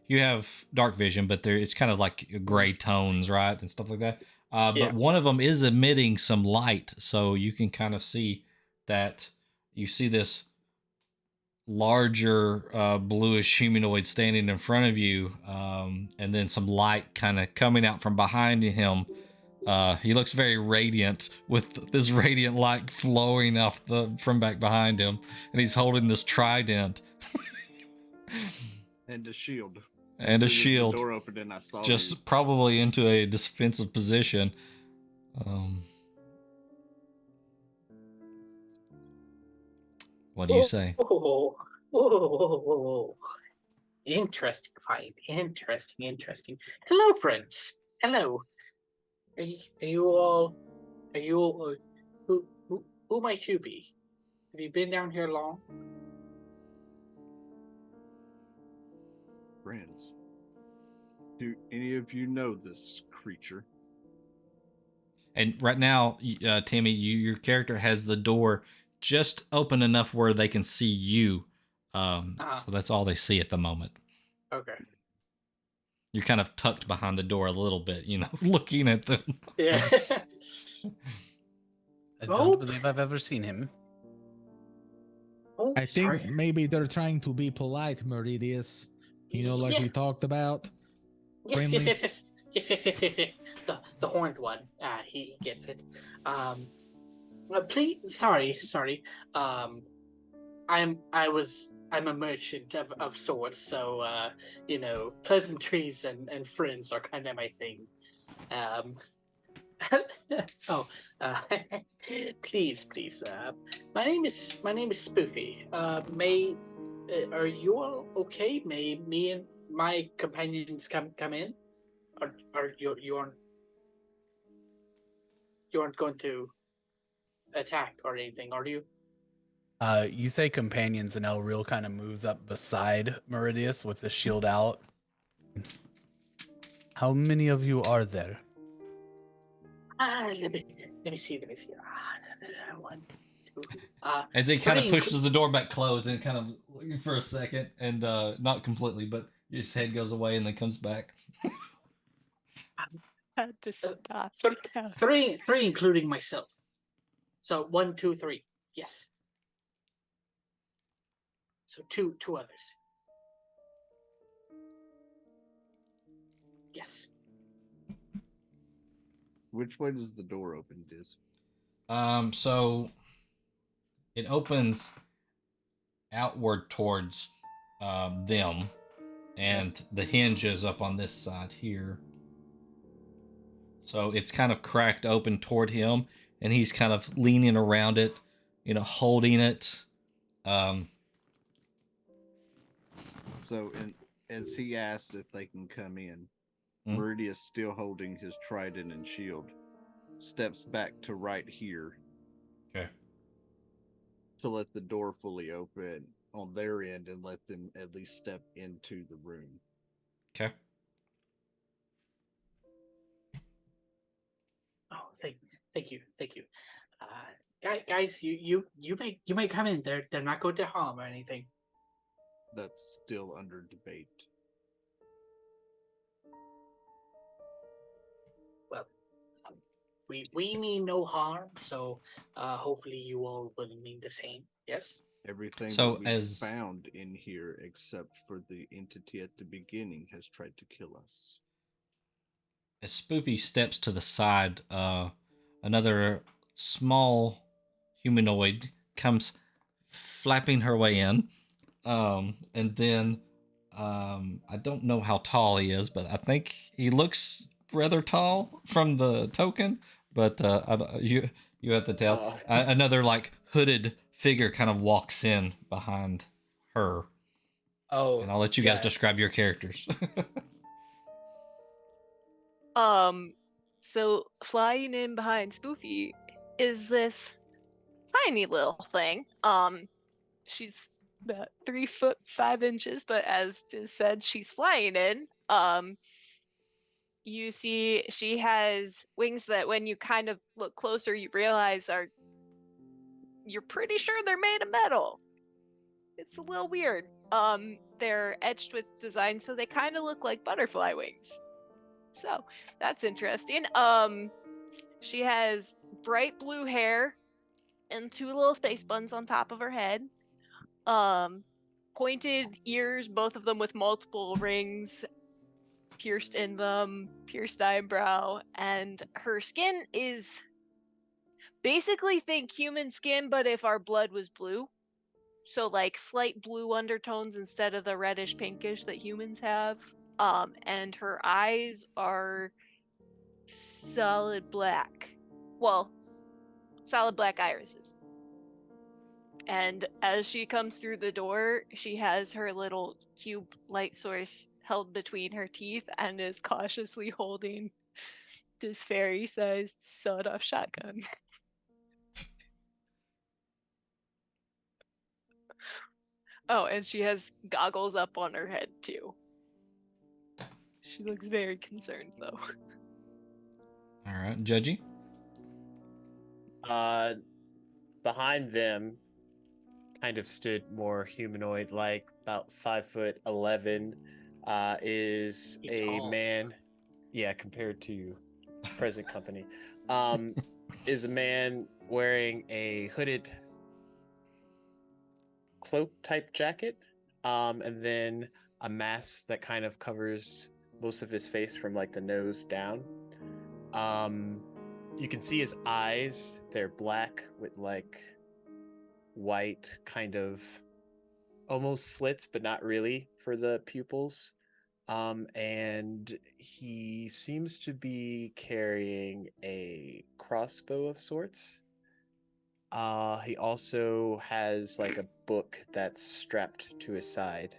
You have dark vision, but it's kind of like gray tones, right, and stuff like that. Yeah. But one of them is emitting some light, so you can kind of see that. You see this larger bluish humanoid standing in front of you, and then some light kind of coming out from behind him. He looks very radiant with this radiant light flowing off from back behind him, and he's holding this trident And a shield. and a As soon as shield, the door opened and I saw just you. probably into a defensive position. What do you say? Oh. Interesting fight. Interesting. Hello, friends. Hello. Are you all? Are you all? Who might you be? Have you been down here long? Friends. Do any of you know this creature? And right now, Timmy, your character has the door just open enough where they can see you. So that's all they see at the moment. Okay. You're kind of tucked behind the door a little bit, looking at them. Yeah. I Oh. don't believe I've ever seen him. Oh, I think sorry. maybe they're trying to be polite, Meridius. Like Yeah. we talked about. Yes. Friendly. Yes. The horned one. He gets it. Please. Sorry. I'm a merchant of sorts, so pleasantries and friends are kind of my thing. Please. My name is Spoofy. Are you all okay? May me and my companions come in? Or you aren't going to attack or anything, are you? You say companions, and Elreal kind of moves up beside Meridius with the shield out. How many of you are there? Let me see. 1, 2. As he kind of 3 pushes the door back closed and kind of looking for a second, and not completely, but his head goes away and then comes back. Had to stop. Three, including myself. So 1, 2, 3. Yes. So two others. Yes. Which way does the door open, Diz? So it opens outward towards them, and the hinge is up on this side here. So it's kind of cracked open toward him, and he's kind of leaning around it, holding it. So, as he asks if they can come in, Meridius, still holding his trident and shield, steps back to right here. Okay. to let the door fully open on their end and let them at least step into the room. Okay. Oh, thank you. Guys, you may come in. They're not going to harm or anything. That's still under debate. Well, we mean no harm, so hopefully you all will mean the same. Yes. Everything So that we as- found in here, except for the entity at the beginning, has tried to kill us. As Spoopy steps to the side, another small humanoid comes flapping her way in. And then I don't know how tall he is, but I think he looks rather tall from the token. But you have to tell. Another like hooded figure kind of walks in behind her, Oh, and I'll let you guys yeah. describe your characters. So flying in behind Spoofy is this tiny little thing. She's about 3 foot 5 inches, but as is said, she's flying in. You see she has wings that when you kind of look closer, you realize you're pretty sure they're made of metal. It's a little weird. They're etched with design, so they kind of look like butterfly wings. So that's interesting. She has bright blue hair and 2 little space buns on top of her head. Pointed ears, both of them with multiple rings pierced in them, pierced eyebrow, and her skin is basically think human skin, but if our blood was blue. So like slight blue undertones instead of the reddish pinkish that humans have. And her eyes are solid black. Well, solid black irises. And as she comes through the door, she has her little cube light source held between her teeth and is cautiously holding this fairy-sized sawed-off shotgun. Oh, and she has goggles up on her head too. She looks very concerned though. All right, Judgy. Behind them, kind of stood more humanoid, like about 5'11", is He a tall. man. Yeah, compared to present company, is a man wearing a hooded cloak type jacket, and then a mask that kind of covers most of his face from like the nose down. You can see his eyes; they're black with like white kind of almost slits, but not really for the pupils. And he seems to be carrying a crossbow of sorts. He also has like a book that's strapped to his side.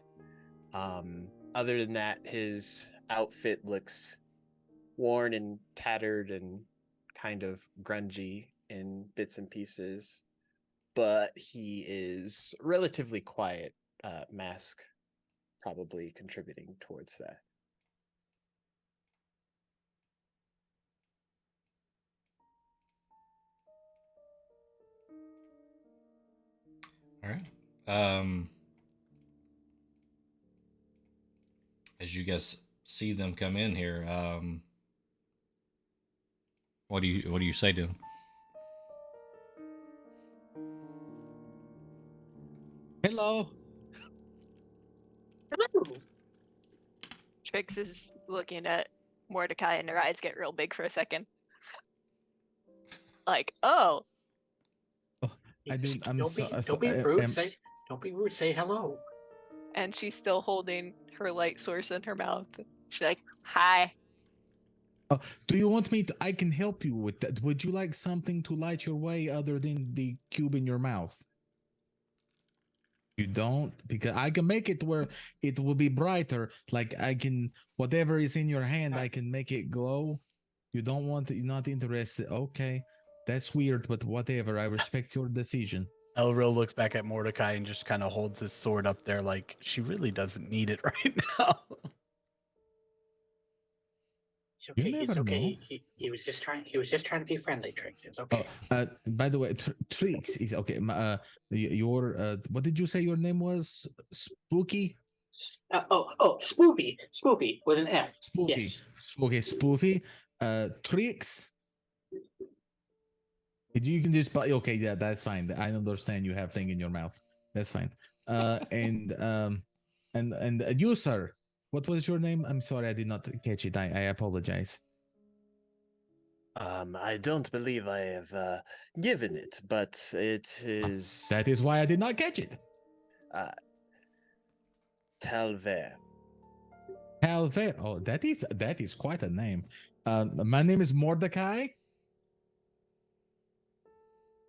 Other than that, his outfit looks worn and tattered and kind of grungy in bits and pieces, but he is relatively quiet. Mask probably contributing towards that. All right. As you guys see them come in here, what do you say to them? Hello. Hello. Trix is looking at Mordecai and her eyes get real big for a second. Like, oh. I didn't. I'm Don't so. be don't be rude. Don't be rude. Say hello. And she's still holding her light source in her mouth. She's like, hi. Do you want me to? I can help you with that. Would you like something to light your way other than the cube in your mouth? You don't? Because I can make it where it will be brighter. Like I can, whatever is in your hand, I can make it glow. You don't want it, you're not interested. Okay. That's weird, but whatever. I respect your decision. Elril looks back at Mordecai and just kind of holds his sword up there like she really doesn't need it right now. It's You okay. It's never know. okay. He was just trying. He was just trying to be friendly, Tricks. It's okay. By the way, Trix is okay. Your what did you say your name was? Spooky? Spoopy. Spoopy with an F. Spoofy. Yes. Okay, Spoofy. Trix. You can just okay, yeah, that's fine. I understand you have thing in your mouth. That's fine. And you, sir. What was your name? I'm sorry, I did not catch it. I apologize. I don't believe I have given it, but it is That is why I did not catch it. Talver. Calver. Oh, that is quite a name. My name is Mordecai.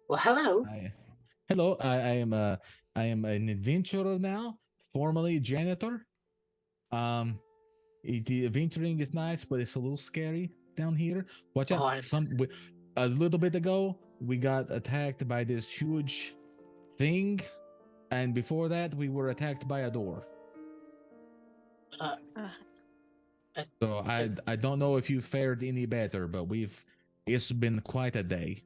Well, hello. Hello. I am an adventurer now, formerly janitor. The adventuring is nice, but it's a little scary down here. Watch out! A little bit ago, we got attacked by this huge thing, and before that, we were attacked by a door. So I don't know if you fared any better, but it's been quite a day.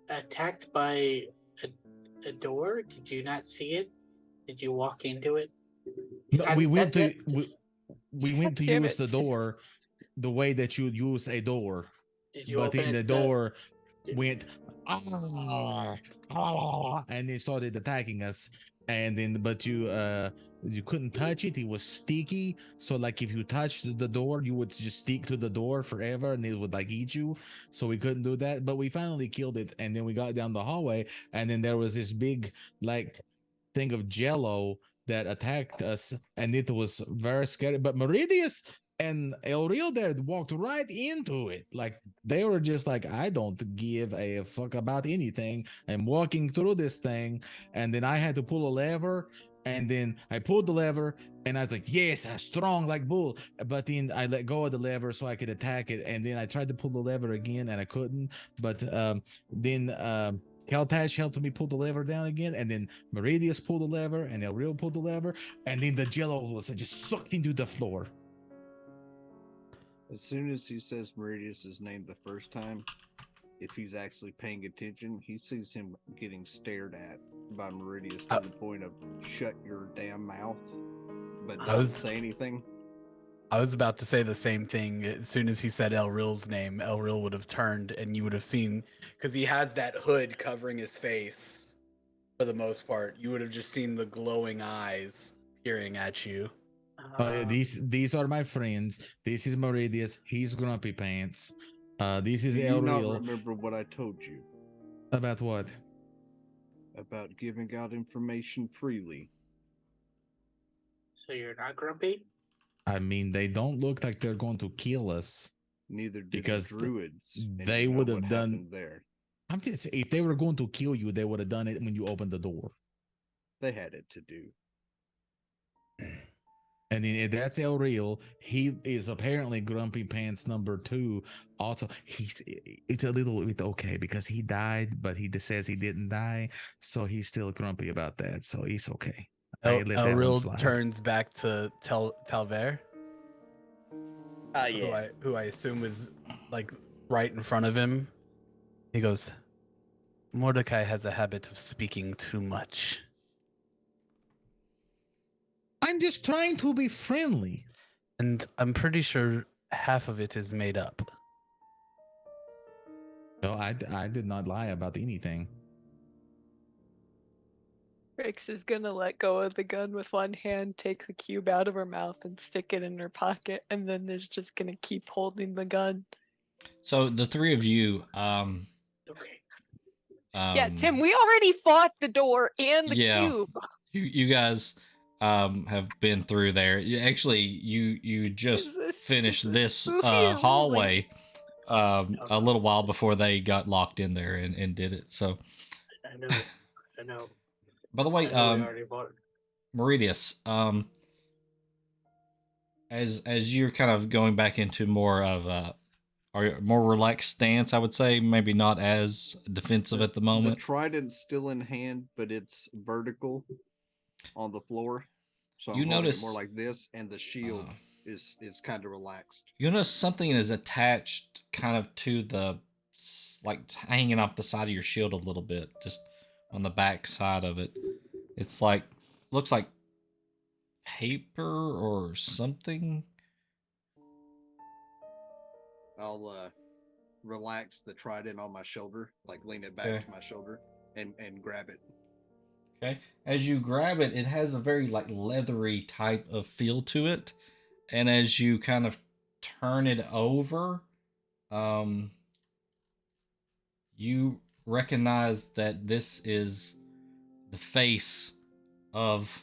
Attacked by a door? Did you not see it? Did you walk into it? We went to use it. the door the way that you'd use a door. Did you But open then the it, door went and it started attacking us. And then but you couldn't touch it. It was sticky. So like if you touched the door, you would just stick to the door forever and it would like eat you. So we couldn't do that. But we finally killed it. And then we got down the hallway and then there was this big like thing of jello that attacked us, and it was very scary. But Meridius and El Rio there walked right into it. Like they were just like, I don't give a fuck about anything. I'm walking through this thing, and then I had to pull a lever, and then I pulled the lever, and I was like, yes, I'm strong like bull. But then I let go of the lever so I could attack it, and then I tried to pull the lever again, and I couldn't. But then Keltash helped me pull the lever down again, and then Meridius pulled the lever, and El Rio pulled the lever, and then the jello was just sucked into the floor. As soon as he says Meridius' name the first time, if he's actually paying attention, he sees him getting stared at by Meridius to the point of shut your damn mouth, but don't say anything. I was about to say the same thing. As soon as he said Elril's name, Elril would have turned and you would have seen, because he has that hood covering his face for the most part. You would have just seen the glowing eyes peering at you. These are my friends. This is Meridius. He's Grumpy Pants. This is Do you El not Real. remember what I told you? About what? About giving out information freely. So you're not grumpy? I mean, they don't look like they're going to kill us. Neither did because the druids. They would have done there. I'm just if they were going to kill you, they would have done it when you opened the door. They had it to do. And then that's El Real. He is apparently Grumpy Pants number 2. Also, it's a little bit okay because he died, but he says he didn't die, so he's still grumpy about that. So he's okay. El Real turns back to Talver. Yeah. Who I assume is like right in front of him. He goes, Mordecai has a habit of speaking too much. I'm just trying to be friendly. And I'm pretty sure half of it is made up. No, I did not lie about anything. Rix is gonna let go of the gun with one hand, take the cube out of her mouth, and stick it in her pocket, and then there's just gonna keep holding the gun. So the three of you, Okay. Yeah, Tim, we already fought the door and the cube. You guys have been through there. You just finished this hallway a little while before they got locked in there and did it. So I know. By the way, Meridius, as you're kind of going back into more of or more relaxed stance, I would say. Maybe not as defensive at the The moment. trident's still in hand, but it's vertical on the floor. So I'm You holding it notice more like this, and the shield uh, is kind of relaxed. you notice something is attached kind of to the like hanging off the side of your shield a little bit, just on the back side of it. It's like looks like paper or something. I'll relax the trident on my shoulder, like lean it back Okay. to my shoulder, and grab it. Okay. As you grab it, it has a very like leathery type of feel to it. And as you kind of turn it over, um, you recognize that this is the face of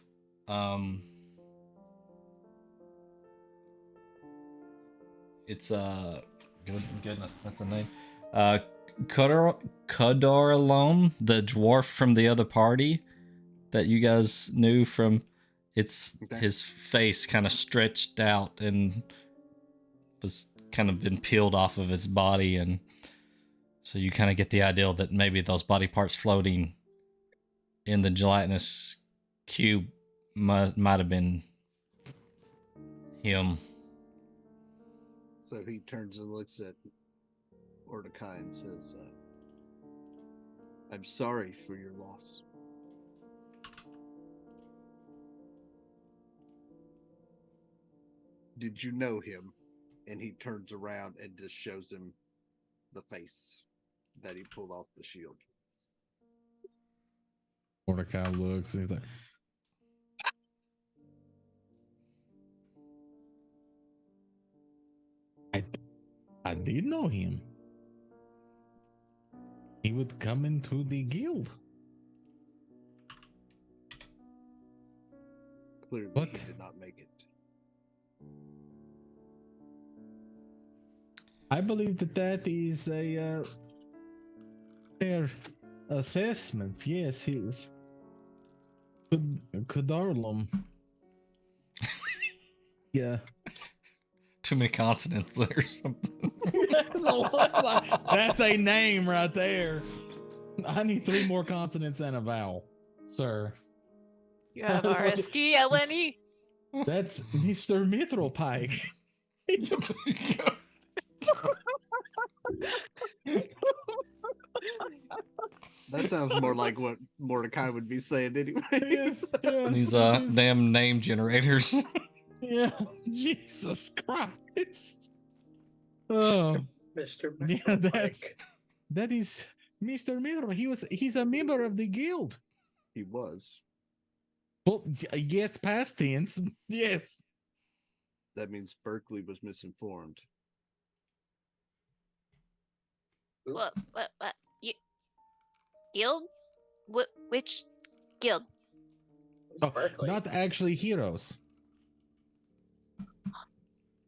it's goodness, that's a name. Kodoralom, the dwarf from the other party that you guys knew from. It's Okay. his face kind of stretched out and was kind of been peeled off of its body, and so you kind of get the idea that maybe those body parts floating in the gelatinous cube might have been him. So he turns and looks at Mordecai and says, I'm sorry for your loss. Did you know him? And he turns around and just shows him the face that he pulled off the shield. Mordecai looks and he's like, I did know him. He would come into the guild. Clearly, What? he did not make it. I believe that is a fair assessment. Yes, he is. Kadarlum. Yeah. Too many consonants or something. That's a name right there. I need 3 more consonants and a vowel, sir. You have RSTLNE. That's Mr. Mithril Pike. That sounds more like what Mordecai would be saying anyway. Yes, yes, These yes. damn name generators. Yeah, Jesus Christ. Oh, Mr. yeah, that is Mr. Mithril. He's a member of the guild. He was. Well, yes, past tense. Yes. That means Berkeley was misinformed. What? Guild? Which guild? It's Oh, Berkeley. not actually heroes.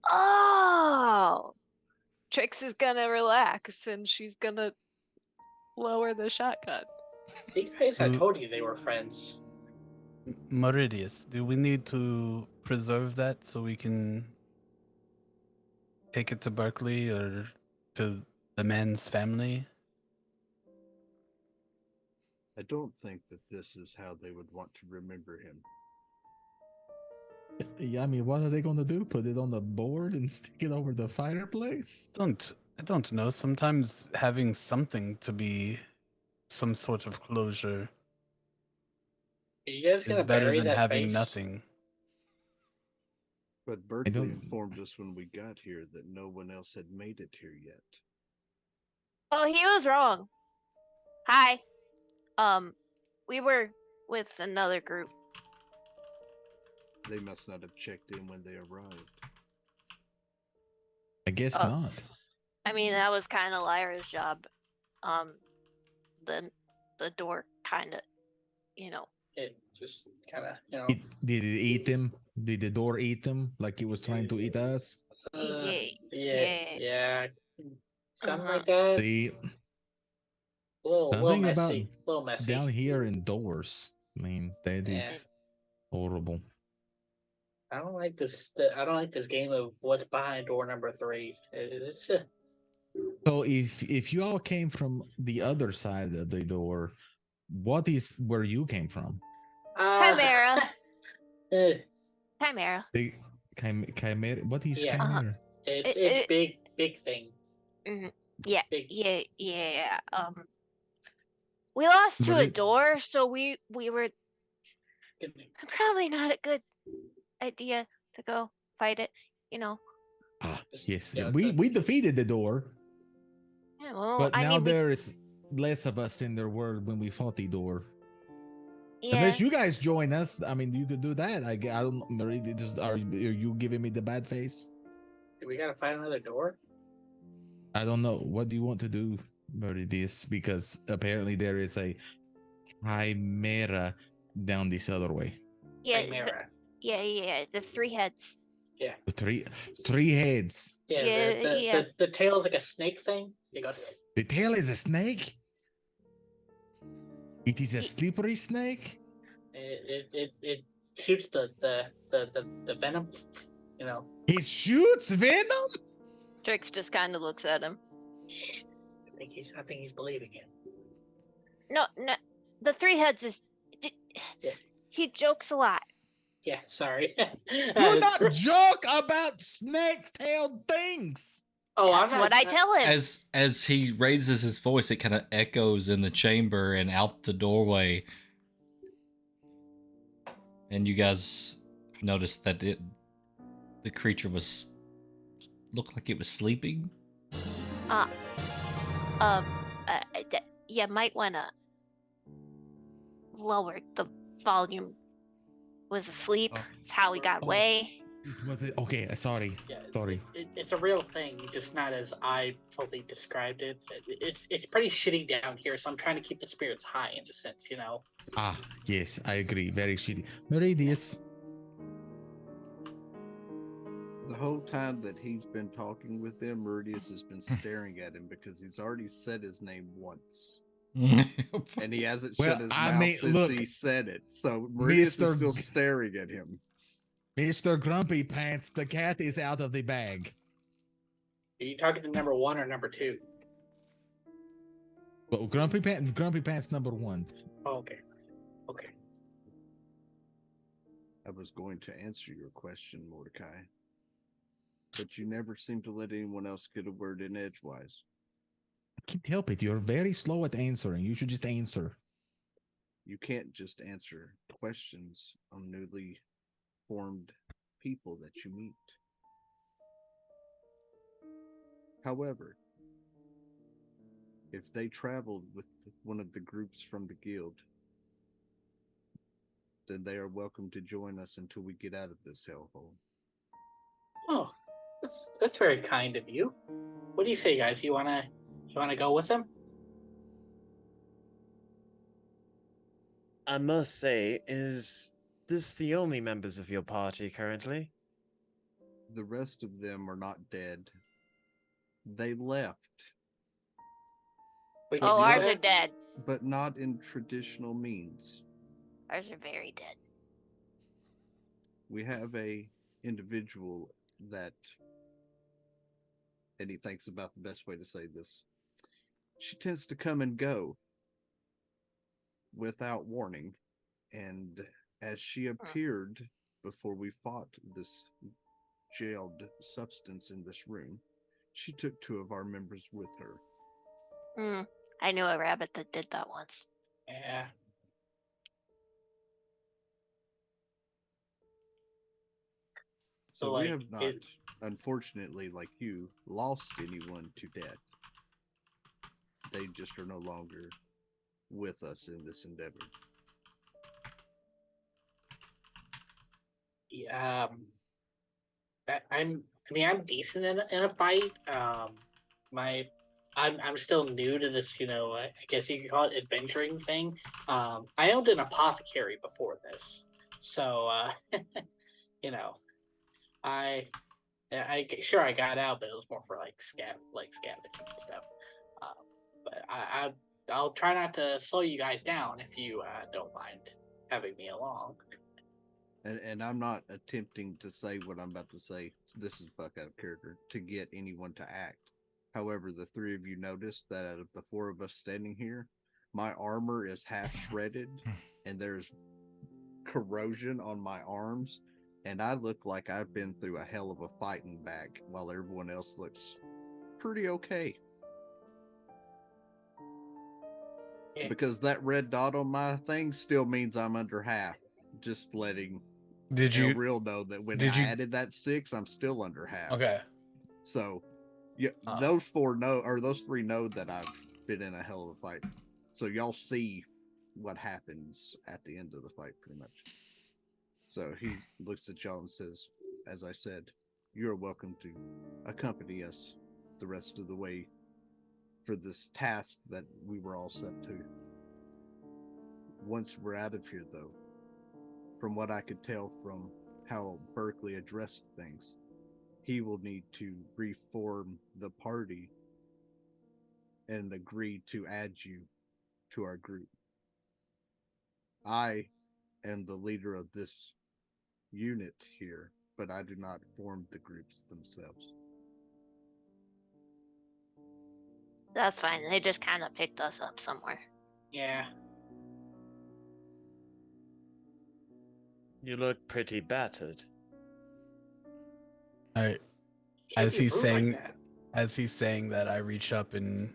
Oh! Trix is gonna relax and she's gonna lower the shotgun. See, guys, I told you they were friends. Meridius, do we need to preserve that so we can take it to Berkeley or to the man's family? I don't think that this is how they would want to remember him. Yeah, I mean, what are they going to do? Put it on the board and stick it over the fireplace? I don't know. Sometimes having something to be some sort of closure Are you guys is gonna better bury than that having face? nothing. But Berkeley don't- informed us when we got here that no one else had made it here yet. Oh, he was wrong. Hi. We were with another group. They must not have checked in when they arrived. I guess Oh. not. I mean, that was kind of Lyra's job. The door kind of, It just kind of, Did it eat them? Did the door eat them like it was trying to eat us? yeah, something Uh-huh. like that. The A little something about messy. A little messy. down here indoors. I mean, that Yeah. is horrible. I don't like this. I don't like this game of what's behind door number 3. It's So if you all came from the other side of the door, what is where you came from? Chimera. eh, Chimera. The chimera. What is Yeah. chimera? it's It- big thing. Mhm. Yeah, Big. yeah. We lost to But a it- door, so we were probably not a good idea to go fight it. You know. Yes, Yeah, we defeated the door, Yeah, well, but I now mean, there is less of us in the world when we fought the door. yeah. Unless you guys join us, I mean, you could do that. I don't really just are you giving me the bad face? Do we gotta find another door? I don't know. What do you want to do, Meridius? Because apparently there is a chimera down this other way. Yeah, Chimera. yeah. The 3 heads. Yeah. The three heads. Yeah. Yeah. The tail is like a snake thing. It goes. The tail is a snake. It is a slippery snake. It shoots the venom. You know. It shoots venom. Trix just kind of looks at him. I think he's believing it. No. The 3 heads is. Yeah. He jokes a lot. Yeah. Sorry. Do not joke about snake-tailed things. Oh, That's I'm not, what I tell him. As he raises his voice, it kind of echoes in the chamber and out the doorway. And you guys noticed that the creature looked like it was sleeping. You might wanna lower the volume. Was asleep. Oh. It's how he got Oh. away. Was it okay? Sorry. Yeah, Sorry. It's a real thing, just not as I fully described it. It's pretty shitty down here, so I'm trying to keep the spirits high in a sense, you know. Yes, I agree. Very shitty. Meridius. The whole time that he's been talking with them, Meridius has been staring at him because he's already said his name once. And he hasn't Well, shut his I mouth mean, since look, he said it. So Meridius is Mr. still staring at him. Mr. Grumpy Pants, the cat is out of the bag. Are you talking to number 1 or number 2? Well, Grumpy Pants number 1. Oh, okay. Okay. I was going to answer your question, Mordecai. But you never seem to let anyone else get a word in edgewise. I can't help it. You're very slow at answering. You should just answer. You can't just answer questions on newly formed people that you meet. However, if they traveled with one of the groups from the guild, then they are welcome to join us until we get out of this hellhole. Oh, that's very kind of you. What do you say, guys? You wanna go with them? I must say, is this the only members of your party currently? The rest of them are not dead. They left, We Oh, can do ours that? are dead. but not in traditional means. Ours are very dead. We have a individual that, and he thinks about the best way to say this. She tends to come and go without warning, and as she appeared before we fought this jailed substance in this room, she took 2 of our members with her. I knew a rabbit that did that once. Yeah. So like, we have not, unfortunately, like you, lost anyone to death. They just are no longer with us in this endeavor. Yeah, I'm decent in a fight. I'm still new to this, I guess you could call it adventuring thing. I owned an apothecary before this, so I sure I got out, but it was more for scavenging and stuff. But I'll try not to slow you guys down if you don't mind having me along. And I'm not attempting to say what I'm about to say. This is Buck out of character to get anyone to act. However, the three of you noticed that out of the four of us standing here, my armor is half shredded and there's corrosion on my arms, and I look like I've been through a hell of a fighting back while everyone else looks pretty okay. Yeah. Because that red dot on my thing still means I'm under half. Just letting Did El you? Real know that when did I you- added that 6, I'm still under half. Okay. So, yeah, Oh. those four know, or those three know that I've been in a hell of a fight. So y'all see what happens at the end of the fight, pretty much. So he looks at y'all and says, as I said, you're welcome to accompany us the rest of the way for this task that we were all set to. Once we're out of here, though, from what I could tell from how Berkeley addressed things, he will need to reform the party and agree to add you to our group. I am the leader of this unit here, but I do not form the groups themselves. That's fine. They just kind of picked us up somewhere. Yeah. You look pretty battered. All right. Can't As be he's rude like saying, that. I reach up and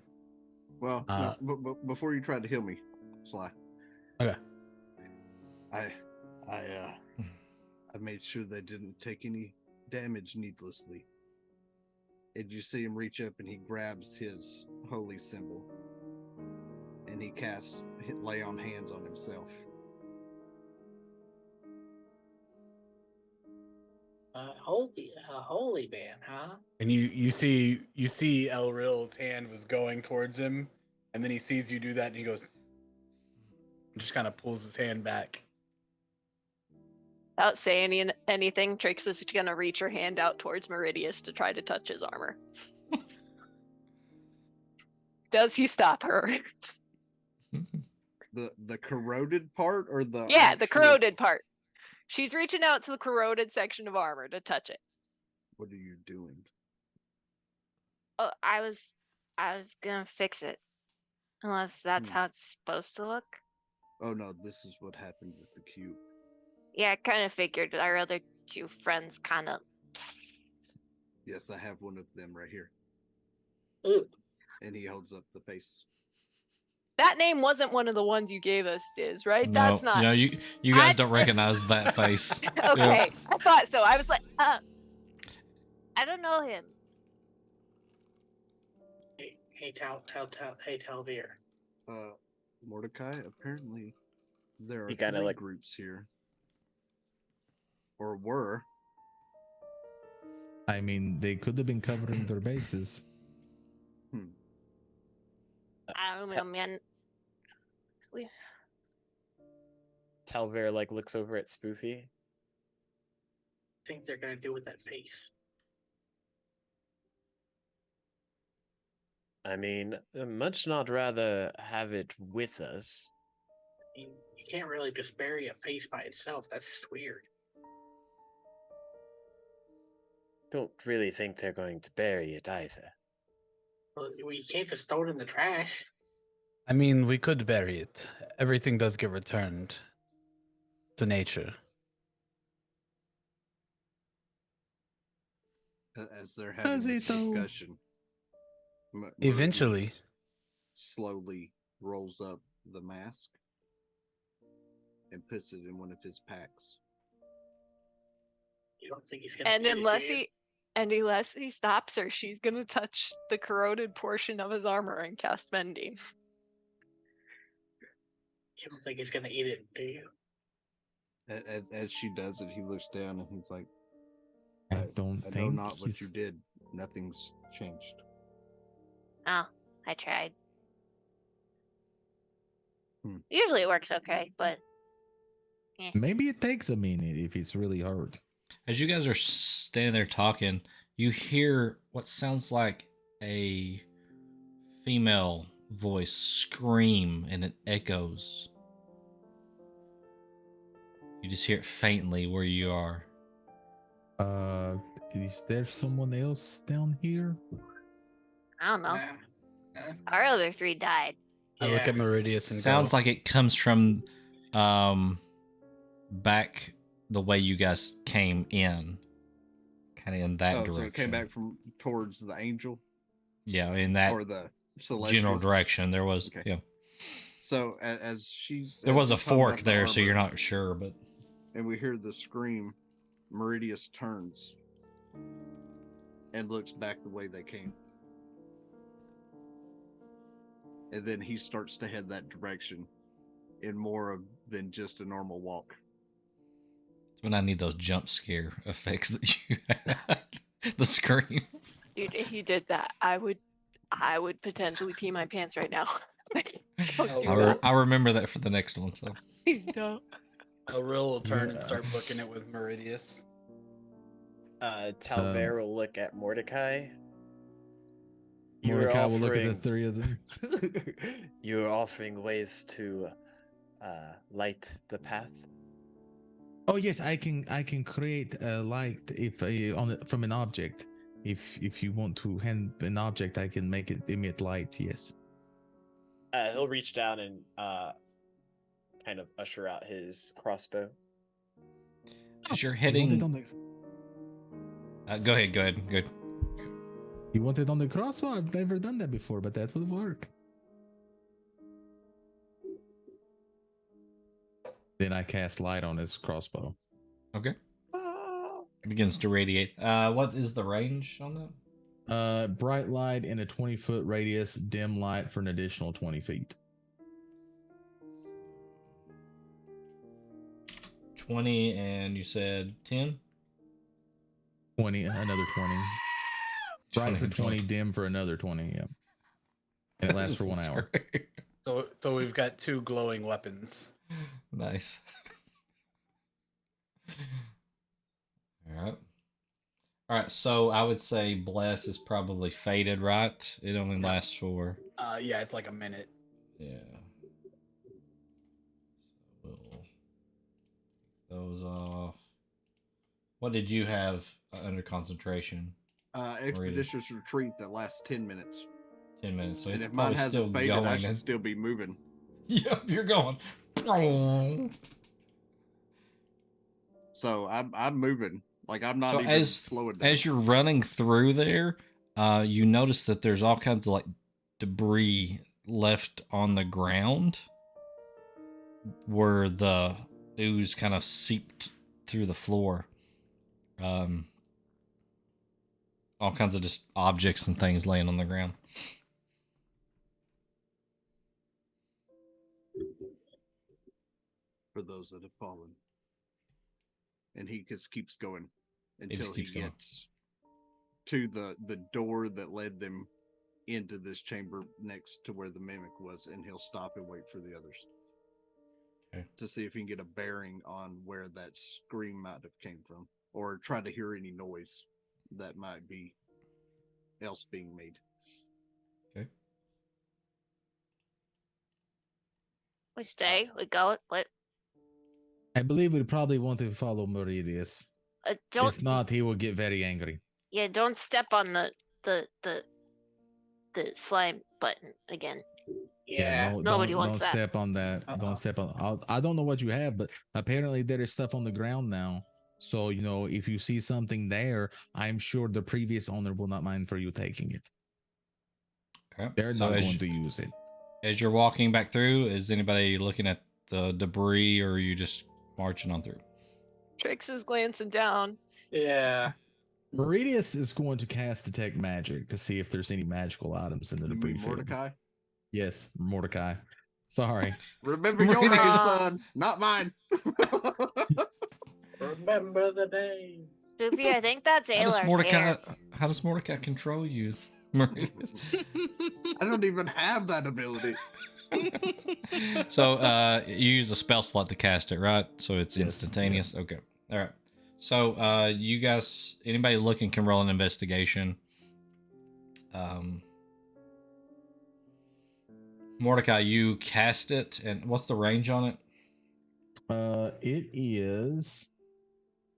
Well, no, but before you tried to heal me, Sly. Okay. I made sure they didn't take any damage needlessly. And you see him reach up and he grabs his holy symbol, and he casts lay on hands on himself. Holy man, huh? And you see El Real's hand was going towards him, and then he sees you do that, and he goes, just kind of pulls his hand back. Without saying anything, Trix is gonna reach her hand out towards Meridius to try to touch his armor. Does he stop her? The corroded part or the Yeah, the actual- corroded part. She's reaching out to the corroded section of armor to touch it. What are you doing? Oh, I was gonna fix it. Unless that's how it's supposed to look. Oh no, this is what happened with the cube. Yeah, I kind of figured our other two friends kind of. Yes, I have one of them right here. Ooh. And he holds up the face. That name wasn't one of the ones you gave us, Diz, right? No, That's not. no, you guys don't recognize that face. Okay, I thought so. I was like, I don't know him. Hey, Talvir. Mordecai, apparently there are He kinda three like- groups here. Or were. I mean, they could have been covering their bases. I don't know, man. Talver like looks over at Spoofy. Think they're gonna do with that face? I mean, much not rather have it with us. I mean, you can't really just bury a face by itself. That's just weird. Don't really think they're going to bury it either. Well, you can't just throw it in the trash. I mean, we could bury it. Everything does get returned to nature. As they're having Does this it though? discussion, Eventually. Maurice slowly rolls up the mask and puts it in one of his packs. You don't think he's gonna? And eat it, unless do you? unless he stops her, she's gonna touch the corroded portion of his armor and cast mending. You don't think he's gonna eat it, do you? As she does it, he looks down and he's like, I don't I know think not what he's... you did. Nothing's changed. Oh, I tried. Hmm. Usually it works okay, but Maybe it takes a minute if it's really hard. As you guys are standing there talking, you hear what sounds like a female voice scream, and it echoes. You just hear it faintly where you are. Is there someone else down here? I don't know. Nah. Our other 3 died. I look at Yeah. Meridius and Sounds go, like it comes from back the way you guys came in. Kind of in that direction. So it came back from towards the angel Yeah, in that or the celestial general direction. There was Okay. yeah. So as she's There as was a he's talking fork about the there, so you're arbor, not sure, but and we hear the scream, Meridius turns and looks back the way they came. And then he starts to head that direction in more of than just a normal walk. it's when I need those jump scare effects that you had. The scream. Dude, if you did that, I would potentially pee my pants right now. Don't do that. I'll remember that for the next one. So Please don't. Toril will turn and Yeah. start booking it with Meridius. Talver will look at Mordecai. You were Mordecai will look at the offering- 3 of them. You are offering ways to light the path. Oh yes, I can create a light if from an object. If you want to hand an object, I can make it emit light. Yes. He'll reach down and kind of usher out his crossbow. as you're You want it heading, on the go ahead. Good. you want it on the crossbow? I've never done that before, but that would work. Then I cast light on his crossbow. Okay. Begins to radiate. What is the range on that? Bright light in a 20-foot radius, dim light for an additional 20 feet. 20, and you said 10? 20, another 20. Bright for 20. 20, dim for another 20, yeah. And it lasts for 1 hour. So we've got 2 glowing weapons. Nice. All right, so I would say Bless is probably faded, right? It only lasts for... Yeah, it's like a minute. Yeah. So we'll take those off. What did you have under concentration? Expeditious retreat that lasts 10 minutes. 10 minutes. So And it's if mine probably still hasn't faded, I going. should still be moving. Yep, you're going. So I'm moving. Like I'm not So even slowing down. as you're running through there, you notice that there's all kinds of like debris left on the ground where the ooze kind of seeped through the floor. All kinds of just objects and things laying on the ground. For those that have fallen. And he just keeps going just until he keeps going. gets to the door that led them into this chamber next to where the mimic was, and he'll stop and wait for the others. Okay. To see if he can get a bearing on where that scream might have came from, or try to hear any noise that might be else being made. Okay. We stay. We go. What? I believe we probably want to follow Meridius. Don't. If not, he will get very angry. Yeah, don't step on the slime button again. Yeah. no, Nobody don't wants that. step on that. Don't step on. I don't know what you have, but apparently there is stuff on the ground now. So if you see something there, I'm sure the previous owner will not mind for you taking it. Okay. They're So not as going to use it. As you're walking back through, is anybody looking at the debris, or are you just marching on through? Trix is glancing down. Yeah. Meridius is going to cast Detect Magic to see if there's any magical items in the You debris mean field. Mordecai? Yes, Mordecai. Sorry. Remember your name, son, not mine. Remember the name. Spoopy, I think that's How does Alar's Mordecai? hair. How does Mordecai control you, Meridius? I don't even have that ability. So you use a spell slot to cast it, right? So it's Yes, instantaneous. Okay. All right. So you guys, anybody looking can roll an investigation. Mordecai, you cast it, and what's the range on it? It is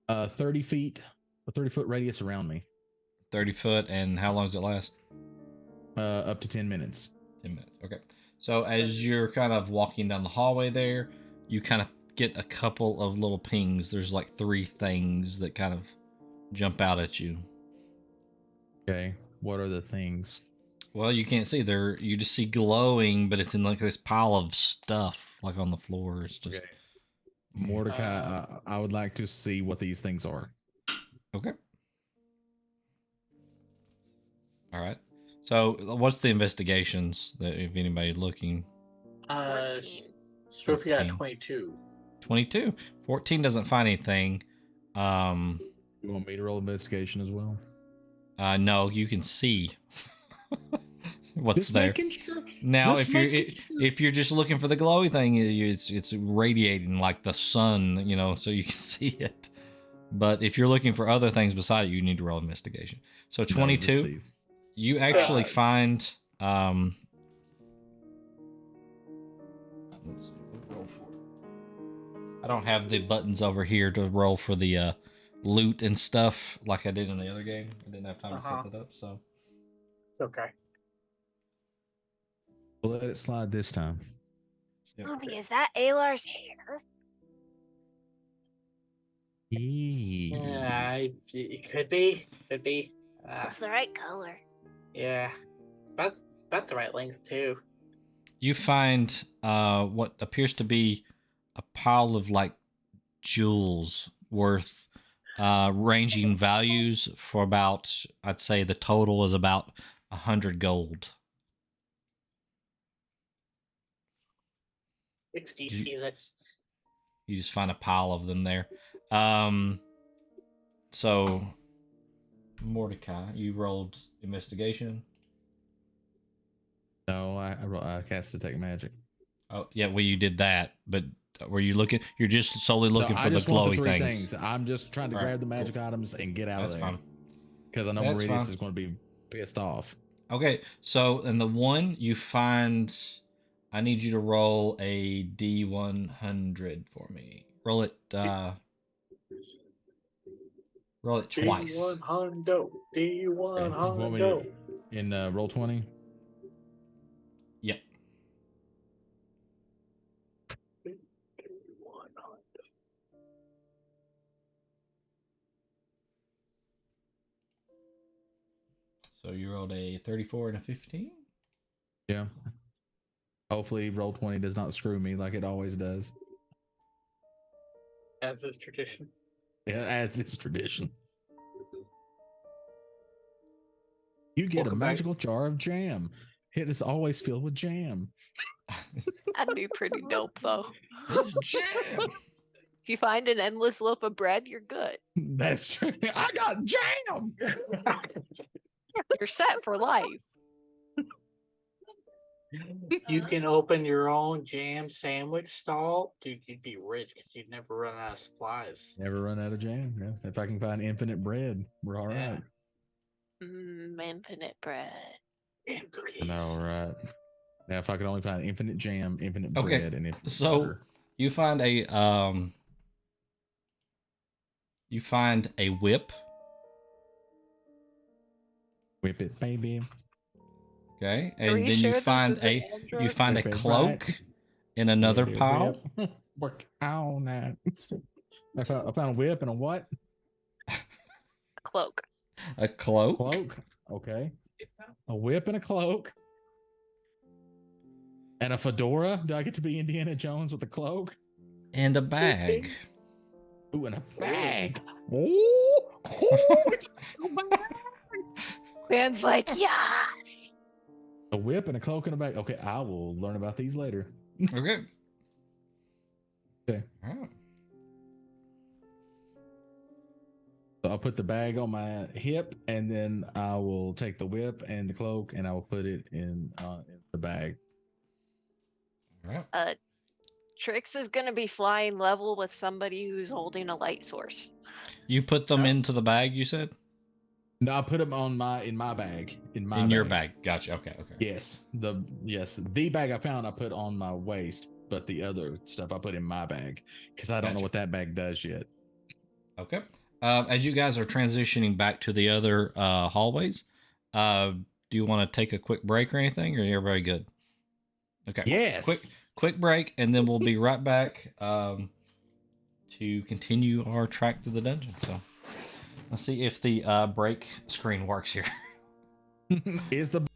30 feet, a 30-foot radius around me. 30 foot, and how long does it last? Up to 10 minutes. 10 minutes. Okay. So as you're kind of walking down the hallway there, you kind of get a couple of little pings. There's like 3 things that kind of jump out at you. Okay. What are the things? Well, you can't see. You just see glowing, but it's in like this pile of stuff like on the floor. It's just Okay. Mordecai, I would like to see what these things are. Okay. All right. So, what's the investigations that if anybody looking? 14. Sophie got 14. 22. 22. 14 doesn't find anything. You want me to roll investigation as well? No, you can see what's Just there. making sure. Now, Just if you're making sure. if you're just looking for the glowy thing, it's radiating like the sun, so you can see it. But if you're looking for other things beside it, you need to roll investigation. So No, just 22, these. you actually find let's see, roll for it. I don't have the buttons over here to roll for the loot and stuff like I did in the other game. I didn't have time to set that up, so. It's okay. We'll let it slide this time. Sylvie, is that Alar's hair? Yeah, it could be. Could be. It's the right color. Yeah. About the right length, too. You find what appears to be a pile of like jewels worth ranging values for about, I'd say the total is about 100 gold. 60, see, that's... You just find a pile of them there. So Mordecai, you rolled investigation. No, I cast Detect Magic. Oh yeah, well you did that, but were you looking? You're just solely looking for the glowy things. I'm just trying to grab the magic items and get out of there. That's fine. Because I know That's Meridius fine. is going to be pissed off. Okay, so in the one you find, I need you to roll a D100 for me. Roll it. Roll it twice. D100. Want me D100. to- in roll 20. Yep. So you rolled a 34 and a 15. Yeah. Hopefully, roll 20 does not screw me like it always does. As is tradition. Yeah, as is tradition. You get Welcome a back. magical jar of jam. It is always filled with jam. That'd be pretty dope, though. It's jam. If you find an endless loaf of bread, you're good. That's true. I got jam. You're set for life. You can open your own jam sandwich stall. Dude, you'd be rich because you'd never run out of supplies. Never run out of jam. Yeah. If I can find infinite bread, we're all Yeah. right. Infinite bread. And cookies. I know, right? Now, if I could only find infinite jam, infinite Okay, bread, and infinite so butter. you find a whip. Whip it, baby. Okay, Are and you then sure you this find is an a android? you find a Whip it cloak right. in another Whip it, pile. whip. Work on that. I found a whip and a what? Cloak. A cloak. Cloak. Okay. A whip and a cloak. And a fedora. Do I get to be Indiana Jones with a cloak? And a bag. Ooh, and a bag. Ooh. It's a bag. Dan's like, yes. A whip and a cloak and a bag. Okay, I will learn about these later. Okay. Okay. All right. So I'll put the bag on my hip, and then I will take the whip and the cloak, and I will put it in the bag. All right. Trix is gonna be flying level with somebody who's holding a light source. You put them into the bag. You said No, I put them in my bag. In your bag. Gotcha. Okay. Okay. Yes, the bag I found I put on my waist, but the other stuff I put in my bag because I don't know Gotcha. what that bag does yet. Okay. As you guys are transitioning back to the other hallways, do you want to take a quick break or anything, or are everybody good? Okay. Yes. Quick break, and then we'll be right back to continue our track to the dungeon. So let's see if the break screen works here. Is the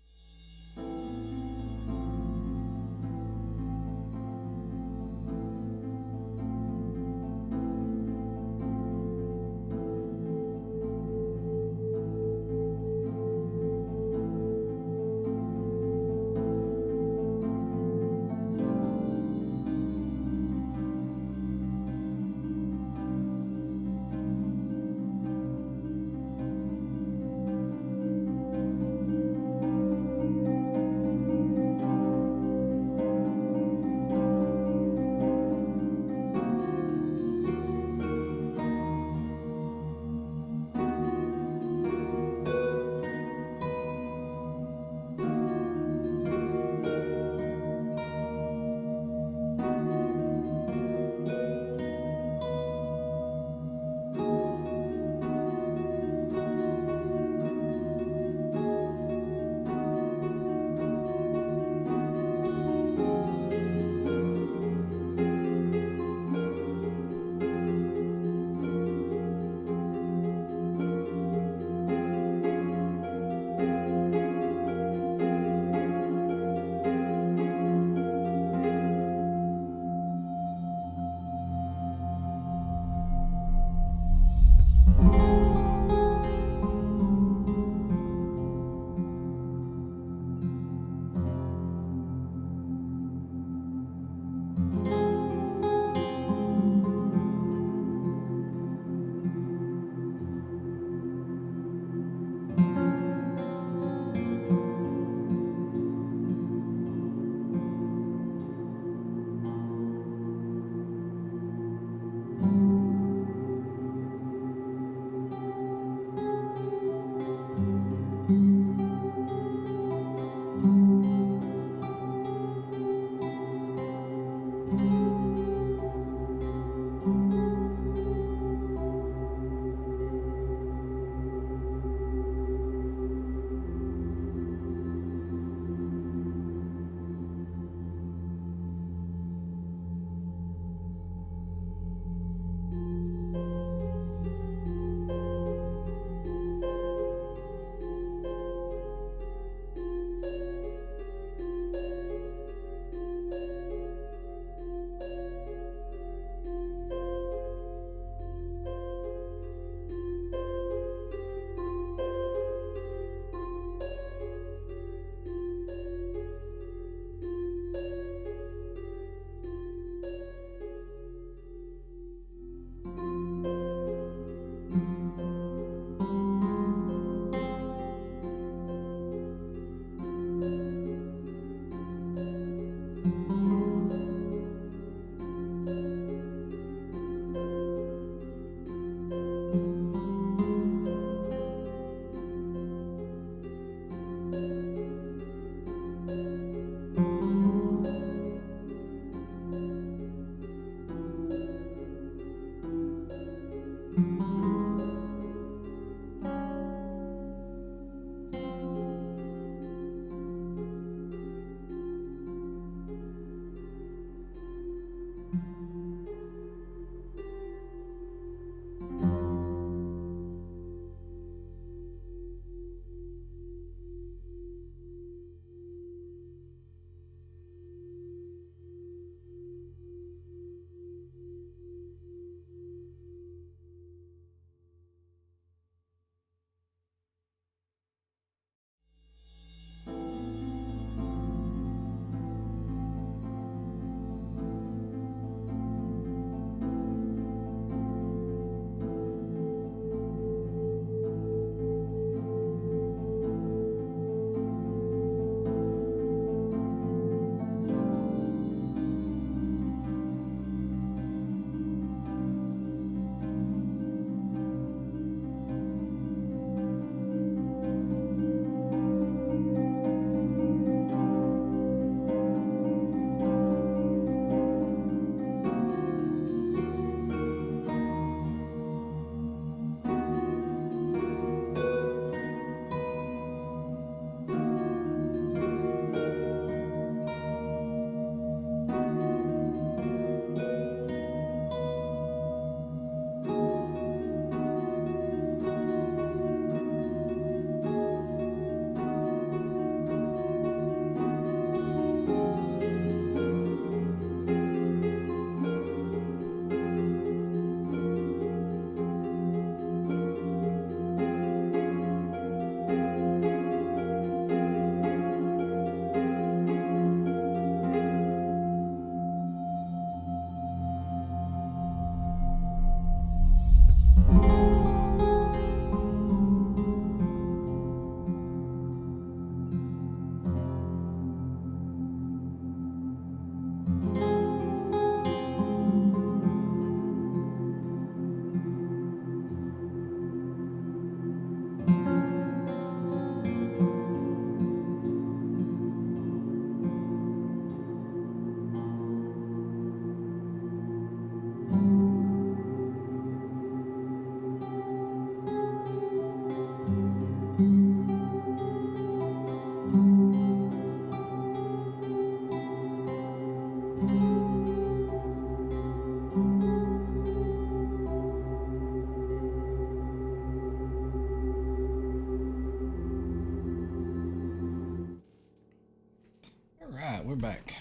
we're back.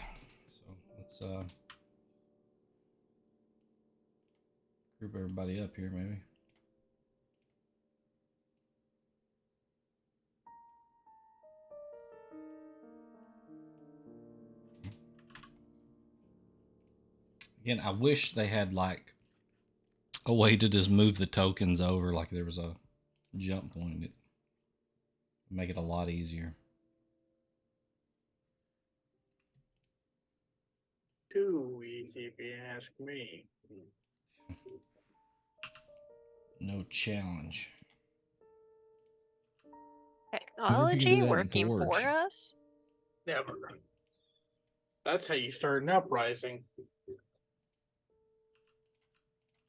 So let's group everybody up here, maybe. Again, I wish they had like a way to just move the tokens over, like there was a jump point. It make it a lot easier. Too easy if you ask me. No challenge. Technology that in working for Forge. us? Never. That's how you start an uprising.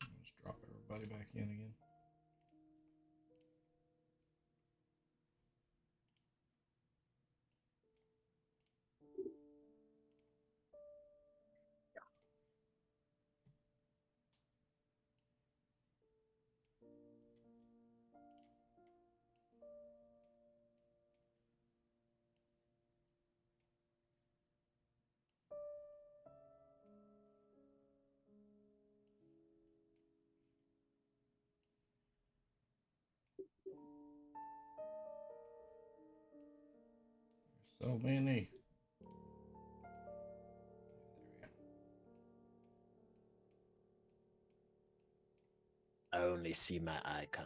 Let's drop everybody back in again. So many. I only see my icon.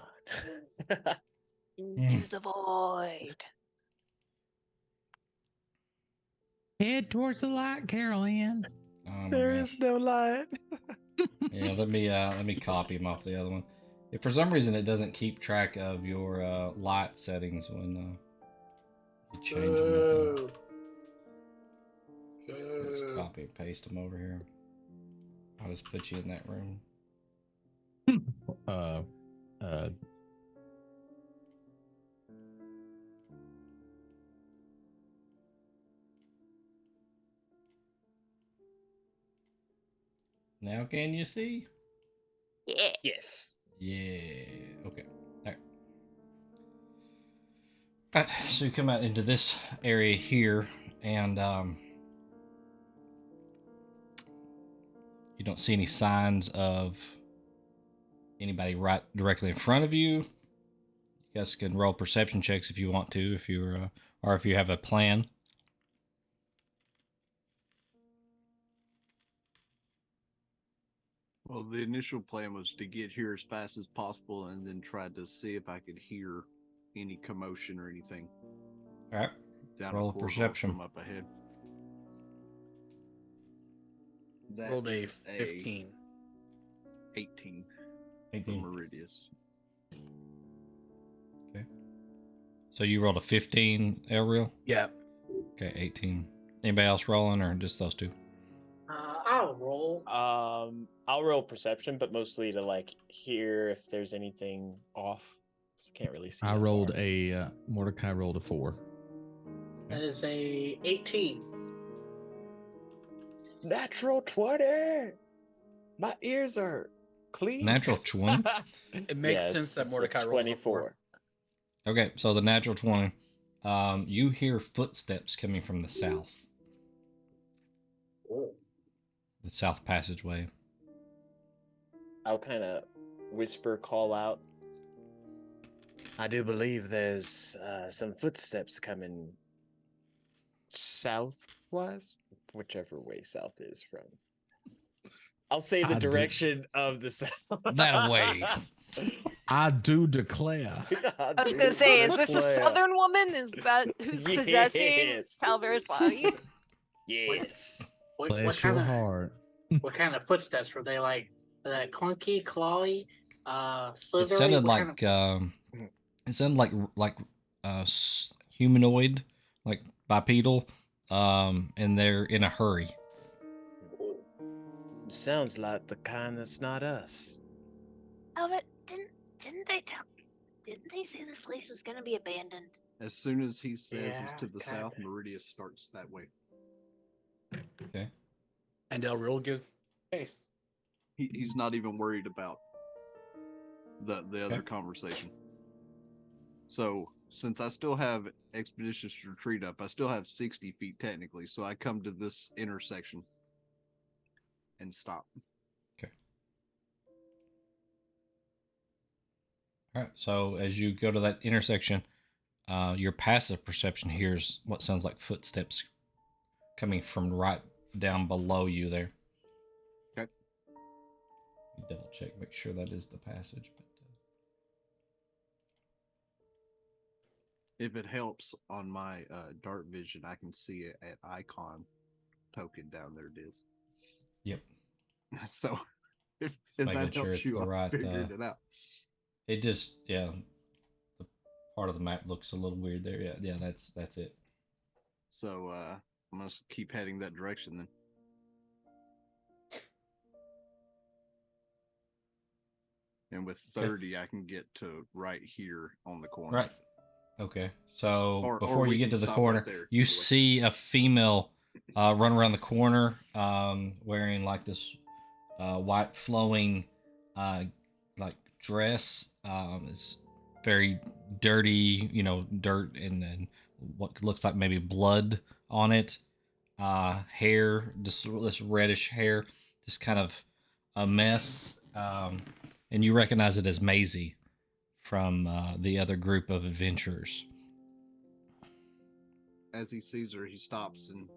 Into the void. Head towards the light, Carol Ann. Oh my There gosh. is no light. Yeah, let me copy him off the other one. If for some reason it doesn't keep track of your light settings when you change them. Boo. Let's Boo. copy and paste them over here. I'll just put you in that room. Uh, Now can you see? Yeah. Yes. Yeah. Okay. All right. All right. So you come out into this area here, and you don't see any signs of anybody right directly in front of you. You guys can roll perception checks if you want to, if you're or if you have a plan. Well, the initial plan was to get here as fast as possible and then try to see if I could hear any commotion or anything All right. down Roll a corridor perception. from up ahead. That Rolled a is 15. 18 for 18. Meridius. Okay. So you rolled a 15, Elreal? Yeah. Okay, 18. Anybody else rolling or just those two? I'll roll. I'll roll perception, but mostly to like hear if there's anything off. 'Cause I can't really see. I that rolled far. a Mordecai rolled a 4. That is a 18. Natural 20. My ears are clean. Natural 20? It makes sense it's that a Mordecai rolls a 4. Okay, so the natural 20. You hear footsteps coming from the south. Oh. The south passageway. I'll kind of whisper, call out. I do believe there's some footsteps coming southwise, whichever way south is from. I'll say the I do- direction of the south. That way. I do declare. I was gonna say, is this the southern woman? Is that who's possessing Yes. Calvera's body? Yes. What Bless kind your of heart. what kind of footsteps were they like? Clunky, clawy, slithery? It sounded What like kind it sounded like humanoid, like bipedal, and they're in a hurry. Sounds like the kind that's not us. Albert, didn't they say this place was gonna be abandoned? As soon as he says it's Yeah, to the kinda. south, Meridius starts that way. Okay. And Elreal gives face. He's not even worried about the other Okay. conversation. So since I still have Expeditious Retreat up, I still have 60 feet technically. So I come to this intersection and stop. Okay. All right. So as you go to that intersection, your passive perception hears what sounds like footsteps coming from right down below you there. Okay. You double check, make sure that is the passage. But If it helps on my dark vision, I can see it at icon token down there. It is. yep. So if Making that sure helps it's you, the I right, figured it out. It just the part of the map looks a little weird there. Yeah, that's it. So I'm gonna keep heading that direction then. And with 30, I can get to right here on the corner. Right. Okay. So Or before we you get can to the stop corner, right there, you either way. see a female run around the corner, wearing like this white flowing like dress. It's very dirty, dirt and what looks like maybe blood on it. Hair, this reddish hair, just kind of a mess. And you recognize it as Maisie from the other group of adventurers. As he sees her, he stops and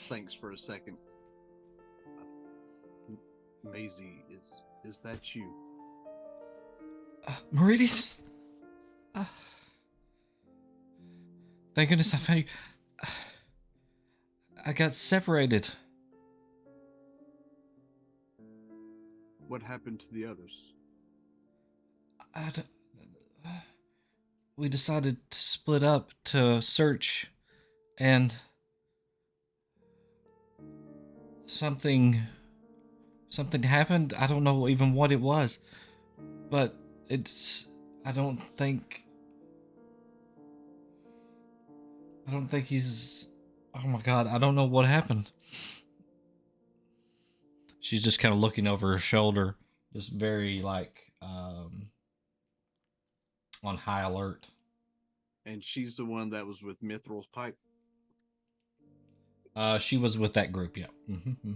thinks for a second. Maisie, is that you? Meridius? Thank goodness I found you. I got separated. What happened to the others? We decided to split up to search, and something happened. I don't know even what it was, but I don't think he's. Oh my god! I don't know what happened. She's just kind of looking over her shoulder, just very like on high alert. And she's the one that was with Mithril's pipe. She was with that group, yeah.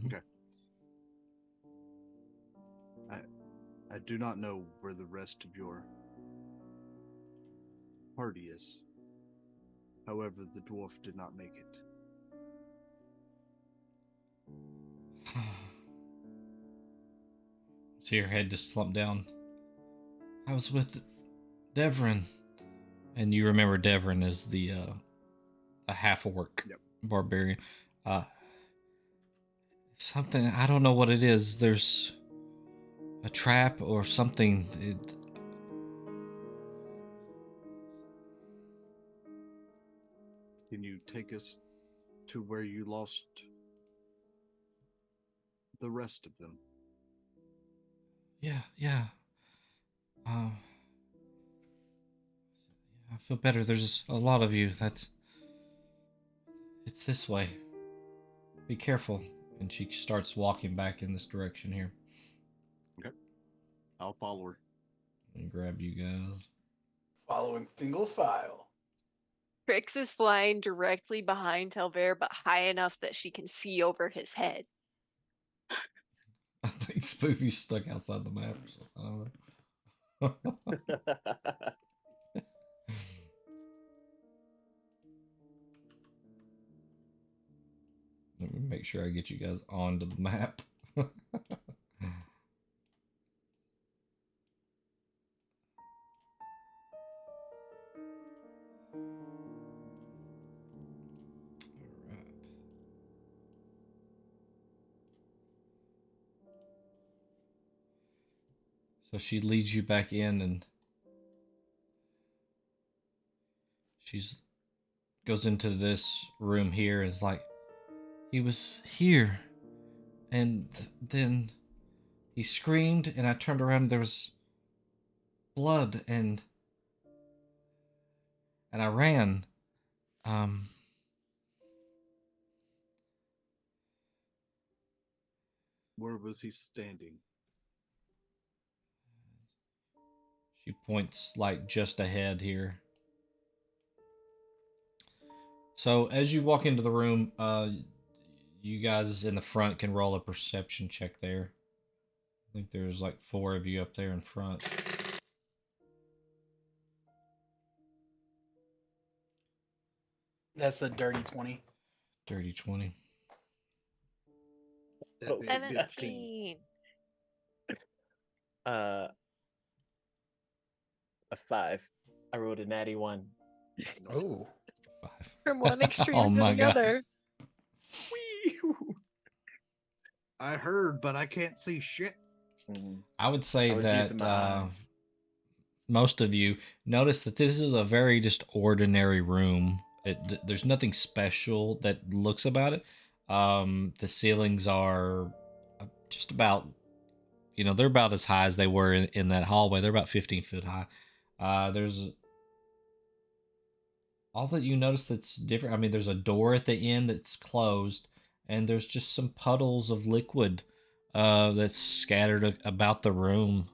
Okay. I do not know where the rest of your party is. However, the dwarf did not make it. See her head just slump down. I was with Devrin. And you remember Devrin is the a half-orc barbarian. Something, I don't know what it is. There's a trap or something. Can you take us to where you lost the rest of them? Yeah. I feel better. There's a lot of you. It's this way. Be careful. And she starts walking back in this direction here. Okay. I'll follow her. And grab you guys. Following single file. Trix is flying directly behind Telver, but high enough that she can see over his head. I think Spoofy's stuck outside the map or something. I don't know. Let me make sure I get you guys onto the map. Alright. So she leads you back in and she's goes into this room here and is like, he was here, and then he screamed, and I turned around, and there was blood, and I ran. Where was he standing? She points like just ahead here. So as you walk into the room, you guys in the front can roll a perception check there. I think there's like 4 of you up there in front. That's a dirty 20. Dirty 20. That'd be a 17. A 5. I rolled a natty 1. Oh. 5. From one extreme Oh to my the God. other. I heard, but I can't see shit. I would say I was using my that eyes. most of you notice that this is a very just ordinary room. There's nothing special that looks about it. The ceilings are just about, they're about as high as they were in that hallway. They're about 15 foot high. There's all that you notice that's different. I mean, there's a door at the end that's closed, and there's just some puddles of liquid that's scattered about the room.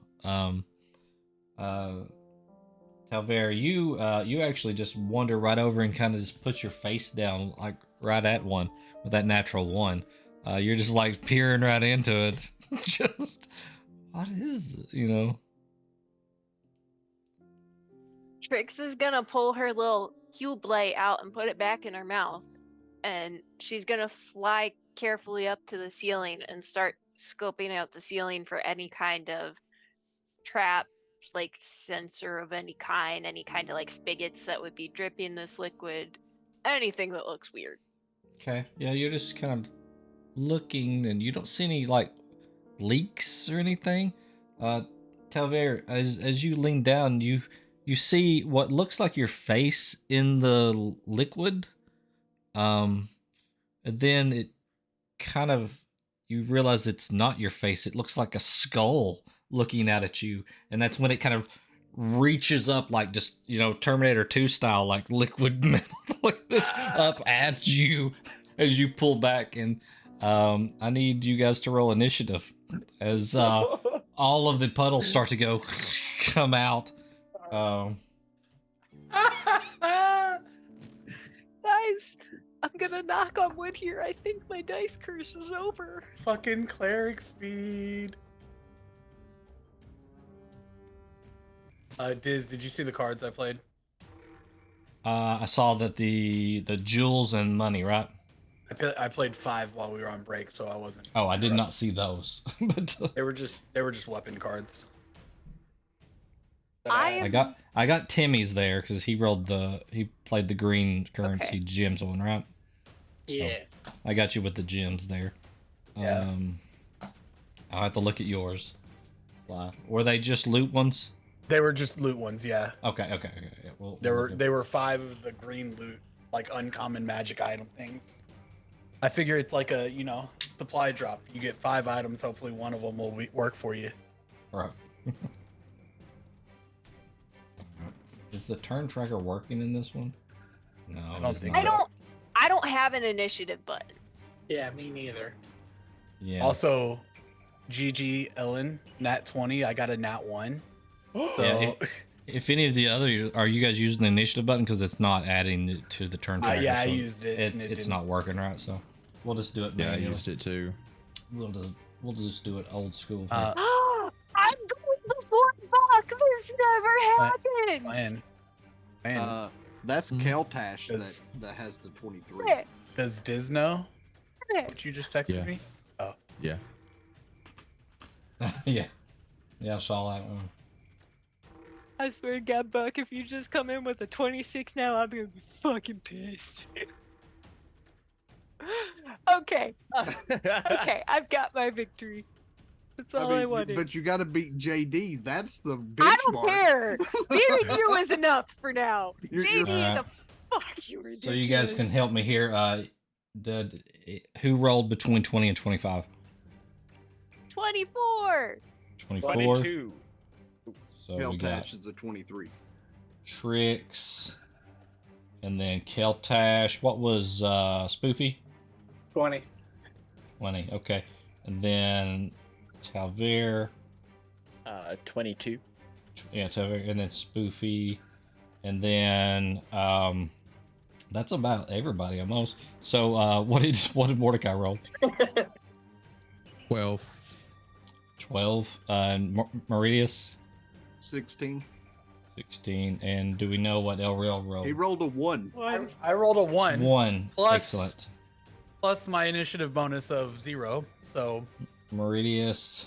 Talver, you actually just wander right over and kind of just put your face down, like right at one with that natural 1. You're just like peering right into it. Just what is it, Trix is gonna pull her little cube blade out and put it back in her mouth. And she's gonna fly carefully up to the ceiling and start scoping out the ceiling for any kind of trap, like sensor of any kind of like spigots that would be dripping this liquid, anything that looks weird. Okay. Yeah, you're just kind of looking, and you don't see any like leaks or anything. Talver, as you lean down, you see what looks like your face in the liquid. And then it kind of, you realize it's not your face. It looks like a skull looking out at you, and that's when it kind of reaches up, like just Terminator 2 style, like liquid metal like this up at you as you pull back. And I need you guys to roll initiative as all of the puddles start to come out. Guys, I'm gonna knock on wood here. I think my dice curse is over. Fucking cleric speed. Diz, did you see the cards I played? I saw that the jewels and money, right? I played 5 while we were on break, so I wasn't. Oh, I did not see those. But They were just weapon cards. I I got Timmy's there because he played the green currency Okay. gems one, right? So, Yeah. I got you with the gems there. Yeah. I'll have to look at yours. Were they just loot ones? They were just loot ones, yeah. Okay. Yeah, well, They were 5 of the green loot, like uncommon magic item things. I figure it's like a supply drop. You get 5 items. Hopefully, one of them will work for you. Right. Is the turn tracker working in this one? No, I don't it's think not. I don't have an initiative button. Yeah, me neither. Yeah. Also, GG Ellen, nat 20. I got a nat 1. So Yeah, if any of the other, are you guys using the initiative button because it's not adding it to the turn tracker? yeah, I so used it. and It's didn't. not working right, so we'll just do it. Yeah, I manually. used it too. We'll just do it old school. Uh, I'm going before Buck. This never happens. Man, That's Mhm. Keltash Does- that has the 23. Yeah. does Diz know Yeah. what you just texted Yeah. me? Yeah. yeah, I saw that one. I swear to God, Buck, if you just come in with a 26 now, I'm gonna be fucking pissed. Okay, I've got my victory. That's all I wanted. But you got to beat JD. That's the benchmark. I don't care. Beating you is enough for now. You're- JD is Uh, a fuck you ridiculous. So you guys can help me here. Who rolled between 20 and 25? 24. 24. 22. So we got Keltash is a 23. Trix, and then Keltash. What was Spoofy? 20. 20. Okay, and then Talver. 22. Yeah, Talver, and then Spoofy, and then That's about everybody almost. So what did Mordecai roll? 12. 12. And Meridius? 16. 16. And do we know what El Real rolled? He rolled a 1. I rolled a 1. 1. Plus- Excellent. Plus my initiative bonus of 0. So Meridius.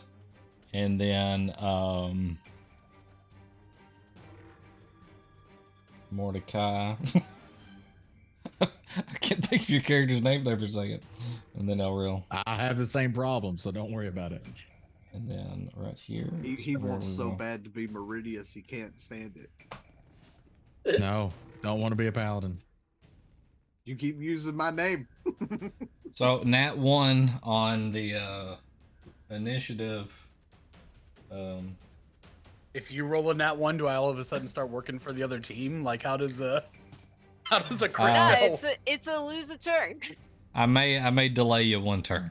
And then Mordecai. I can't think of your character's name there for a second. And then El Real. I have the same problem, so don't worry about it. And then right here. He where wants we so roll. bad to be Meridius, he can't stand it. No, don't want to be a paladin. You keep using my name. So Nat 1 on the initiative. if you roll a nat 1, do I all of a sudden start working for the other team? Like how does a crit Yeah, go? it's a lose a turn. I may delay you 1 turn.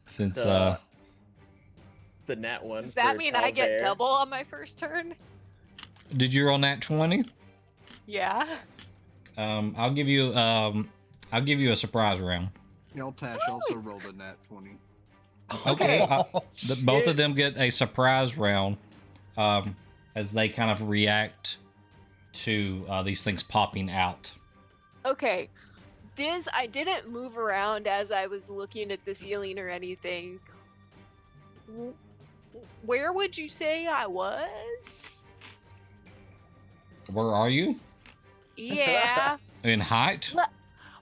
Since The nat 1. Does that for mean I get Talvair. double on my first turn? did you roll Nat 20? Yeah. I'll give you a surprise round. Keltash also rolled a nat 20. Okay, Oh, both of shit. them get a surprise round as they kind of react to these things popping out. Okay. Diz, I didn't move around as I was looking at the ceiling or anything. Where would you say I was? Where are you? Yeah. In height?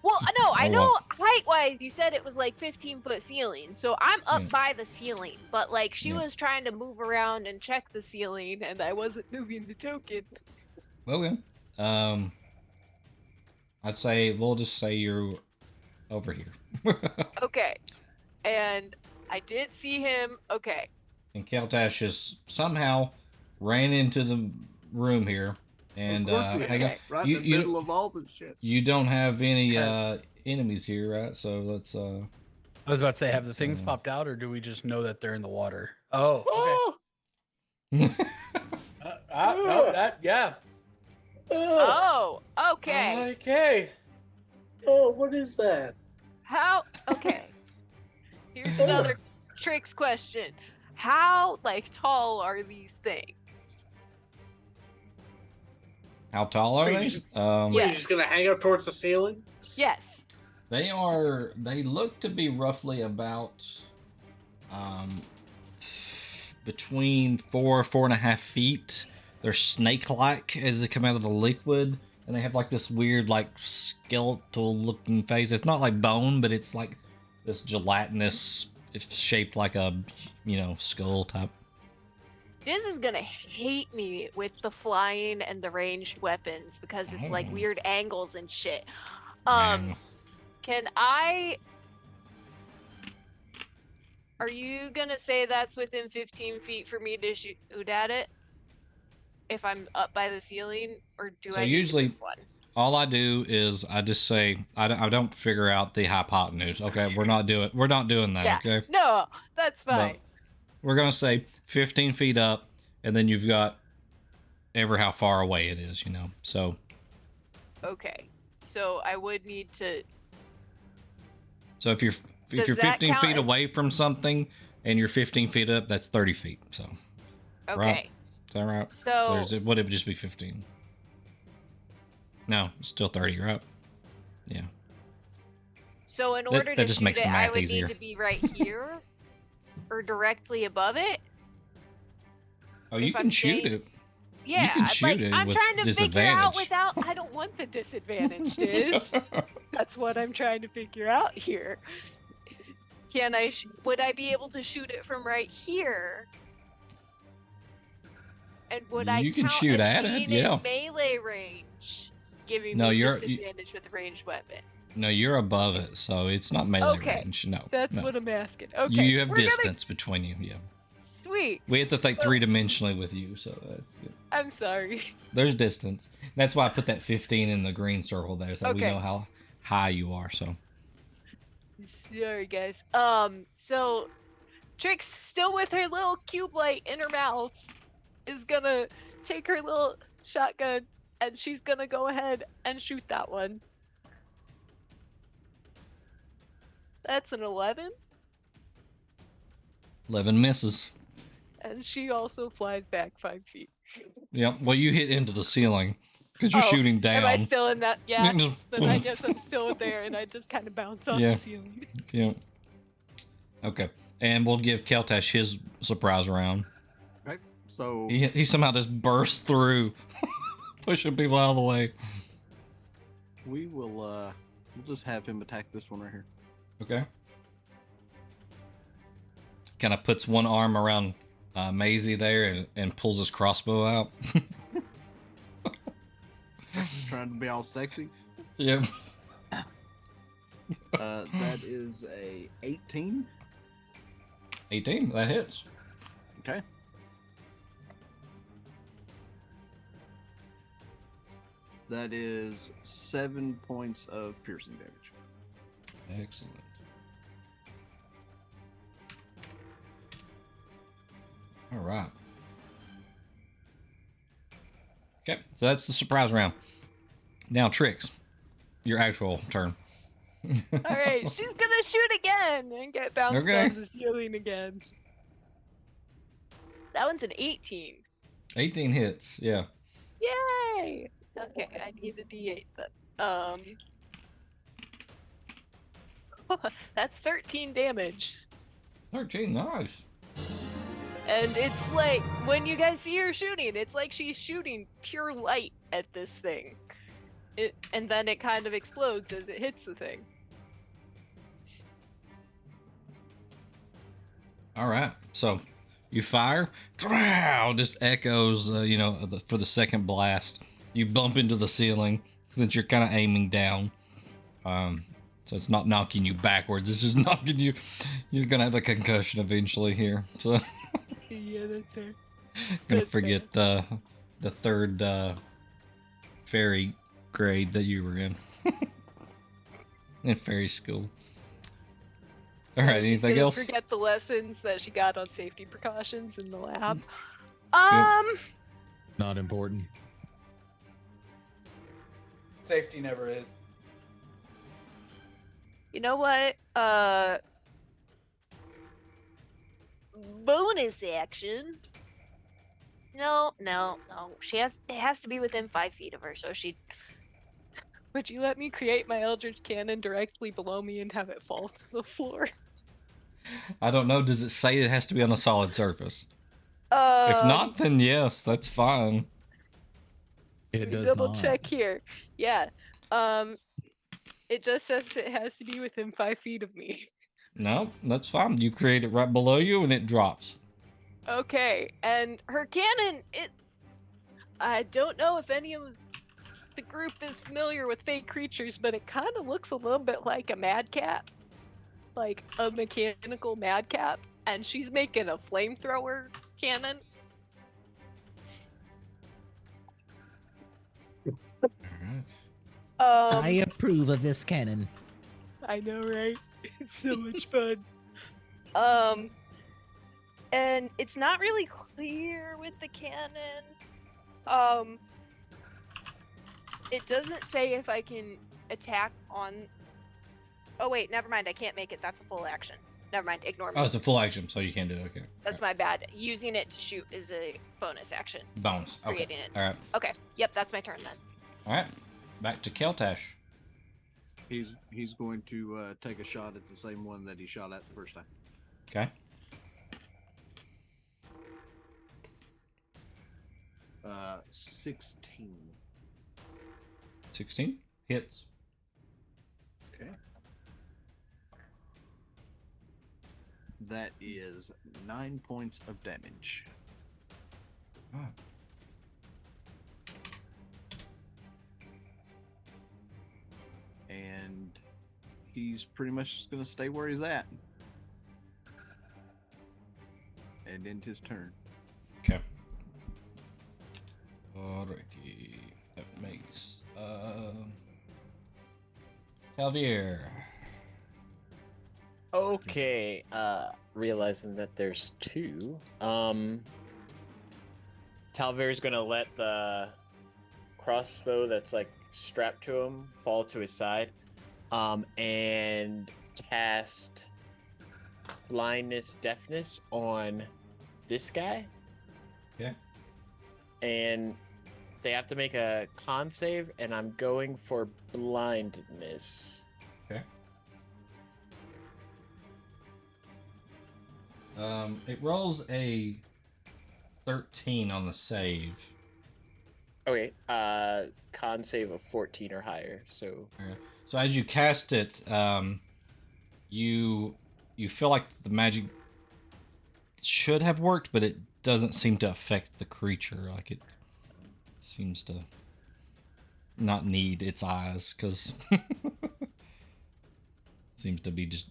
Well, no, I Oh, know what? height-wise, you said it was like 15-foot ceiling, so I'm up Yeah. by the ceiling. But like, she Yeah. was trying to move around and check the ceiling, and I wasn't moving the token. Okay. I'd say we'll just say you're over here. Okay, and I did see him. Okay, And Keltash just somehow ran into the room here. And Of course he hang on. has, right You- in the you- middle of all the shit. You don't have any Okay. enemies here, right? So let's I was about to say, have the things Mm. popped out, or do we just know that they're in the water? Oh, okay. No, that yeah. oh, okay. Okay. Oh, what is that? How? Okay. Here's another tricks question. How like tall are these things? How tall are Are you they? just- Yeah. You're Yes. just gonna hang up towards the ceiling? Yes. They look to be roughly about between 4.5 feet. They're snake-like as they come out of the liquid, and they have like this weird like skeletal-looking face. It's not like bone, but it's like this gelatinous. It's shaped like a skull type. Diz is gonna hate me with the flying and the ranged weapons because it's like Oh. weird angles and shit. Yeah. Can I? Are you gonna say that's within 15 feet for me to shoot at it? If I'm up by the ceiling, or do So I need to usually- move one? All I do is I just say I don't figure out the hypotenuse. Okay, we're not doing that. Yeah. Okay. No, that's fine. But we're gonna say 15 feet up, and then you've got ever how far away it is, So Okay, so I would need to. if you're Does you're that 15 count feet as- away from something, and you're 15 feet up, that's 30 feet. So Okay, Right. is that right? so Would it just be 15? No, it's still 30. Right? Yeah. so in That- order that to just shoot makes it, the I math would easier. need to be right here, or directly above it. Oh, you If can I'm shoot staying- it. Yeah, can shoot like it I'm with trying to figure out disadvantage. without. I don't want the disadvantage, Diz. That's what I'm trying to figure out here. Can I? Would I be able to shoot it from right here? And would I? You can count shoot as at it, being yeah. in melee range, giving No, me you're- disadvantage with ranged weapon. No, you're above it, so it's not melee Okay, range. No, That's no. what I'm asking. Okay, You have we're gonna- distance between you. Yeah. Sweet. We have to think So- 3-dimensionally with you, so that's good. I'm sorry. There's distance. That's why I put that 15 in the green circle there, so we Okay. know how high you are. So Sorry, guys. So Trix, still with her little cube light in her mouth, is gonna take her little shotgun and she's gonna go ahead and shoot that one. That's an 11, 11 misses. and she also flies back 5 feet. Yeah. Well, you hit into the ceiling because you're shooting down. Am I still in that? Yeah. Just- Then I guess I'm still there, and I just kind of bounce off Yeah. the ceiling. Yeah. Okay. And we'll give Keltash his surprise round. Okay. So He somehow just bursts through, pushing people out of the way. we will we'll just have him attack this one right here. Okay. Kind of puts one arm around Maisie there and pulls his crossbow out. Trying to be all sexy. Yep. That is a 18. 18. That hits. Okay. That is 7 points of piercing damage. Excellent. All right. Okay, so that's the surprise round. Now, Trix, your actual turn. All right, she's gonna shoot again and get bounced Okay. off the ceiling again. That one's an 18. 18 hits, yeah. Yay! Okay, I need a D8 then. That's 13 damage. 13, nice. And it's like, when you guys see her shooting, it's like she's shooting pure light at this thing. And then it kind of explodes as it hits the thing. All right, so you fire, just echoes, for the second blast. You bump into the ceiling since you're kind of aiming down. So it's not knocking you backwards. It's just knocking you. You're gonna have a concussion eventually here. So Yeah, that's fair. gonna That's forget the third fairy grade that you were in in fairy school. All right, She's anything gonna else? Forget the lessons that she got on safety precautions in the lab. Not important. Safety never is. You know what? Bonus action. No. It has to be within 5 feet of her, so she. Would you let me create my Eldritch Cannon directly below me and have it fall to the floor? I don't know. Does it say it has to be on a solid surface? If If not, then yes, that's fine. It does double not. check here. Yeah. It just says it has to be within 5 feet of me. No, that's fine. You create it right below you and it drops. Okay, and her cannon, I don't know if any of the group is familiar with fake creatures, but it kind of looks a little bit like a madcap. Like a mechanical madcap. And she's making a flamethrower cannon. All right. I approve of this cannon. I know, right? It's so much fun. And it's not really clear with the cannon. It doesn't say if I can attack on. Oh wait, never mind. I can't make it. That's a full action. Never mind. Ignore me. Oh, it's a full action, so you can do it. Okay. That's my bad. Using it to shoot is a bonus action. Bonus. Okay. Creating it. All right. Okay. Yep, that's my turn then. All right. Back to Keltash. He's going to take a shot at the same one that he shot at the first time. Okay. Uh, 16. 16 hits. Okay. That is 9 points of damage. Ah. And he's pretty much just going to stay where he's at. And end his turn. Okay. Alrighty. That makes Talvier. Okay, realizing that there's two, Talvir's gonna let the crossbow that's like strapped to him fall to his side, and cast blindness, deafness on this guy. Okay. And they have to make a con save, and I'm going for blindness. Okay. It rolls a 13 on the save. Okay, con save of 14 or higher. So So as you cast it, you feel like the magic should have worked, but it doesn't seem to affect the creature. Like it seems to not need its eyes because it seems to be just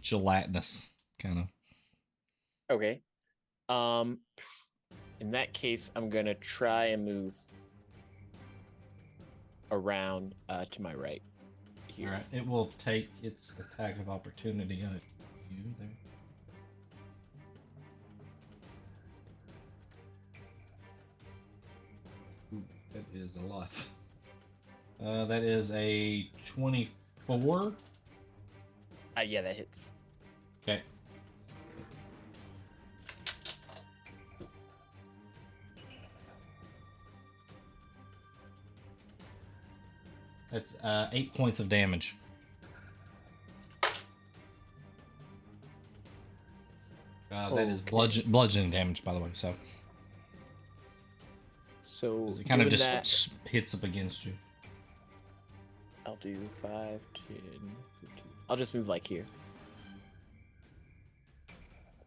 gelatinous kind of. okay, in that case, I'm gonna try and move around to my right here. All right, it will take its attack of opportunity on you there. Ooh, that is a lot. That is a 24. Yeah, that hits. Okay. That's 8 points of damage. That is bludgeoning damage, by the way. So it kind of given just hits up against you. I'll do 5, 10, 15. I'll just move like here.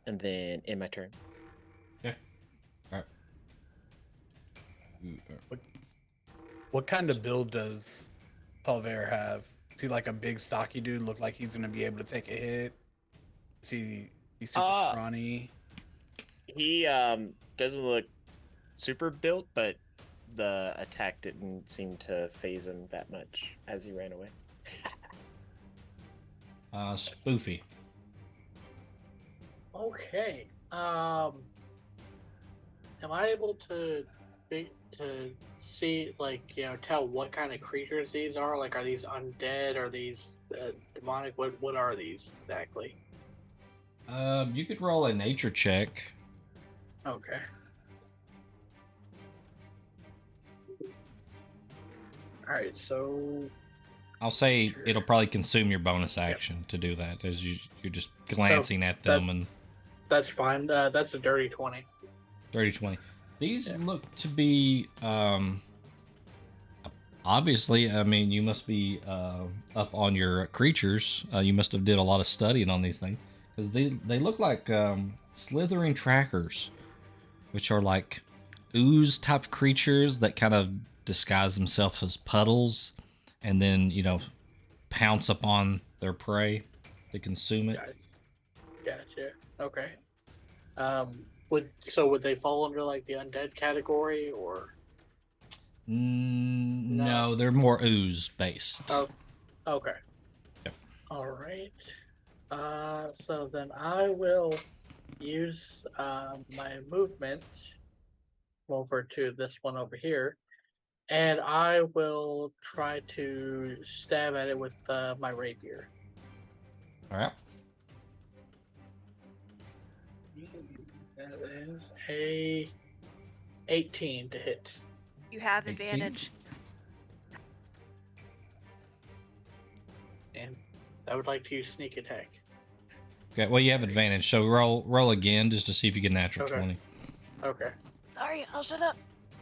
And then in my turn. Okay. All right. What kind of build does Talver have? Is he like a big stocky dude? Look like he's gonna be able to take a hit? Is he super scrawny? He doesn't look super built, but the attack didn't seem to phase him that much as he ran away. Spoofy. Okay. Am I able to see, like, tell what kind of creatures these are? Like, are these undead? Are these demonic? What are these exactly? You could roll a nature check. Okay. All right, so I'll say it'll probably consume your bonus action to do that, as you're just glancing at them and. That's fine. That's a dirty 20. Dirty 20. These look to be obviously. I mean, you must be up on your creatures. You must have did a lot of studying on these things because they look like slithering trackers, which are like ooze type creatures that kind of disguise themselves as puddles, and then pounce upon their prey to consume it. Gotcha. Okay. Would they fall under like the undead category or? No, they're more ooze based. Oh, okay. Yep. All right. So then I will use my movement over to this one over here, and I will try to stab at it with my rapier. All right. That is a 18 to hit. You have 18? advantage. And I would like to use sneak attack. Okay, well you have advantage, so roll again just to see if you get a natural Okay. 20. Okay. Sorry, I'll shut up.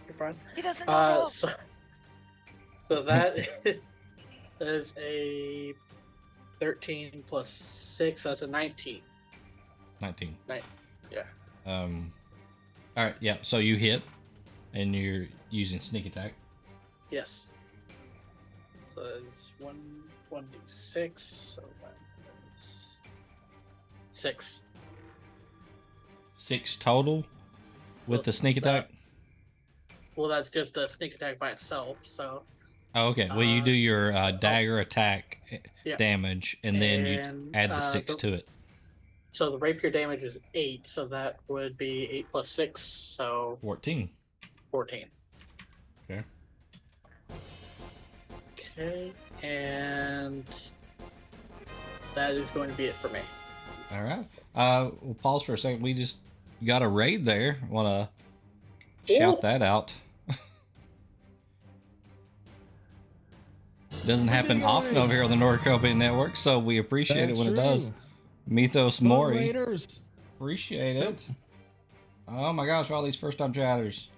You're fine. He doesn't know. So that is a 13 plus 6. That's a 19. 19. Yeah. All right, yeah. So you hit, and you're using sneak attack. Yes. So it's 1d6. So that's 6. 6 total with the sneak attack. Well, that's just a sneak attack by itself. So. Oh, okay. Well, you do your dagger attack Yeah. damage, and then you add the 6 to it. So the rapier damage is 8, so that would be 8 plus 6, so 14. 14. Okay. Okay, and that is going to be it for me. All right. We'll pause for a second. We just got a raid there. Want to shout Ooh. that out? Doesn't happen often over here on the Norcopian Network, so we appreciate it when it does. Mythos Mori. Raiders. Appreciate it. Oh my gosh, all these first-time chatters.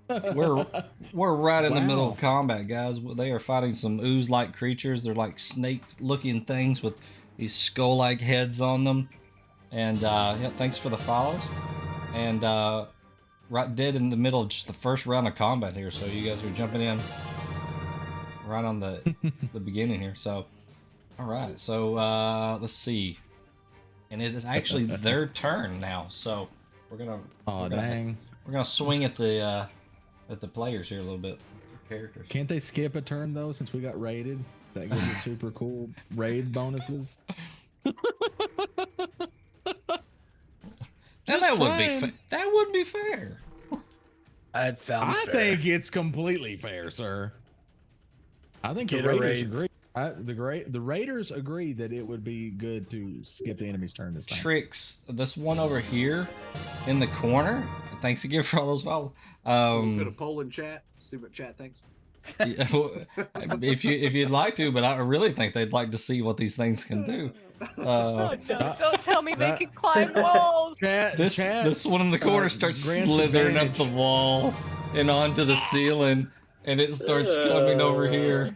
We're right in the middle of combat, guys. They are fighting some ooze-like creatures. They're like snake-looking things with these skull-like heads on them. And yeah, thanks for the follows. And right dead in the middle of just the first round of combat here. So you guys are jumping in right on the beginning here. So all right. So let's see. And it is actually their turn now. So we're gonna. Oh dang! We're gonna swing at the players here a little bit. Characters. Can't they skip a turn though? Since we got raided, that gives us super cool raid bonuses. Now that would be fair. That sounds I fair. think it's completely fair, sir. I think Get the a Raiders raid. agree. The Raiders agree that it would be good to skip the enemy's turn this time. Tricks. This one over here in the corner. Thanks again for all those follows. Put a poll in chat. See what chat thinks. Yeah, well, if you'd like to, but I really think they'd like to see what these things can do. Oh, no, don't tell me they can climb walls. This one in the corner starts grants slithering up advantage. the wall and onto the ceiling, and it starts coming over here.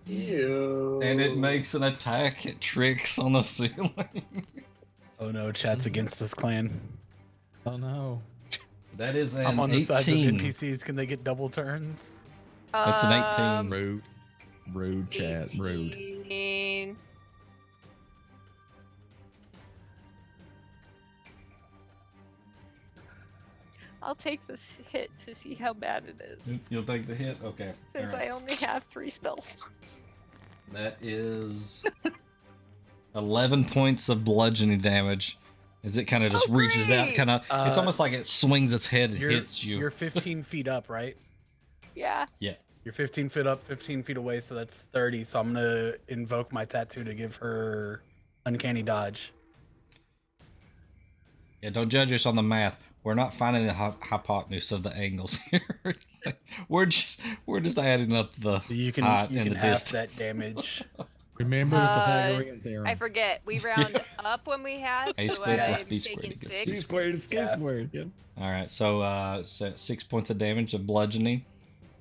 Ew. And it makes an attack at Tricks on the ceiling. Oh no, chat's against this clan. Oh no! That is an I'm on the 18. side of NPCs. Can they get double turns? That's an 18. Rude chat. Rude. 18. I'll take this hit to see how bad it is, You'll take the hit? Okay. since All right. I only have 3 spell slots. That is 11 points of bludgeoning damage. As it kind of just reaches out, great! kind of. It's almost like it swings its head and You're, hits you. You're 15 feet up, right? Yeah. Yeah. You're 15 feet up, 15 feet away, so that's 30. So I'm gonna invoke my tattoo to give her uncanny dodge. Yeah. Don't judge us on the math. We're not finding the hypotenuse of the angles here. we're just adding up the You can height you and can the half distance. that damage. Remember the Pythagorean theorem. I forget. We round up when we had, A so squared plus I'm B squared taking equals 6. C squared is K Yeah. squared. Yeah. All right. So 6 points of damage of bludgeoning.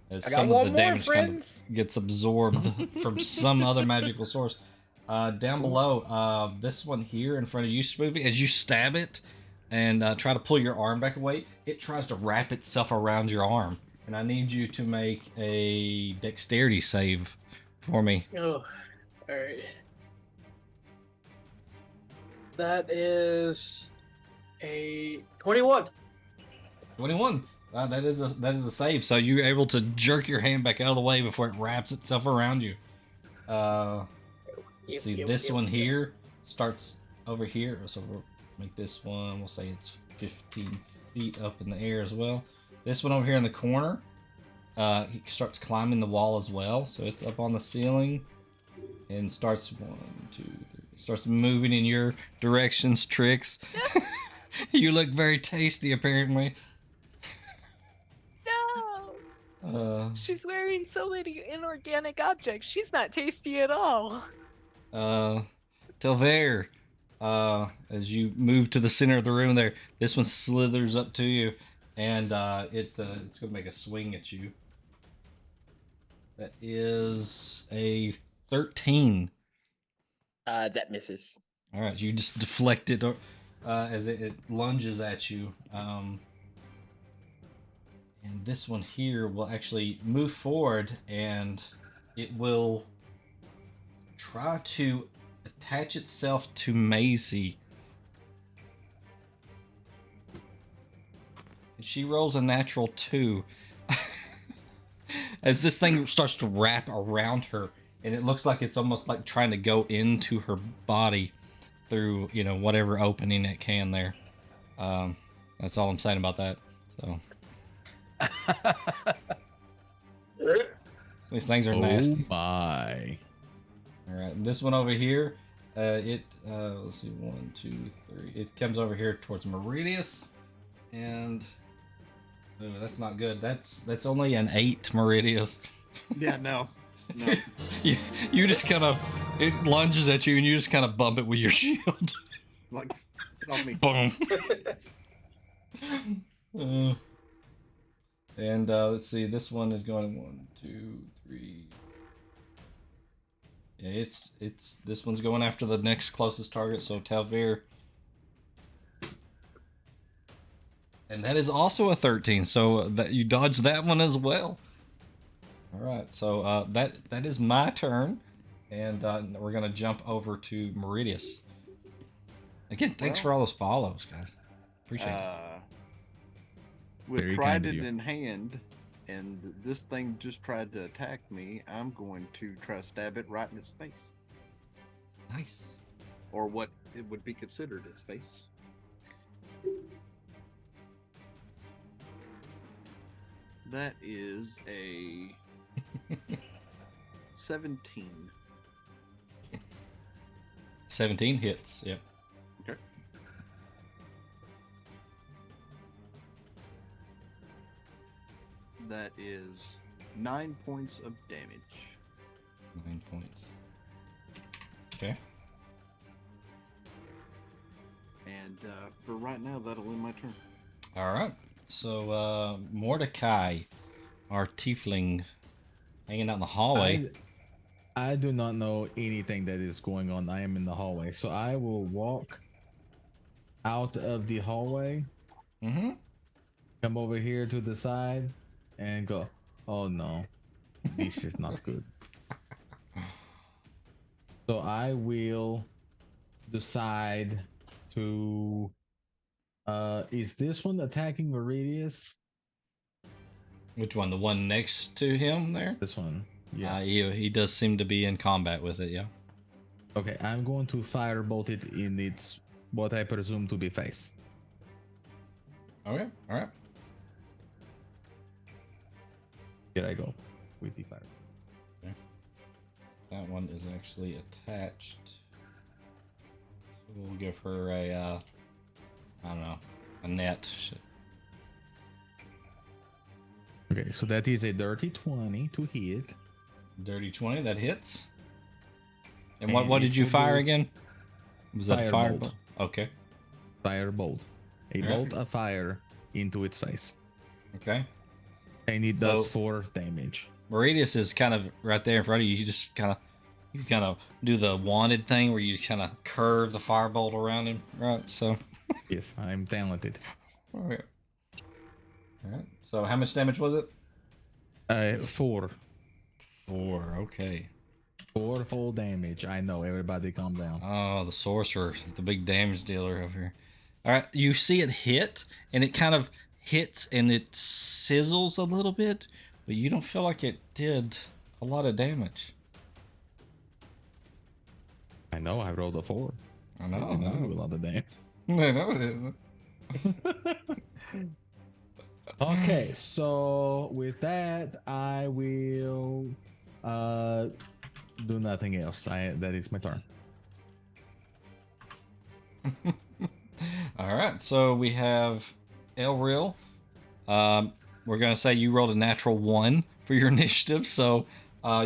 As I got some one of the more, damage kind friends. of gets absorbed from some other magical source. Down below, this one here in front of you, Spoofy, as you stab it and try to pull your arm back away, it tries to wrap itself around your arm. And I need you to make a dexterity save for me. Oh, all right. That is a 21. 21. That is a save. So you're able to jerk your hand back out of the way before it wraps itself around you. Let's see, this one here starts over here. So we'll make this one, we'll say it's 15 feet up in the air as well. This one over here in the corner, he starts climbing the wall as well. So it's up on the ceiling and starts 1, 2, 3. Starts moving in your directions, Tricks. You look very tasty, apparently. No! She's wearing so many inorganic objects. She's not tasty at all. Telvair, as you move to the center of the room there, this one slithers up to you, and it's going to make a swing at you. That is a 13. That misses. All right, you just deflect it as it lunges at you. And this one here will actually move forward, and it will try to attach itself to Maisie. And she rolls a natural 2. As this thing starts to wrap around her, and it looks like it's almost like trying to go into her body through, whatever opening it can there. That's all I'm saying about that. So These things are Oh nasty. my. All right, and this one over here, let's see, 1, 2, 3. It comes over here towards Meridius, and oh, that's not good. That's only an 8, Meridius. Yeah, no. No. you just kind of, it lunges at you, and you just kind of bump it with your shield. Like, get off me. Boom. And let's see, this one is going 1, 2, 3. Yeah, it's this one's going after the next closest target, so Talvir. And that is also a 13, so that you dodged that one as well. All right, so that is my turn, and we're gonna jump over to Meridius. Again, thanks for all those follows, guys. Appreciate it. With Very kind of trident you. in hand, and this thing just tried to attack me, I'm going to try to stab it right in its face, Nice. or what it would be considered its face. That is a 17. 17 hits. Yep. Okay. That is 9 points of damage. 9 points. Okay. And for right now, that'll end my turn. All right. So Mordecai, our tiefling, hanging out in the hallway. I do not know anything that is going on. I am in the hallway. So I will walk out of the hallway, Mm-hmm. come over here to the side, and go, oh no, this is not good. So I will decide to is this one attacking Meridius? Which one? The one next to him there? This one. Yeah. He does seem to be in combat with it, yeah. Okay, I'm going to firebolt it in its what I presume to be face. Okay, all right. Here I go with the fire. That one is actually attached. So we'll give her a, I don't know, a net. Shit. Okay, so that is a dirty 20 to hit. Dirty 20, that hits. And And what it did you will fire do again? Was that a fire? firebolt. Okay, Firebolt. A Yeah. bolt of fire into its face. okay. And it does So- 4 damage. Meridius is kind of right there in front of you. You just kind of do the wanted thing where you kind of curve the firebolt around him, right? So, Yes, I'm talented. all right. All right. So, how much damage was it? 4. 4. Okay. 4 full damage. I know, everybody calm down. Oh, the sorcerer, the big damage dealer over here. All right, you see it hit, and it kind of hits and it sizzles a little bit, but you don't feel like it did a lot of damage. I know, I rolled a 4. I know. I know a lot of damage. I know it is. Okay, so with that, I will do nothing else. That is my turn. All right, so we have Elril. We're gonna say you rolled a natural 1 for your initiative, so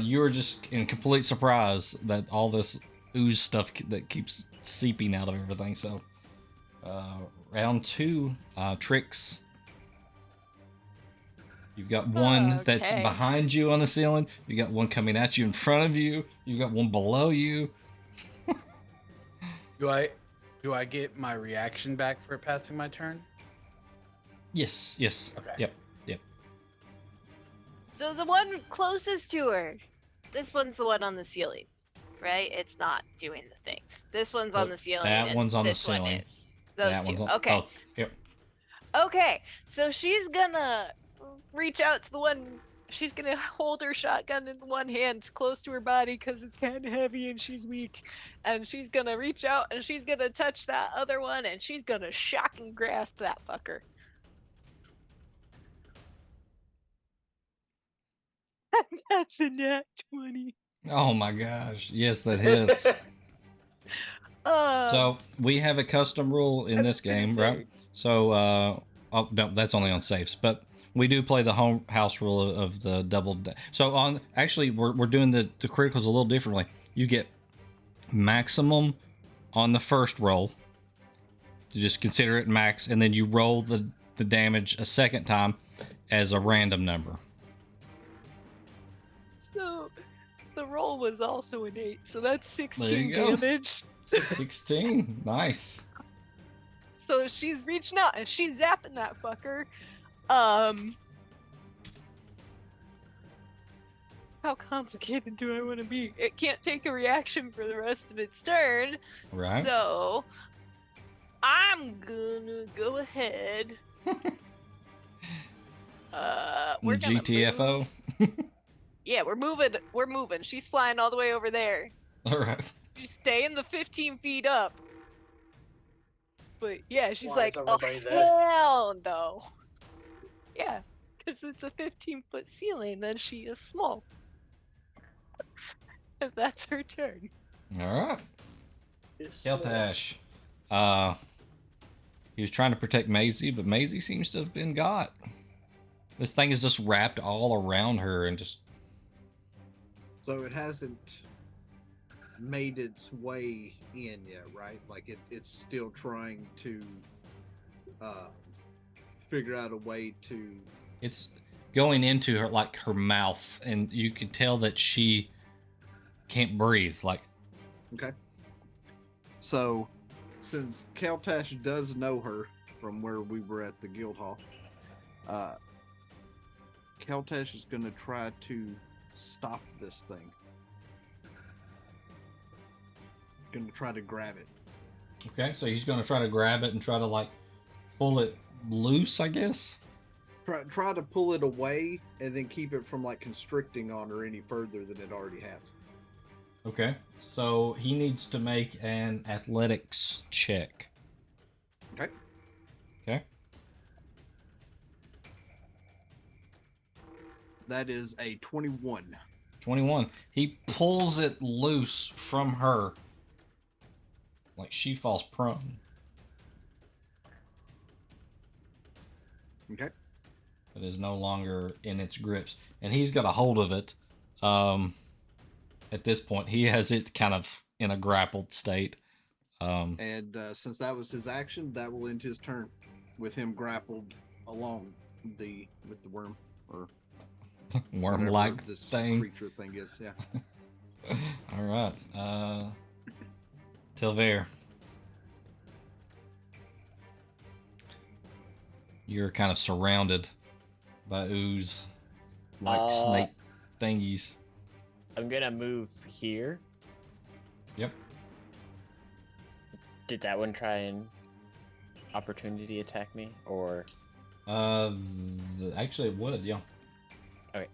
you were just in complete surprise that all this ooze stuff that keeps seeping out of everything. So, round 2, Tricks. You've got one that's Okay. behind you on the ceiling. You got one coming at you in front of you. You got one below you. Do I get my reaction back for passing my turn? Yes. Okay. Yep. So the one closest to her, this one's the one on the ceiling, right? It's not doing the thing. This one's on Well, the ceiling. that and one's on the this one ceiling. is. Those That two. one's on- Okay. oh, yep. Okay. So she's gonna reach out to the one. She's gonna hold her shotgun in one hand close to her body because it's kind of heavy and she's weak. And she's gonna reach out and she's gonna touch that other one and she's gonna shock and grasp that fucker. That's a nat 20. Oh my gosh. Yes, that hits. So we have a custom rule in this game, right? So, oh no, that's only on saves, but we do play the home house rule of the double. So on actually, we're doing the criticals a little differently. You get maximum on the first roll. You just consider it max, and then you roll the damage a second time as a random number. So the roll was also an 8, so that's There 16 you go. damage. 16. Nice. So she's reaching out and she's zapping that fucker. How complicated do I want to be? It can't take a reaction for the rest of its turn. Right. So I'm gonna go ahead. We're gonna GTFO. move. Yeah, we're moving. We're moving. She's flying all the way over there. All right. She's staying the 15 feet up. But yeah, she's Flies like, over oh everybody's head." hell no. Yeah, because it's a 15-foot ceiling, then she is small. And that's her turn. All right. It's Keltash. He was trying to protect Maisie, but Maisie seems to have been got. This thing is just wrapped all around her and just. So it hasn't made its way in yet, right? Like it's still trying to figure out a way to. It's going into her, like her mouth, and you can tell that she can't breathe. Like, Okay. So, since Keltash does know her from where we were at the guild hall, Keltash is going to try to stop this thing. Going to try to grab it. okay, so he's going to try to grab it and try to like pull it loose, I guess. Try to pull it away and then keep it from like constricting on her any further than it already has. Okay, so he needs to make an athletics check. Okay. Okay. That is a 21. 21. He pulls it loose from her. Like she falls prone. Okay. It is no longer in its grips. And he's got a hold of it. At this point, he has it kind of in a grappled state. And since that was his action, that will end his turn with him grappled along with the worm or Worm-like whatever this thing. creature thing is. Yeah. All right. Tilvair. You're kind of surrounded by ooze, like snake thingies. I'm gonna move here. Yep. Did that one try and opportunity attack me, or? Actually, it would, yeah. Okay.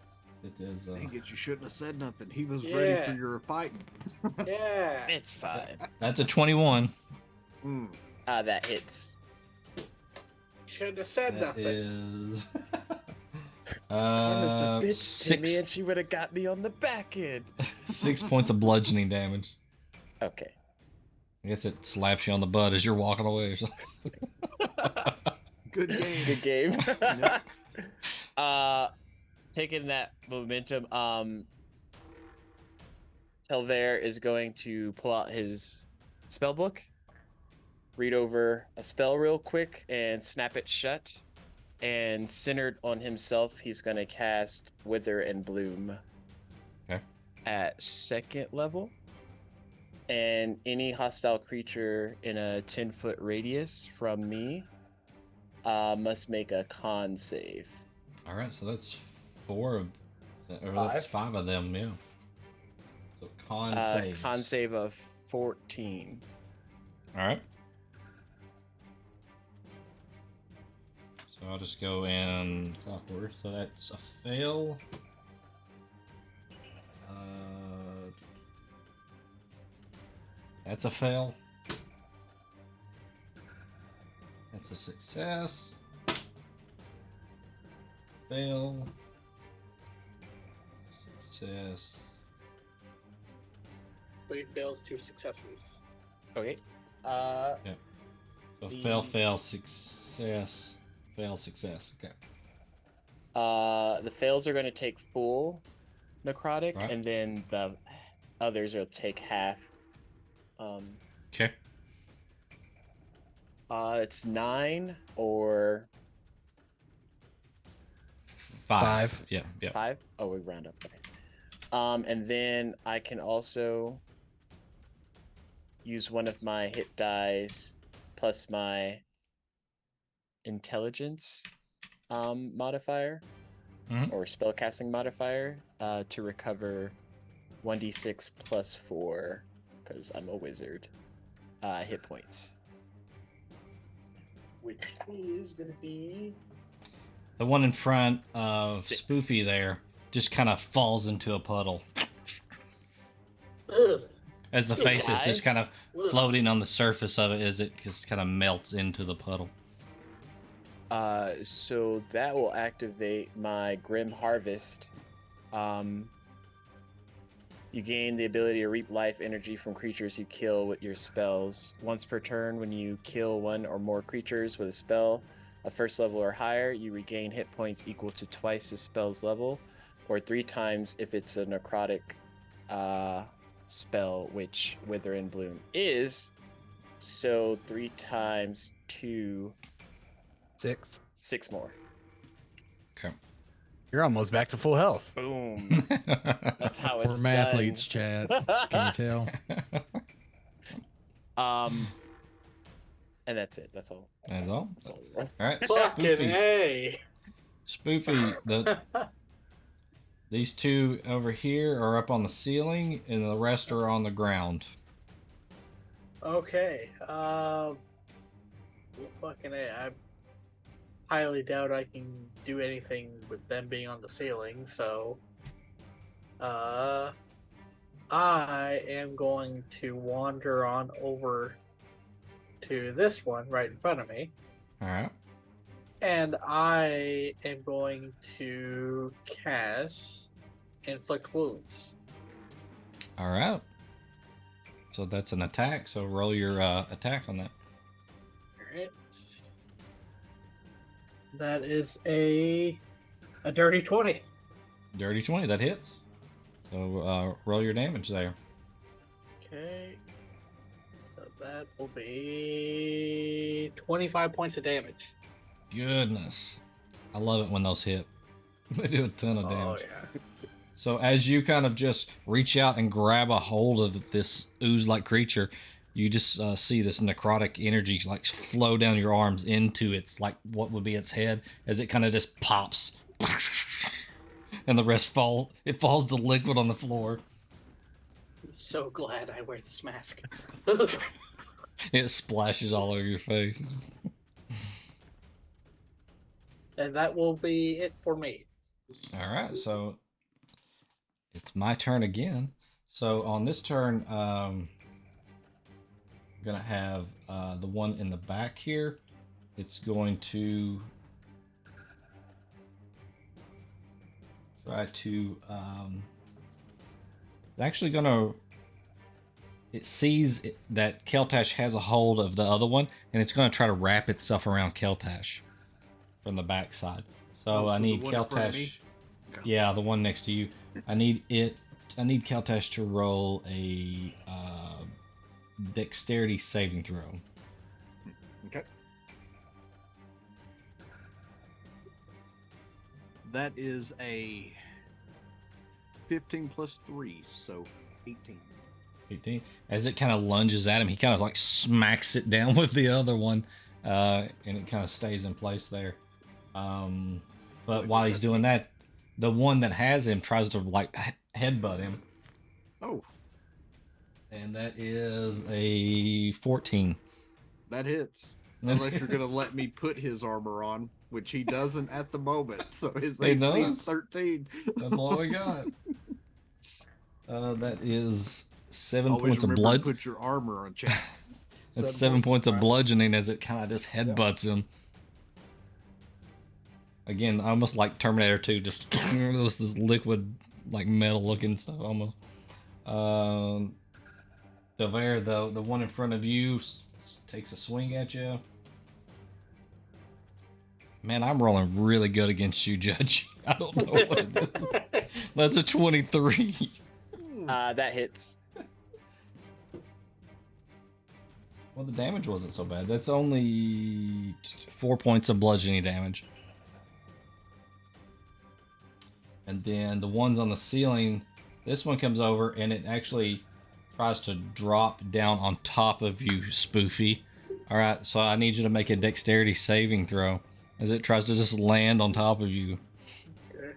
It is. Dang it, you shouldn't have said nothing. He was ready for Yeah. your fighting. Yeah. It's fine. That's a 21. Mm. That hits. Shouldn't have said That nothing. is. Karma's a bitch to me, six, and she would have got me on the back end. 6 points of bludgeoning damage. Okay. I guess it slaps you on the butt as you're walking away or something. Good game. Good game. Yep. Taking that momentum, Telvair is going to pull out his spell book, read over a spell real quick, and snap it shut. And centered on himself, he's going to cast Wither and Bloom. Okay. At 2nd level. And any hostile creature in a 10-foot radius from me must make a con save. All right, so that's 4 of, or that's 5 of them, yeah. So con saves. Con save of 14. All right. So I'll just go in clockwork. So that's a fail. That's a fail. That's a success. Fail. success. 3 fails, 2 successes. Okay. So The- fail, success, fail, success. Okay. The fails are going to take full necrotic, Right. and then the others will take half. Okay. It's 9 or 5. Yeah. 5. Oh, we round up. Okay. And then I can also use one of my hit dice plus my intelligence modifier or spellcasting modifier to recover 1d6 plus 4 because I'm a wizard hit points, which is gonna be The one in front of 6. Spoofy there just kind of falls into a puddle Ugh. as the Hey, face is just guys. kind of floating on the surface of it as it just kind of melts into the puddle. So that will activate my Grim Harvest. You gain the ability to reap life energy from creatures you kill with your spells. Once per turn, when you kill one or more creatures with a spell of first level or higher, you regain hit points equal to twice the spell's level, or 3 times if it's a necrotic spell, which Wither and Bloom is. So 3 times 2, 6. 6 more. Okay. You're almost back to full health. Boom. That's how it's We're done. mathletes, Chad. Can you tell? And that's it. That's all. That's all. That's all. All right. Fucking Spoofy. A. Spoofy. These 2 over here are up on the ceiling, and the rest are on the ground. Okay. Well, fucking A. I highly doubt I can do anything with them being on the ceiling, so I am going to wander on over to this one right in front of me, All right. and I am going to cast Inflict Wounds. All right. So that's an attack. So roll your attack on that. Alright. That is a dirty 20. Dirty 20. That hits. So roll your damage there. Okay. So that will be 25 points of damage. Goodness. I love it when those hit. They do a ton of damage. Oh, yeah. So as you kind of just reach out and grab a hold of this ooze-like creature, you just see this necrotic energy like flow down your arms into its like what would be its head as it kind of just pops, and the rest fall. It falls to liquid on the floor. I'm so glad I wear this mask. It splashes all over your face. And that will be it for me. All right, so it's my turn again. So on this turn, I'm gonna have the one in the back here. It's going to try to. It's actually gonna. It sees that Keltash has a hold of the other one, and it's gonna try to wrap itself around Keltash from the back side. So I the need one in front of me? Keltash. Yeah, the one next to you. I need Keltash to roll a dexterity saving throw. Okay. That is a 15 plus 3, so 18. 18. As it kind of lunges at him, he kind of like smacks it down with the other one, and it kind of stays in place there. But while he's doing that, the one that has him tries to like headbutt him. Oh, And that is a 14. that hits. Unless you're going to let me put his armor on, which he doesn't at the moment. So his He AC is does? 13. That's all we got. That is 7 Always points of remember blood. to put your armor on, chat. That's 7 points of bludgeoning as it kind of just headbutts him. Again, almost like Terminator 2, just this liquid like metal looking stuff almost. Delver, the one in front of you, takes a swing at you. Man, I'm rolling really good against you, Judge. I don't know what it is. That's a 23. That hits. Well, the damage wasn't so bad. That's only 4 points of bludgeoning damage. And then the ones on the ceiling, this one comes over and it actually tries to drop down on top of you, Spoofy. All right, so I need you to make a dexterity saving throw as it tries to just land on top of you. Okay.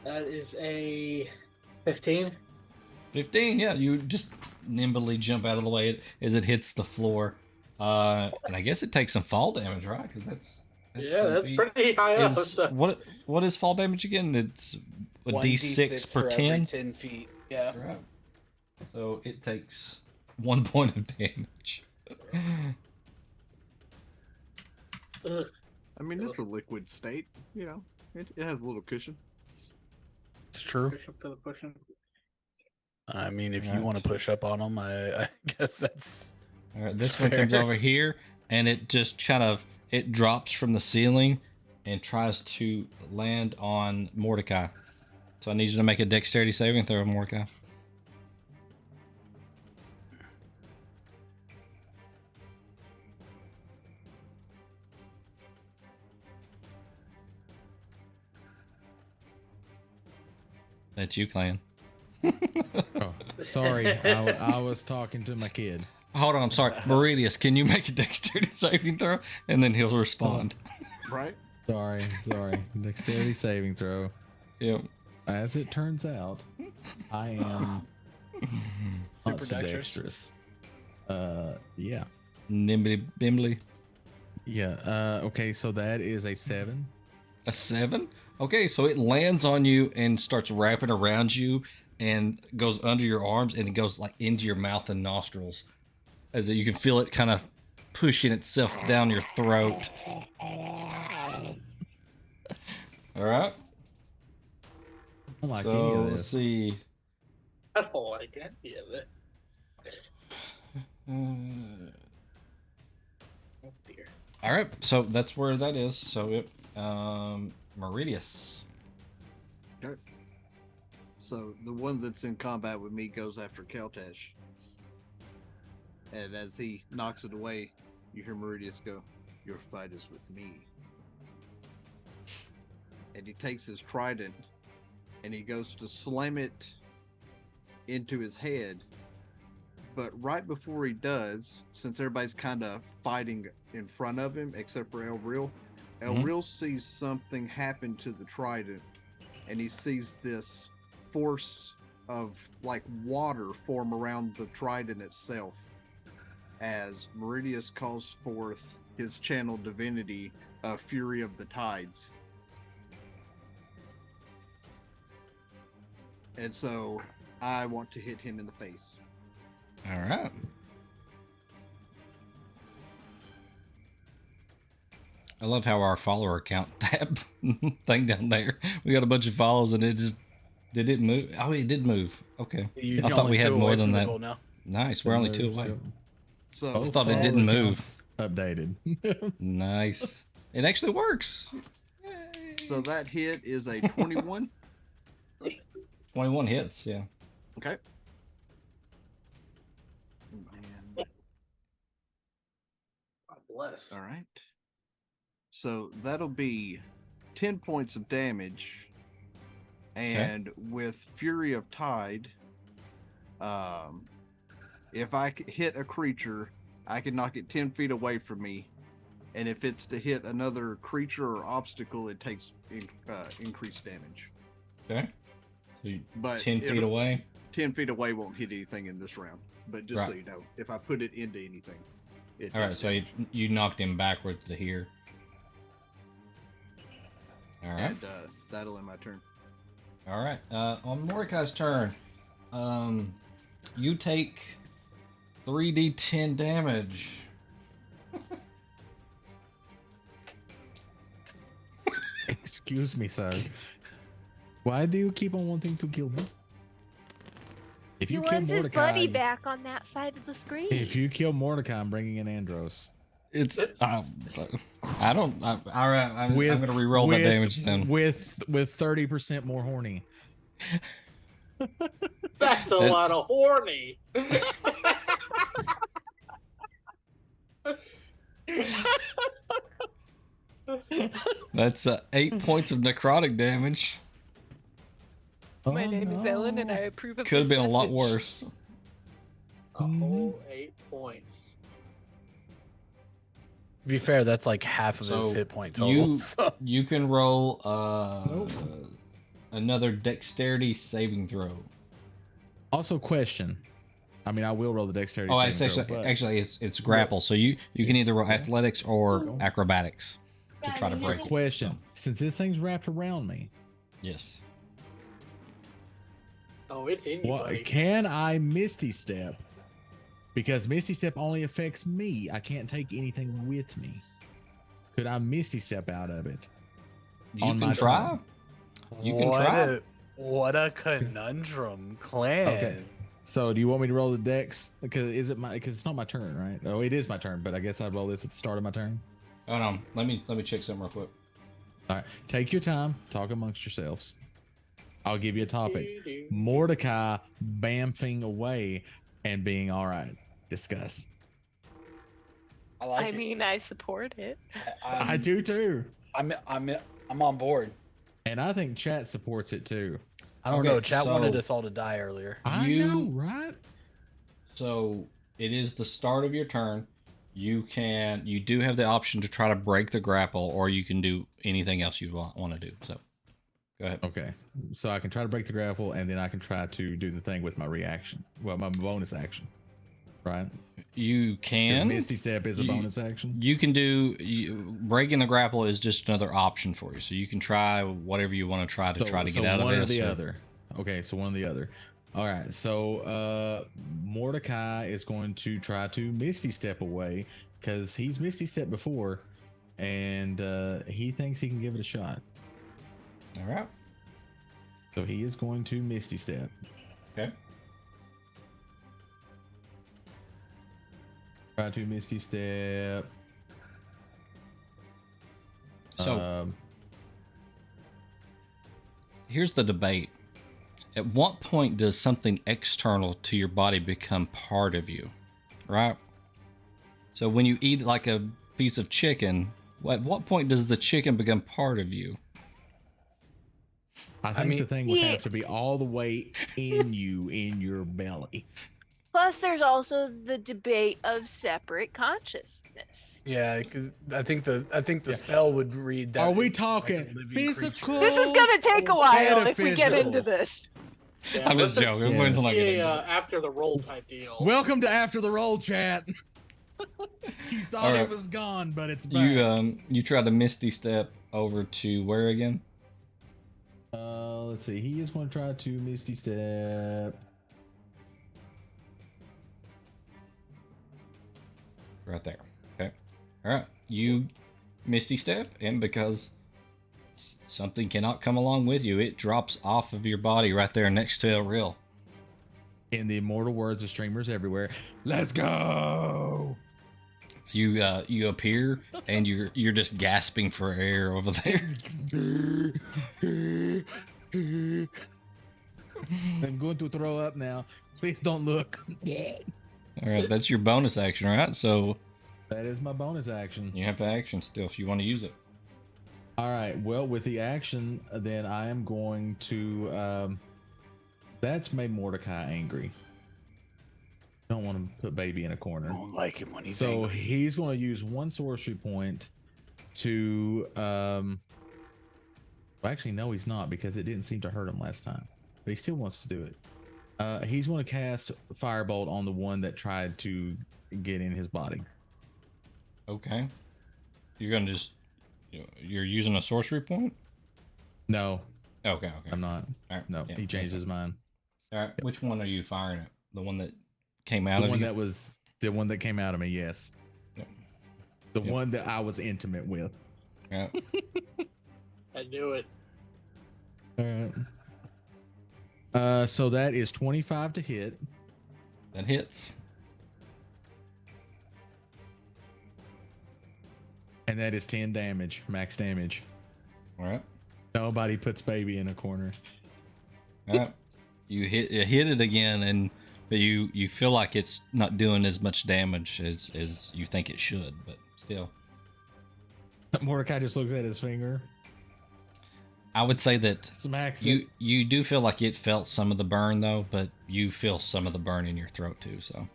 That is a 15. 15, yeah. You just nimbly jump out of the way as it hits the floor. And I guess it takes some fall damage, right? Because that's Yeah, that's pretty high up. So. What is fall damage again? It's a D6 per 10? Every 10 feet. Yeah. Right. So it takes 1 point of damage. Ugh. I mean, it's a liquid state. You know, it has a little cushion. It's true. Push up for the pushing. I mean, if you Right. want to push up on them, I guess that's. All right, this It's one comes fair. over here, and it just kind of it drops from the ceiling and tries to land on Mordecai. So I need you to make a dexterity saving throw, Mordecai. That's you, Clan. Oh, sorry. I was talking to my kid. Hold on, I'm sorry. Meridius, can you make a dexterity saving throw? And then he'll respond. Right? Sorry. Dexterity saving throw. Yep. As it turns out, I am not Super so dexterous. Yeah. Nimbly bimbly. Yeah. Okay, so that is a 7. A 7? Okay, so it lands on you and starts wrapping around you and goes under your arms and it goes like into your mouth and nostrils. As you can feel it kind of pushing itself down your throat. All right. I don't like So any of let's this. see. I don't like any of it. Oh dear. All right, so that's where that is. So it, Meridius. Okay. So the one that's in combat with me goes after Keltash. And as he knocks it away, you hear Meridius go, "Your fight is with me." And he takes his trident and he goes to slam it into his head. But right before he does, since everybody's kind of fighting in front of him, except for Elril, Elril sees something happen to the trident, and he sees this force of like water form around the trident itself as Meridius calls forth his channel divinity, Fury of the Tides. And so I want to hit him in the face. All right. I love how our follower count tab thing down there. We got a bunch of follows and it didn't move. Oh, it did move. Okay. You're I thought only we had 2 more away than from the that. goal now. Nice. We're only 2 away. So I thought it didn't move. Updated. Nice. It actually works. So that hit is a 21. 21 hits, yeah. Okay. And, God bless. all right. So that'll be 10 points of damage. And with Fury of Tide, if I hit a creature, I can knock it 10 feet away from me. And if it's to hit another creature or obstacle, it takes increased damage. Okay. So you, But 10 feet away. 10 feet away won't hit anything in this round. But just so Right. you know, if I put it into anything, it All right, does so damage. you knocked him backwards to here. All right. And that'll end my turn. All right. On Mordecai's turn, you take 3d10 damage. Excuse me, sir. Why do you keep on wanting to kill me? If He you kill wants his buddy Mordecai, back on that side of the screen. if you kill Mordecai, I'm bringing in Andros. It's I don't. All right, I'm gonna re-roll that damage then. With 30% more horny. That's a lot of horny. That's 8 points of necrotic damage. My name is Ellen, and I approve of Could have this been a lot message. worse. A whole 8 points. To be fair, that's like half of So his hit point total. You can roll another dexterity saving throw. Also, question. I mean, I will roll the dexterity. Oh, saving it's throw, but actually it's grapple. So you can either roll athletics or acrobatics to try to break it. question. Since this thing's wrapped around me, Yes. Oh, it's in you, buddy. can I Misty Step? Because Misty Step only affects me. I can't take anything with me. Could I Misty Step out of it? You On can my try. turn. You can try. What a conundrum, clan. Okay. So, do you want me to roll the dex? Because it's not my turn, right? Oh, it is my turn, but I guess I'd roll this at the start of my turn. Hold on. Let me check something real quick. All right. Take your time. Talk amongst yourselves. I'll give you a topic. Mordecai bamfing away and being all right. Discuss. I I mean, I support it. I do too. I'm on board. And I think chat supports it too. I don't Okay, know. Chat so- wanted us all to die earlier. I know, right? So it is the start of your turn. You do have the option to try to break the grapple, or you can do anything else you want to do. So go ahead. Okay. So I can try to break the grapple, and then I can try to do the thing with my reaction. Well, my bonus action. Right? You 'Cause can. Misty Step is a bonus action. You can breaking the grapple is just another option for you. So you can try whatever you want to try to get out of one this. or the other. Okay, so one or the other. All right, so Mordecai is going to try to Misty Step away because he's Misty Step before, and he thinks he can give it a shot. All right. So he is going to Misty Step. Okay. Try to Misty Step. So here's the debate. At what point does something external to your body become part of you? Right? So when you eat like a piece of chicken, at what point does the chicken become part of you? I think the thing would Yeah. have to be all the way in you, in your belly. Plus, there's also the debate of separate consciousness. Yeah, because I think the spell would read that. Are we it's talking like a living physical? creature. This is gonna take a while if we get metaphysical. into this. Yeah, I'm just let's joking. yes. When's the like see after the roll type deal. Welcome to After the Roll, chat. You thought All right. it was gone, but it's back. You tried to Misty Step over to where again? Let's see. He is going to try to Misty Step. Right there. Okay. All right. You Misty Step, and because something cannot come along with you, it drops off of your body right there next to Toril. In the immortal words of streamers everywhere, let's go. You appear, and you're just gasping for air over there. I'm going to throw up now. Please don't look. All right, that's your bonus action, right? So That is my bonus action. you have action still if you want to use it. All right. Well, with the action, then I am going to. That's made Mordecai angry. Don't want to put baby in a corner. I don't like him when he's So angry. he's going to use one sorcery point to. Well, actually, no, he's not because it didn't seem to hurt him last time. But he still wants to do it. He's going to cast Firebolt on the one that tried to get in his body. Okay. You're gonna just you're using a sorcery point? No, Okay. I'm not. All right. No, Yeah, he changed that's his mind. fine. All right. Which one are you firing at? The one that came out The of one you? that was the one that came out of me. Yes. Yep. The Yep. one that I was intimate with. Yeah. I knew it. All right. So that is 25 to hit. That hits. And that is 10 damage, max damage. All right. Nobody puts baby in a corner. All right. You hit it again, but you feel like it's not doing as much damage as you think it should, but still. Mordecai just looks at his finger. I would say that Smacks it. you do feel like it felt some of the burn though, but you feel some of the burn in your throat too. So.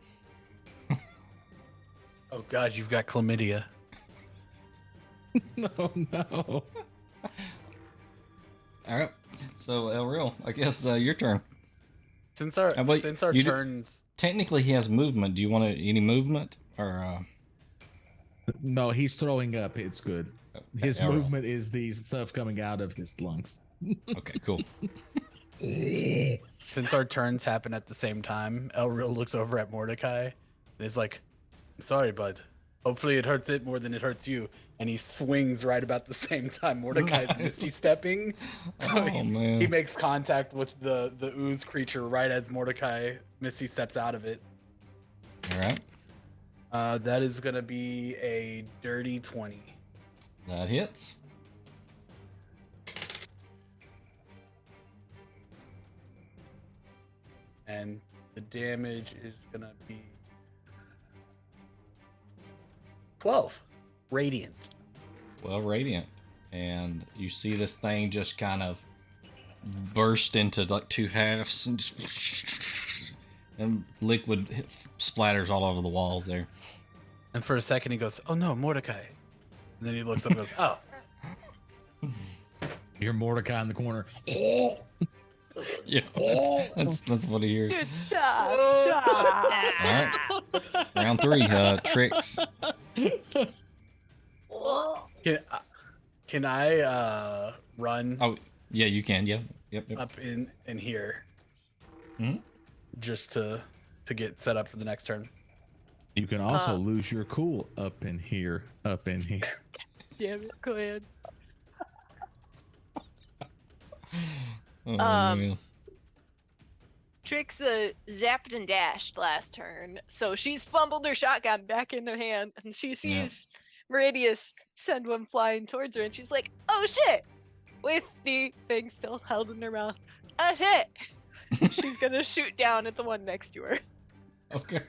Oh God, you've got chlamydia. No, no. All right. So Elreal, I guess your turn. Since our Wait, you turns, Technically, he has movement. Do you want any movement or? No, he's throwing up. It's good. His Elreal. movement is the stuff coming out of his lungs. Okay, cool. since our turns happen at the same time, Elreal looks over at Mordecai and is like, "I'm sorry, bud. Hopefully it hurts it more than it hurts you." And he swings right about the same time Mordecai's Nice. misty stepping. So Oh, man. he makes contact with the ooze creature right as Mordecai misty steps out of it. All right. That is gonna be a dirty 20. That hits. And the damage is gonna be 12 radiant. Well, radiant, and you see this thing just kind of burst into like two halves, and just and liquid splatters all over the walls there. And for a second he goes, "Oh no, Mordecai." And then he looks up and goes, "Oh." You're Mordecai in the corner. Yeah, that's what he hears. Dude, stop. All right, round 3. Tricks. Can I run Oh, yeah, you can. Yep. up in here Mhm. just to get set up for the next turn? You can also lose your cool up in here. Damn it, Clan. Oh, Um, man. Trix zapped and dashed last turn, so she's fumbled her shotgun back in her hand, and she sees Meridius send one flying towards her, and she's like, "Oh shit!" With the thing still held in her mouth. "Oh shit!" She's gonna shoot down at the one next to her. Okay.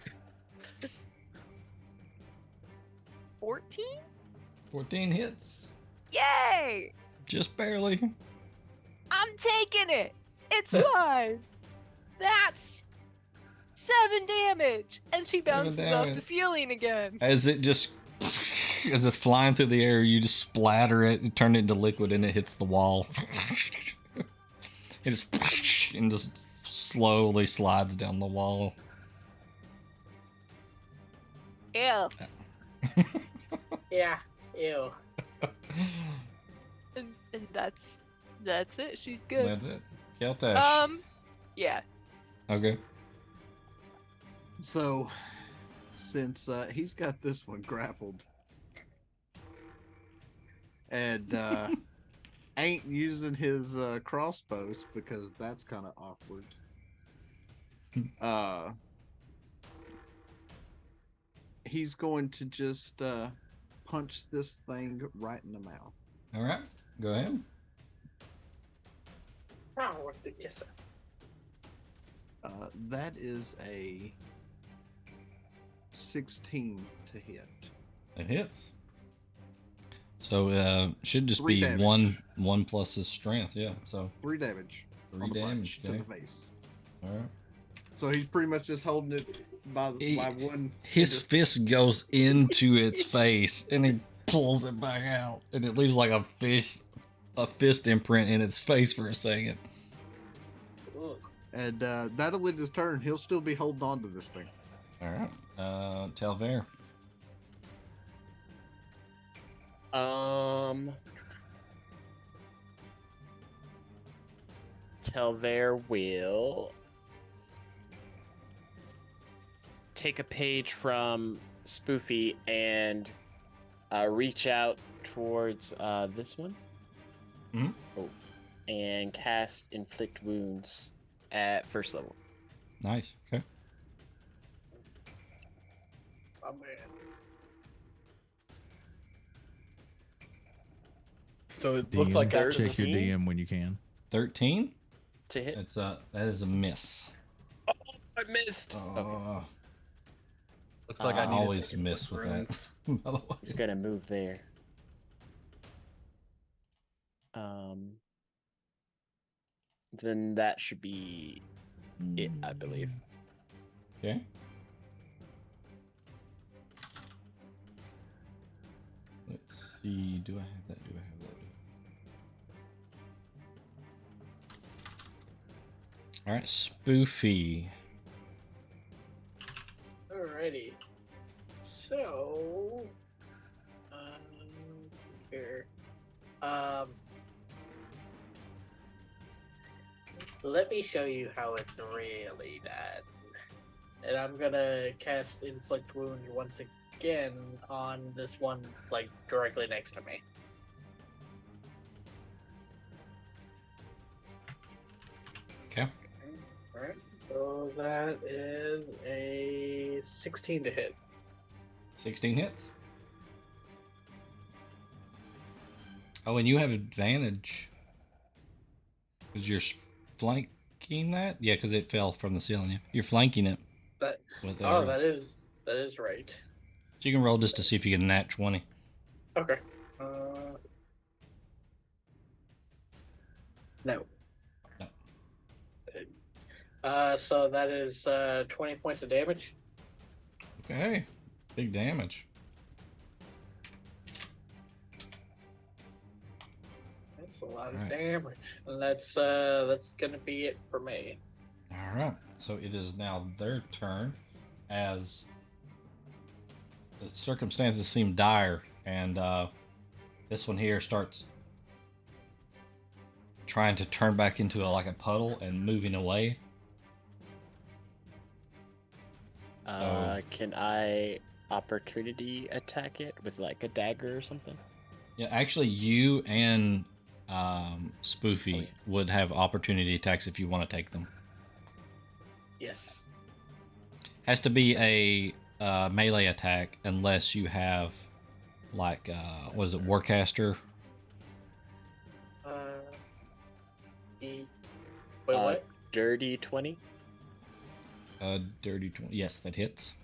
14? 14 hits. Yay! Just barely. I'm taking it. It's mine. That's 7 damage, and she bounces off the damage. ceiling again. As it's flying through the air, you just splatter it and turn it into liquid, and it hits the wall. It just slowly slides down the wall. Ew. Yeah. Ew. And that's it. She's good. That's it. Keltash. Yeah. Okay. So, since he's got this one grappled and ain't using his crossbows because that's kind of awkward. He's going to just punch this thing right in the mouth. All right. Go ahead. Oh, what the kisser. That is a 16 to hit. It hits. So should just 3 be damage. one plus his strength. Yeah. So 3 damage. 3 on the damage. punch Okay. to the face. All right. So he's pretty much just holding it by one. His finger. fist goes into its face, and he pulls it back out, and it leaves like a fist imprint in its face for a second. Ugh. And that'll end his turn. He'll still be holding on to this thing. All right. Talver. Telvair will take a page from Spoofy and reach out towards this one. Mhm. Oh, and cast inflict wounds at first level. Nice. Okay. Oh man. So it looks like DM, after check your 13? DM when you can. 13. To hit. That is a miss. Oh, I missed. Okay. looks like I I need always to take miss inflict with wounds. that. By the way. He's gonna move there. Then that should be it, I believe. Okay. Let's see. Do I have that? Do I have that? All right, Spoofy. Alrighty. So, let's see here. Let me show you how it's really done. And I'm gonna cast Inflict Wound once again on this one, like, directly next to me. Okay. Alright, so that is a 16 to hit. 16 hits. Oh, and you have advantage because you're flanking that. Yeah, because it fell from the ceiling. Yeah. You're flanking it. That, with oh, that is right. So you can roll just to see if you get a nat 20. Okay. No. No. So that is 20 points of damage. Okay. Big damage. That's a lot of Right. damage. And that's gonna be it for me. All right. So it is now their turn as the circumstances seem dire, and this one here starts trying to turn back into like a puddle and moving away. Can I opportunity attack it with like a dagger or something? Yeah, actually, you and Spoofy would have opportunity attacks if you want to take them. Yes. Has to be a melee attack unless you have like what is it, Warcaster? Wait, what? Dirty 20. Dirty 20. Yes, that hits.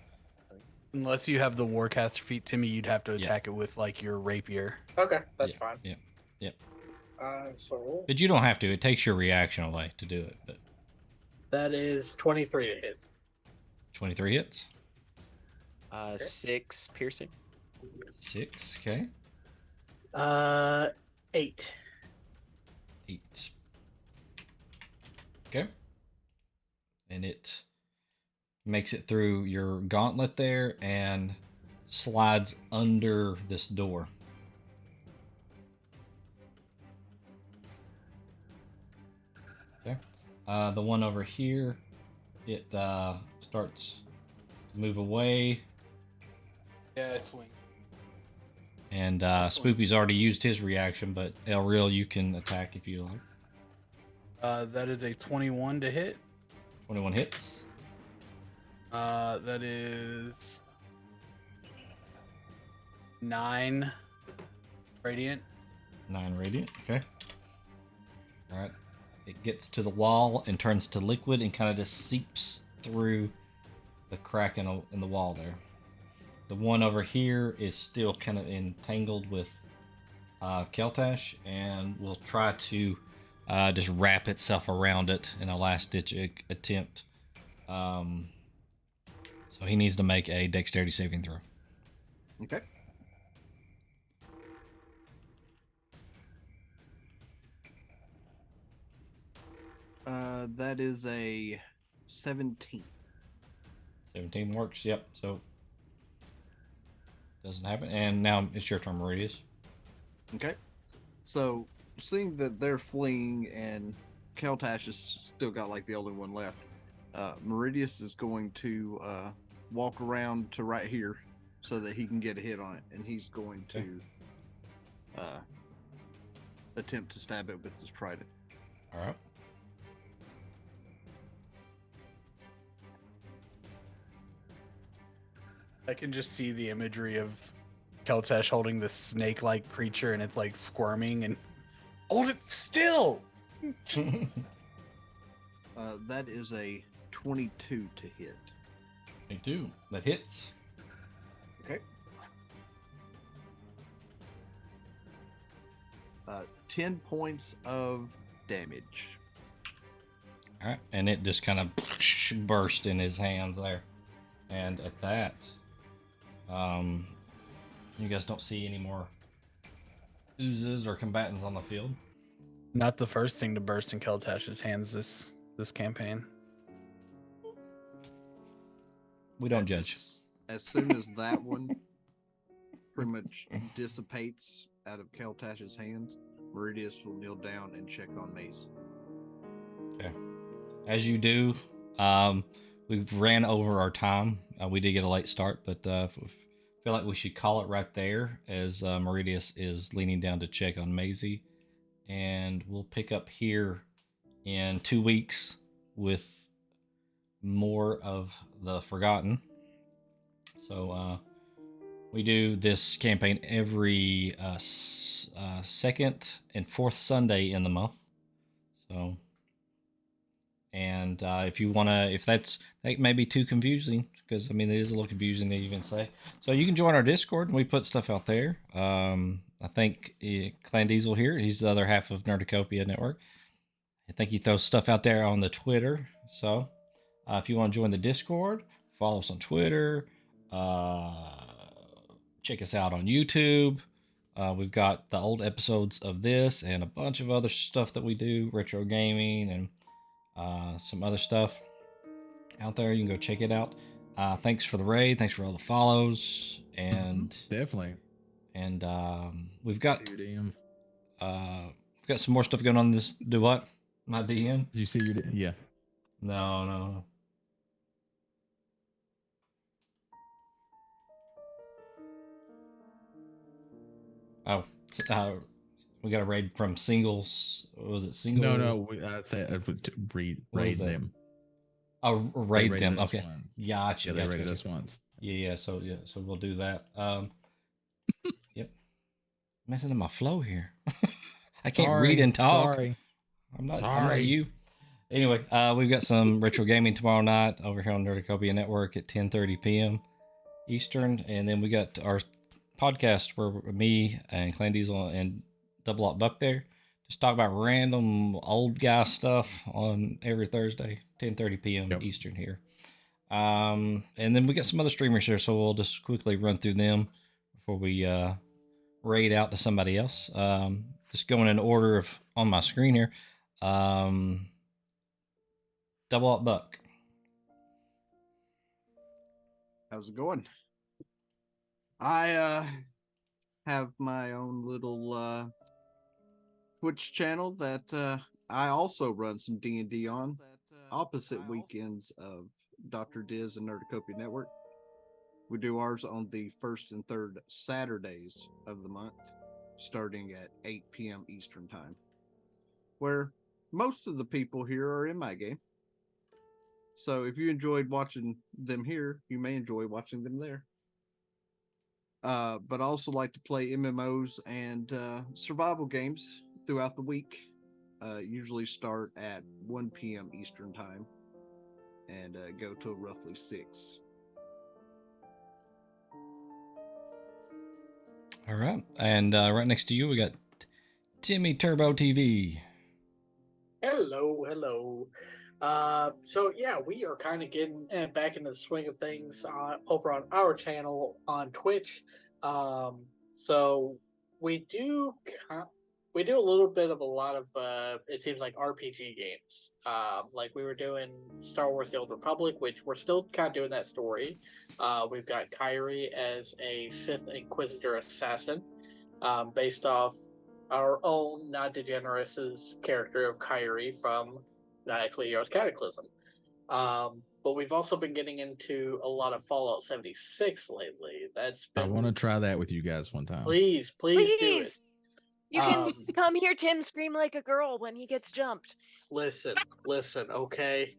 Unless you have the Warcaster feat, Timmy, you'd have to attack it with like your rapier. Okay, that's Yeah, fine. Yeah. So But you don't have to. It takes your reaction away to do it. But that is 23 to hit. 23 hits. 6 piercing. 6. Okay. 8. 8. Okay. And it makes it through your gauntlet there and slides under this door. Okay. The one over here, it starts to move away. Yeah, it's swing. And Spoopy's already used his reaction, but Elreal, you can attack if you like. That is a 21 to hit. 21 hits. That is 9 radiant. 9 radiant. Okay. All right. It gets to the wall and turns to liquid and kind of just seeps through the crack in the wall there. The one over here is still kind of entangled with Keltash and will try to just wrap itself around it in a last-ditch attempt. So he needs to make a dexterity saving throw. Okay. That is a 17. 17 works. Yep. So doesn't happen. And now it's your turn, Meridius. Okay. So, seeing that they're fleeing and Keltash has still got like the only one left, Meridius is going to walk around to right here so that he can get a hit on it, and he's going to attempt to stab it with his trident. All right. I can just see the imagery of Keltesh holding this snake-like creature, and it's like squirming and hold it still. That is a 22 to hit. 22. That hits. Okay. 10 points of damage. All right, and it just kind of burst in his hands there. And at that, you guys don't see any more oozes or combatants on the field. Not the first thing to burst in Keltash's hands this campaign. We don't judge. As soon as that one pretty much dissipates out of Keltash's hands, Meridius will kneel down and check on Mace. Okay. As you do, we've ran over our time. We did get a late start, but feel like we should call it right there as Meridius is leaning down to check on Maisie. And we'll pick up here in 2 weeks with more of the Forgotten. So we do this campaign every second and fourth Sunday in the month. So, and if you want to, that may be too confusing, because I mean it is a little confusing to even say. So you can join our Discord, and we put stuff out there. I think Clan Diesel here, he's the other half of Nerdicopia Network. I think he throws stuff out there on the Twitter. So if you want to join the Discord, follow us on Twitter. Check us out on YouTube. We've got the old episodes of this and a bunch of other stuff that we do, retro gaming and some other stuff out there. You can go check it out. Thanks for the raid. Thanks for all the follows. And definitely. And we've got some more stuff going on this. Do what? My DM? Did you see your yeah? No. Oh, we got a raid from singles. Was it single? No. I'd say raid them. Oh, raid them. Okay, gotcha. Yeah, they raided us once. Yeah. So we'll do that. Yep. Messing in my flow here. I can't read and talk. Sorry. I'm not you. Anyway, we've got some retro gaming tomorrow night over here on Nerdicopia Network at 10:30 p.m. Eastern, and then we got our podcast where me and Clan Diesel and Double Up Buck there just talk about random old guy stuff on every Thursday, 10:30 p.m. Eastern here. And then we got some other streamers here, so we'll just quickly run through them before we raid out to somebody else. Just going in order of on my screen here. Double Up Buck. How's it going? I have my own little Twitch channel that I also run some D&D on opposite weekends of Dr. Diz and Nerdicopia Network. We do ours on the first and third Saturdays of the month, starting at 8 p.m. Eastern Time, where most of the people here are in my game. So if you enjoyed watching them here, you may enjoy watching them there. But I also like to play MMOs and survival games throughout the week. Usually start at 1 p.m. Eastern Time and go till roughly 6. All right. And right next to you, we got Timmy Turbo TV. Hello. So yeah, we are kind of getting back into the swing of things over on our channel on Twitch. So we do a little bit of a lot of it seems like RPG games. Like we were doing Star Wars: The Old Republic, which we're still kind of doing that story. We've got Kyrie as a Sith Inquisitor assassin, based off our own Not Degeneres' character of Kyrie from Cleo's Cataclysm. But we've also been getting into a lot of Fallout 76 lately. I want to try that with you guys one time. Please do it. You can come hear Tim scream like a girl when he gets jumped. Listen, okay?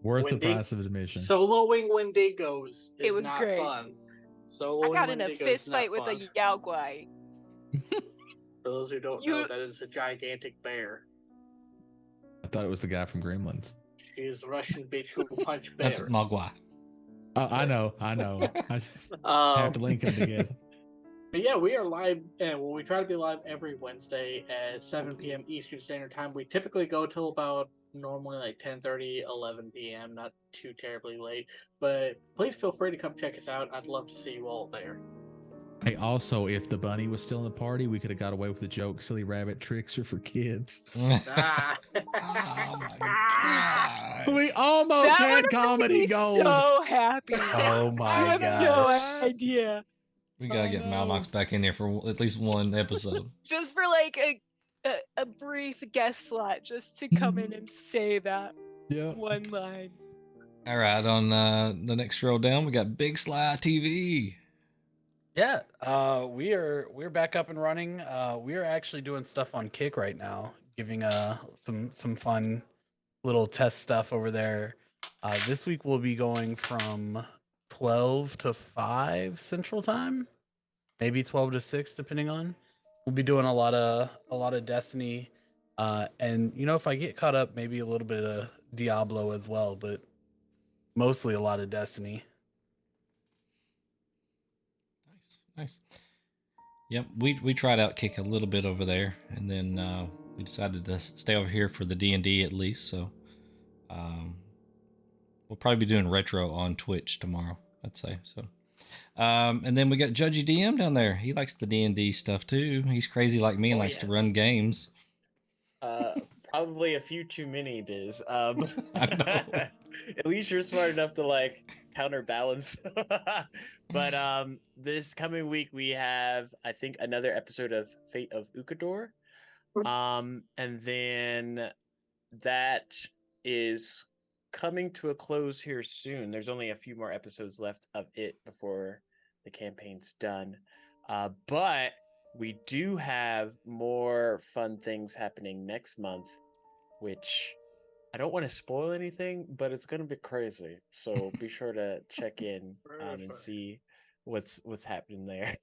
Worth the Wendig- price of admission. Soloing Wendigos It is was not great. fun. I Soloing got in a Wendigos fist is not fight with a fun. Yao Guai. For those who don't know, that is a gigantic bear. I thought it was the guy from Gremlins. She is a Russian bitch who will punch That's bear. Mogwai. Oh, I know. I just have to link them together. But yeah, we are live, and we try to be live every Wednesday at 7 p.m. Eastern Standard Time. We typically go till about normally like 10:30, 11 p.m., not too terribly late. But please feel free to come check us out. I'd love to see you all there. Hey, also, if the bunny was still in the party, we could have got away with the joke, silly rabbit tricks are for kids. Ah. Oh my god. We almost That had would've made comedy me gold. so happy. Oh You my have god. no idea. We gotta Oh, get no. Malmox back in here for at least one episode. Just for like a brief guest slot, just to come in and say that Yeah. one line. All right, on the next scroll down, we got Big Sly TV. Yeah, we're back up and running. We are actually doing stuff on Kick right now, giving some fun little test stuff over there. This week we'll be going from 12 to 5 Central Time, maybe 12 to 6 depending on. We'll be doing a lot of Destiny, and if I get caught up, maybe a little bit of Diablo as well, but mostly a lot of Destiny. Nice. Yep, we tried out Kick a little bit over there, and then we decided to stay over here for the D&D at least. So we'll probably be doing retro on Twitch tomorrow, I'd say. So, and then we got Judgy DM down there. He likes the D&D stuff too. He's crazy like me and likes to run games. Probably a few too many, Diz. I know. At least you're smart enough to like counterbalance. But this coming week we have, I think, another episode of Fate of Ukador. And then that is coming to a close here soon. There's only a few more episodes left of it before the campaign's done. But we do have more fun things happening next month, which I don't want to spoil anything, but it's going to be crazy. So be sure to check in and see what's happening there.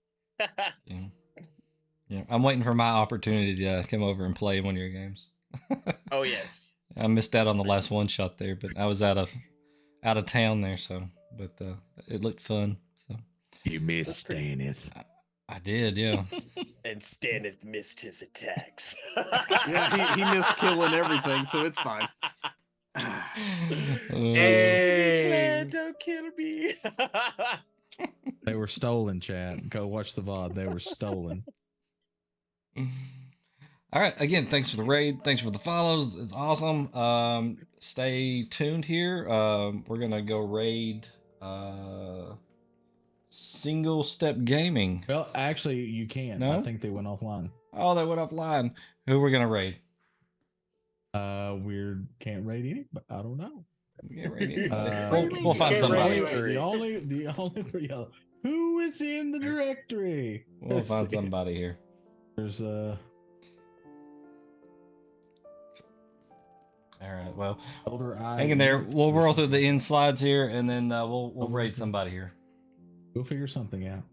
Yeah, I'm waiting for my opportunity to come over and play one of your games. Oh yes, I missed out on the last one shot there, but I was out of town there, so but it looked fun. So You missed Stanith. I did, yeah. And Stanith missed his attacks. Yeah, he missed killing everything, so it's fine. Hey, don't kill me. They were stolen, Chad. Go watch the VOD. They were stolen. All right. Again, thanks for the raid. Thanks for the follows. It's awesome. Stay tuned here. We're gonna go raid Single Step Gaming. Well, actually, you can. No? I think they went offline. Oh, they went offline. Who we're gonna raid? We can't raid any, but I don't know. We can't raid anybody. Uh, We'll find can't raid somebody. anybody. The only who is in the directory? We'll Let's find see. somebody here. There's All right. Well, older eye. hang in there. We'll roll through the end slides here, and then we'll raid somebody here. We'll figure something out.